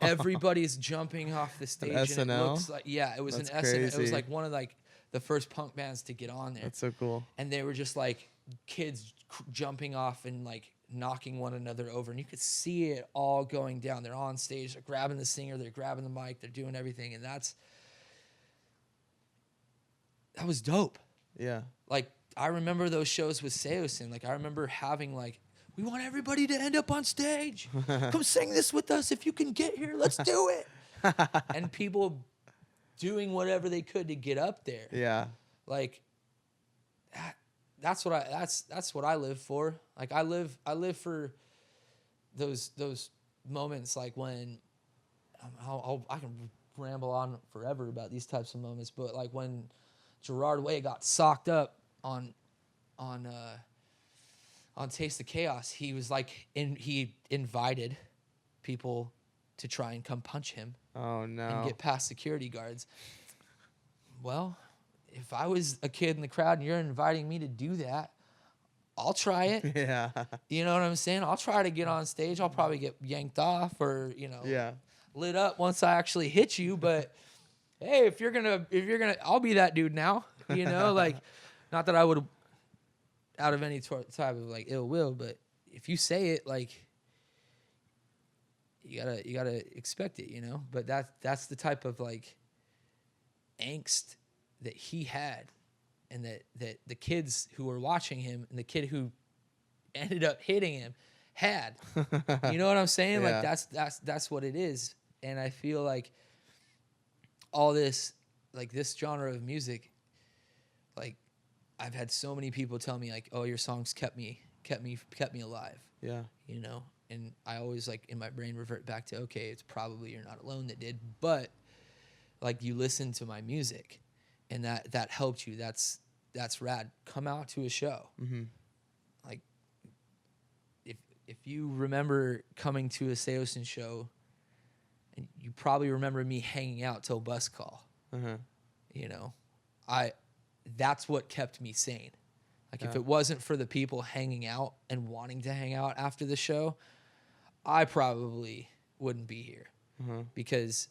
[SPEAKER 2] everybody's jumping off the stage.
[SPEAKER 1] An
[SPEAKER 2] and
[SPEAKER 1] SNL?
[SPEAKER 2] it looks like, yeah, it was
[SPEAKER 1] That's
[SPEAKER 2] an SNL. It was
[SPEAKER 1] crazy.
[SPEAKER 2] like one of like the first punk bands to get on there.
[SPEAKER 1] That's so cool.
[SPEAKER 2] And they were just like kids jumping off and like knocking one another over, and you could see it all going down. They're on stage, they're grabbing the singer, they're grabbing the mic, they're doing everything, and that was dope.
[SPEAKER 1] Yeah.
[SPEAKER 2] Like I remember those shows with Saosin. Like I remember having like, we want everybody to end up on stage. Come sing this with us if you can get here. Let's do it. And people doing whatever they could to get up there.
[SPEAKER 1] Yeah.
[SPEAKER 2] Like that's what I live for. Like I live for those moments, like when I can ramble on forever about these types of moments, but like when Gerard Way got socked up on Taste of Chaos, he was like he invited people to try and come punch him
[SPEAKER 1] Oh no.
[SPEAKER 2] and get past security guards. Well, if I was a kid in the crowd and you're inviting me to do that, I'll try it.
[SPEAKER 1] Yeah.
[SPEAKER 2] You know what I'm saying? I'll try to get on stage. I'll probably get yanked off or,
[SPEAKER 1] Yeah.
[SPEAKER 2] lit up once I actually hit you. But hey, if you're gonna, I'll be that dude now. Like, not that I would, out of any type of like ill will, but if you say it, like, you gotta expect it, But that's the type of like angst that he had, and that the kids who were watching him and the kid who ended up hitting him had. You know what I'm saying?
[SPEAKER 1] Yeah.
[SPEAKER 2] Like that's what it is. And I feel like all this, like this genre of music, like I've had so many people tell me like, oh, your songs kept me alive.
[SPEAKER 1] Yeah.
[SPEAKER 2] And I always like in my brain revert back to, okay, it's probably You're Not Alone that did, but like you listen to my music and that helped you. That's rad. Come out to a show.
[SPEAKER 1] Mm-hmm.
[SPEAKER 2] Like if you remember coming to a Saosin show, and you probably remember me hanging out till bus call.
[SPEAKER 1] Uh-huh.
[SPEAKER 2] That's what kept me sane. Like if it wasn't for the people hanging out and wanting to hang out after the show, I probably wouldn't be here.
[SPEAKER 1] Uh-huh.
[SPEAKER 2] Because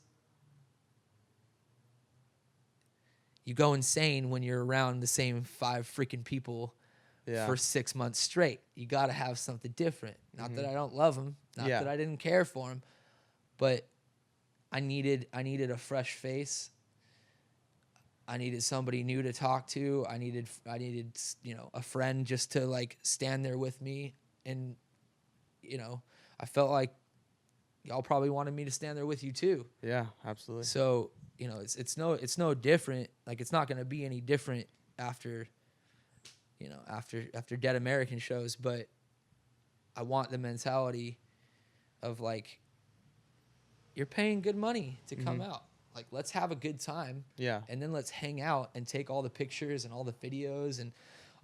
[SPEAKER 2] you go insane when you're around the same 5 freaking people for 6 months straight. You got to have something different. Not that I don't love them, not that I didn't care for them, but I needed a fresh face. I needed somebody new to talk to. I needed a friend just to like stand there with me, and I felt like y'all probably wanted me to stand there with you too.
[SPEAKER 1] Yeah, absolutely.
[SPEAKER 2] So, it's no different. Like it's not going to be any different after Dead American shows, but I want the mentality of like, you're paying good money to come out. Like, let's have a good time.
[SPEAKER 1] Yeah.
[SPEAKER 2] And then let's hang out and take all the pictures and all the videos, and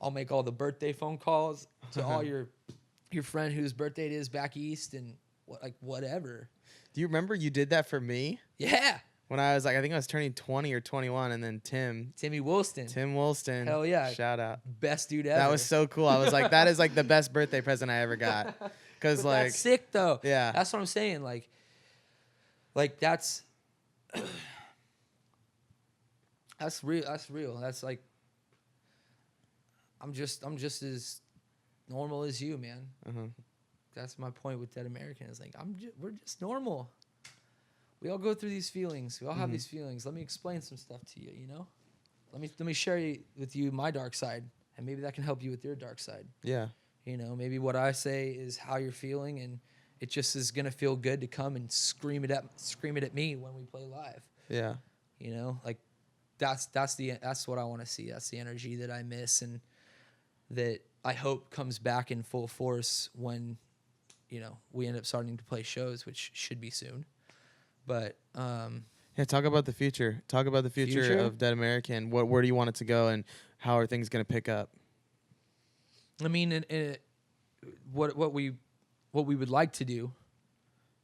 [SPEAKER 2] I'll make all the birthday phone calls to all your friend whose birthday it is back east and whatever.
[SPEAKER 1] Do you remember you did that for me?
[SPEAKER 2] Yeah.
[SPEAKER 1] When I was like, I think I was turning 20 or 21, and then Tim Woolston.
[SPEAKER 2] Hell yeah.
[SPEAKER 1] Shout out.
[SPEAKER 2] Best dude ever.
[SPEAKER 1] That was so cool. I was like, that is like the best birthday present I ever got. Because like,
[SPEAKER 2] that's sick though.
[SPEAKER 1] Yeah.
[SPEAKER 2] That's what I'm saying. Like that's real. That's real. That's like, I'm just as normal as you, man.
[SPEAKER 1] Uh-huh. That's
[SPEAKER 2] my point with Dead American. Is like, we're just normal. We all go through these feelings. We all have these feelings. Let me explain some stuff to you. Let me share with you my dark side, and maybe that can help you with your dark side.
[SPEAKER 1] Yeah.
[SPEAKER 2] Maybe what I say is how you're feeling, and it just is gonna feel good to come and scream it at me when we play live.
[SPEAKER 1] Yeah.
[SPEAKER 2] Like that's what I want to see. That's the energy that I miss, and that I hope comes back in full force when we end up starting to play shows, which should be soon. But
[SPEAKER 1] yeah, talk about the future. Talk about the future of Dead American. Where do you want it to go, and how are things going to pick up?
[SPEAKER 2] I mean, what we would like to do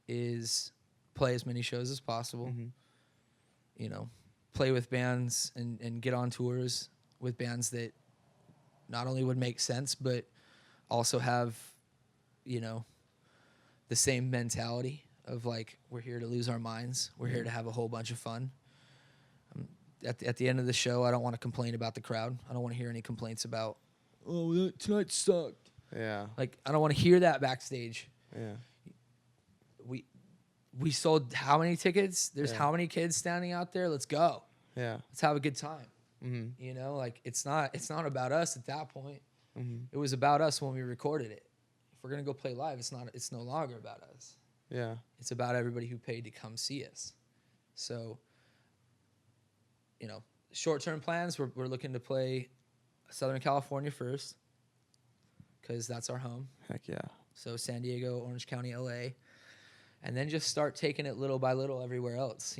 [SPEAKER 2] is play as many shows as possible.
[SPEAKER 1] Mm-hmm.
[SPEAKER 2] Play with bands and get on tours with bands that not only would make sense, but also have, the same mentality of like, we're here to lose our minds. We're here to have a whole bunch of fun. At the end of the show, I don't want to complain about the crowd. I don't want to hear any complaints about, oh, tonight sucked.
[SPEAKER 1] Yeah.
[SPEAKER 2] Like, I don't want to hear that backstage.
[SPEAKER 1] Yeah.
[SPEAKER 2] We sold how many tickets? There's how many kids standing out there? Let's go.
[SPEAKER 1] Yeah.
[SPEAKER 2] Let's have a good time.
[SPEAKER 1] Mm-hmm.
[SPEAKER 2] Like it's not about us at that point.
[SPEAKER 1] Mm-hmm.
[SPEAKER 2] It was about us when we recorded it. If we're gonna go play live, it's no longer about us.
[SPEAKER 1] Yeah.
[SPEAKER 2] It's about everybody who paid to come see us. So, short-term plans, we're looking to play Southern California first, because that's our home.
[SPEAKER 1] Heck yeah.
[SPEAKER 2] So San Diego, Orange County, LA, and then just start taking it little by little everywhere else.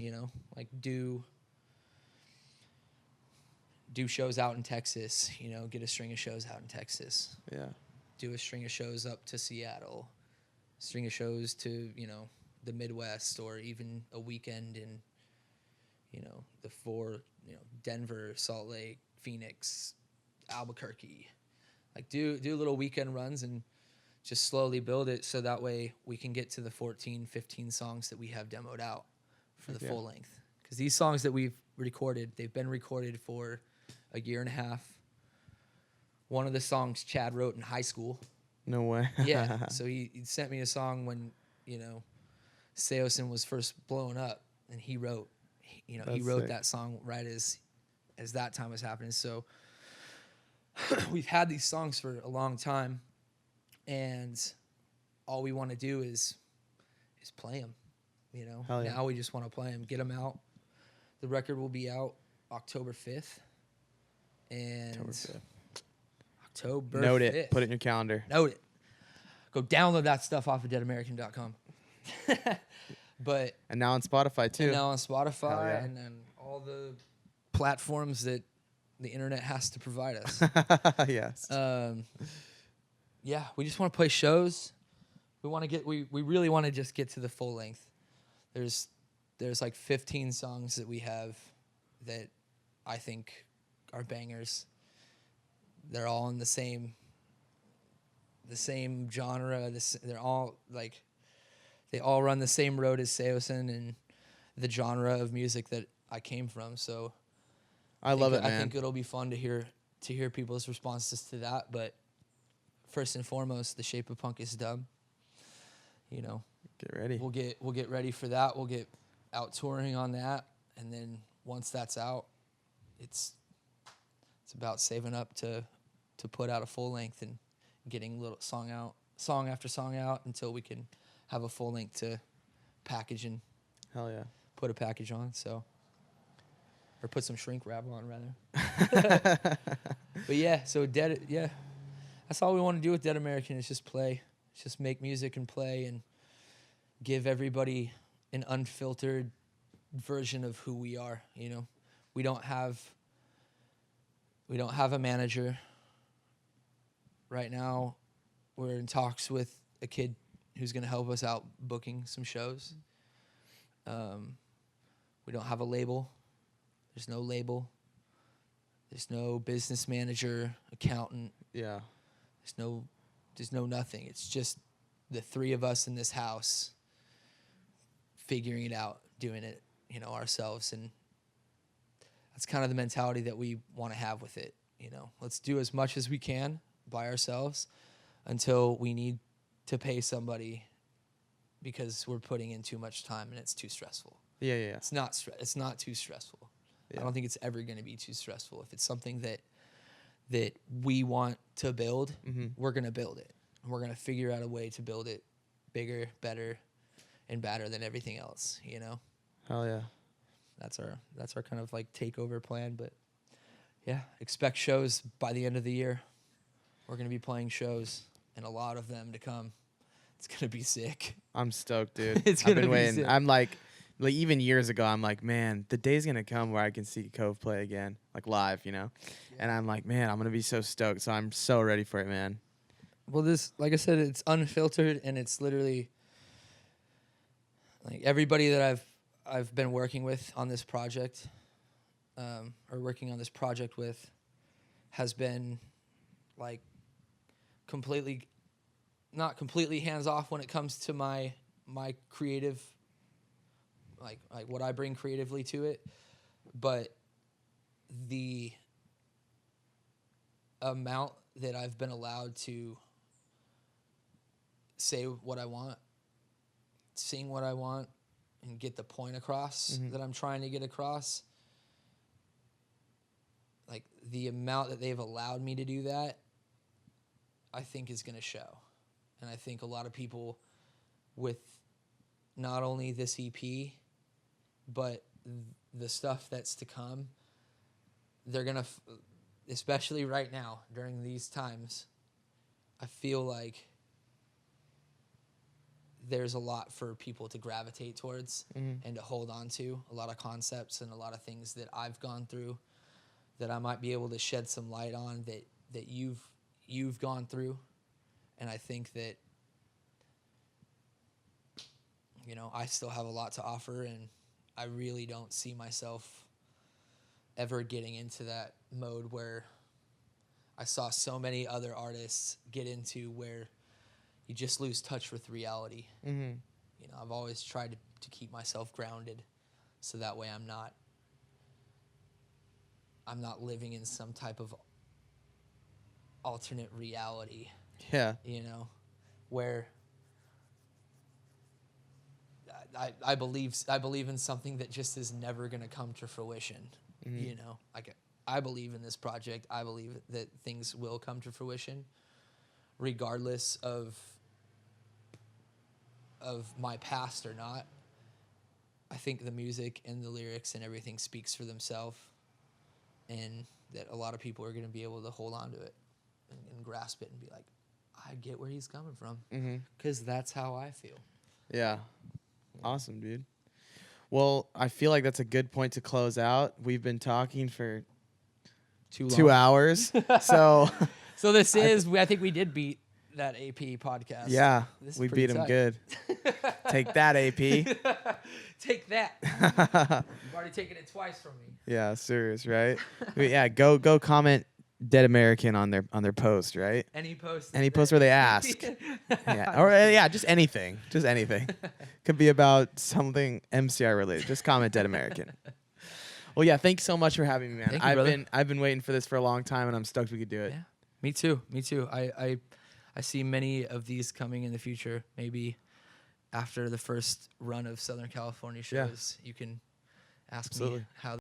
[SPEAKER 2] Like do shows out in Texas. Get a string of shows out in Texas.
[SPEAKER 1] Yeah.
[SPEAKER 2] Do a string of shows up to Seattle. String of shows to the Midwest, or even a weekend in, Denver, Salt Lake, Phoenix, Albuquerque. Like do little weekend runs and just slowly build it so that way we can get to the 14, 15 songs that we have demoed out for the full length. Because these songs that we've recorded, they've been recorded for a year and a half. One of the songs Chad wrote in high school.
[SPEAKER 1] No way.
[SPEAKER 2] Yeah. So he sent me a song when, Saosin was first blowing up, and he wrote
[SPEAKER 1] Sick.
[SPEAKER 2] that song right as that time was happening. So we've had these songs for a long time, and all we want to do is play them.
[SPEAKER 1] Hell yeah.
[SPEAKER 2] Now we just want to play them, get them out. The record will be out October 5th, and October 5th.
[SPEAKER 1] Note it. Put it in your calendar.
[SPEAKER 2] Note it. Go download that stuff off of deadamerican.com.
[SPEAKER 1] And now on Spotify too.
[SPEAKER 2] And now on Spotify,
[SPEAKER 1] yeah.
[SPEAKER 2] and then all the platforms that the internet has to provide us.
[SPEAKER 1] Yes.
[SPEAKER 2] Yeah, we just want to play shows. We really want to just get to the full length. There's like 15 songs that we have that I think are bangers. They're all in the same genre. They're all like, they all run the same road as Saosin and the genre of music that I came from. So
[SPEAKER 1] I love it, man.
[SPEAKER 2] I think it'll be fun to hear people's responses to that. But first and foremost, The Shape of Punk is dumb.
[SPEAKER 1] Get ready.
[SPEAKER 2] We'll get ready for that. We'll get out touring on that, and then once that's out, it's about saving up to put out a full length and getting little song after song out until we can have a full length to package and
[SPEAKER 1] Hell yeah.
[SPEAKER 2] put a package on. So, or put some shrink wrap on rather. But yeah, so that's all we want to do with Dead American is just play. Just make music and play and give everybody an unfiltered version of who we are. We don't have a manager right now. We're in talks with a kid who's going to help us out booking some shows. We don't have a label. There's no label. There's no business manager, accountant.
[SPEAKER 1] Yeah.
[SPEAKER 2] There's no nothing. It's just the three of us in this house figuring it out, doing it, ourselves. And that's kind of the mentality that we want to have with it. Let's do as much as we can by ourselves until we need to pay somebody because we're putting in too much time and it's too stressful.
[SPEAKER 1] Yeah.
[SPEAKER 2] It's not too stressful. Yeah. I don't think it's ever going to be too stressful. If it's something that we want to build, we're going to build it. We're going to figure out a way to build it bigger, better, and badder than everything else,
[SPEAKER 1] Hell yeah.
[SPEAKER 2] That's our kind of like takeover plan. But yeah, expect shows by the end of the year. We're going to be playing shows and a lot of them to come. It's going to be sick.
[SPEAKER 1] I'm stoked, dude.
[SPEAKER 2] It's
[SPEAKER 1] I've
[SPEAKER 2] gonna
[SPEAKER 1] been
[SPEAKER 2] be
[SPEAKER 1] waiting.
[SPEAKER 2] sick.
[SPEAKER 1] I'm like even years ago, I'm like, man, the day's going to come where I can see Cove play again, like live, Yeah. And I'm like, man, I'm going to be so stoked. So I'm so ready for it, man.
[SPEAKER 2] Well, this, like I said, it's unfiltered and it's literally like everybody that I've been working with on this project, or working on this project with, has been like not completely hands off when it comes to my creative, like what I bring creatively to it, but the amount that I've been allowed to say what I want, sing what I want, and get the point across that I'm trying to get across, like the amount that they've allowed me to do that, I think is going to show. And I think a lot of people with not only this EP, but the stuff that's to come, they're going to, especially right now during these times, I feel like there's a lot for people to gravitate towards and to hold on to, a lot of concepts and a lot of things that I've gone through that I might be able to shed some light on that you've gone through. And I think that, you know, I still have a lot to offer, and I really don't see myself ever getting into that mode where I saw so many other artists get into, where you just lose touch with reality.
[SPEAKER 1] Mm-hmm.
[SPEAKER 2] You know, I've always tried to keep myself grounded, so that way I'm not living in some type of alternate reality.
[SPEAKER 1] Yeah.
[SPEAKER 2] You know, where I believe in something that just is never going to come to fruition.
[SPEAKER 1] Mm-hmm.
[SPEAKER 2] You know, like, I believe in this project. I believe that things will come to fruition, regardless of my past or not. I think the music and the lyrics and everything speaks for themselves, and that a lot of people are going to be able to hold on to it and grasp it and be like, I get where he's coming from, because that's how I feel.
[SPEAKER 1] Yeah. Awesome, dude. Well, I feel like that's a good point to close out. We've been talking for 2 hours. So
[SPEAKER 2] I think we did beat that AP podcast.
[SPEAKER 1] yeah,
[SPEAKER 2] This is
[SPEAKER 1] we
[SPEAKER 2] pretty
[SPEAKER 1] beat him
[SPEAKER 2] tight.
[SPEAKER 1] good. Take that, AP.
[SPEAKER 2] Take that. You've already taken it twice from me.
[SPEAKER 1] Yeah, serious, right? Yeah, go comment Dead American on their post, right?
[SPEAKER 2] Any post
[SPEAKER 1] Where they ask. Yeah, or just anything. Could be about something MCR related. Just comment Dead American. Well, yeah, thanks so much for having me, man.
[SPEAKER 2] Thank you, brother.
[SPEAKER 1] I've been waiting for this for a long time, and I'm stoked we could do it.
[SPEAKER 2] Yeah, me too. I see many of these coming in the future. Maybe after the first run of Southern California shows, you can ask me how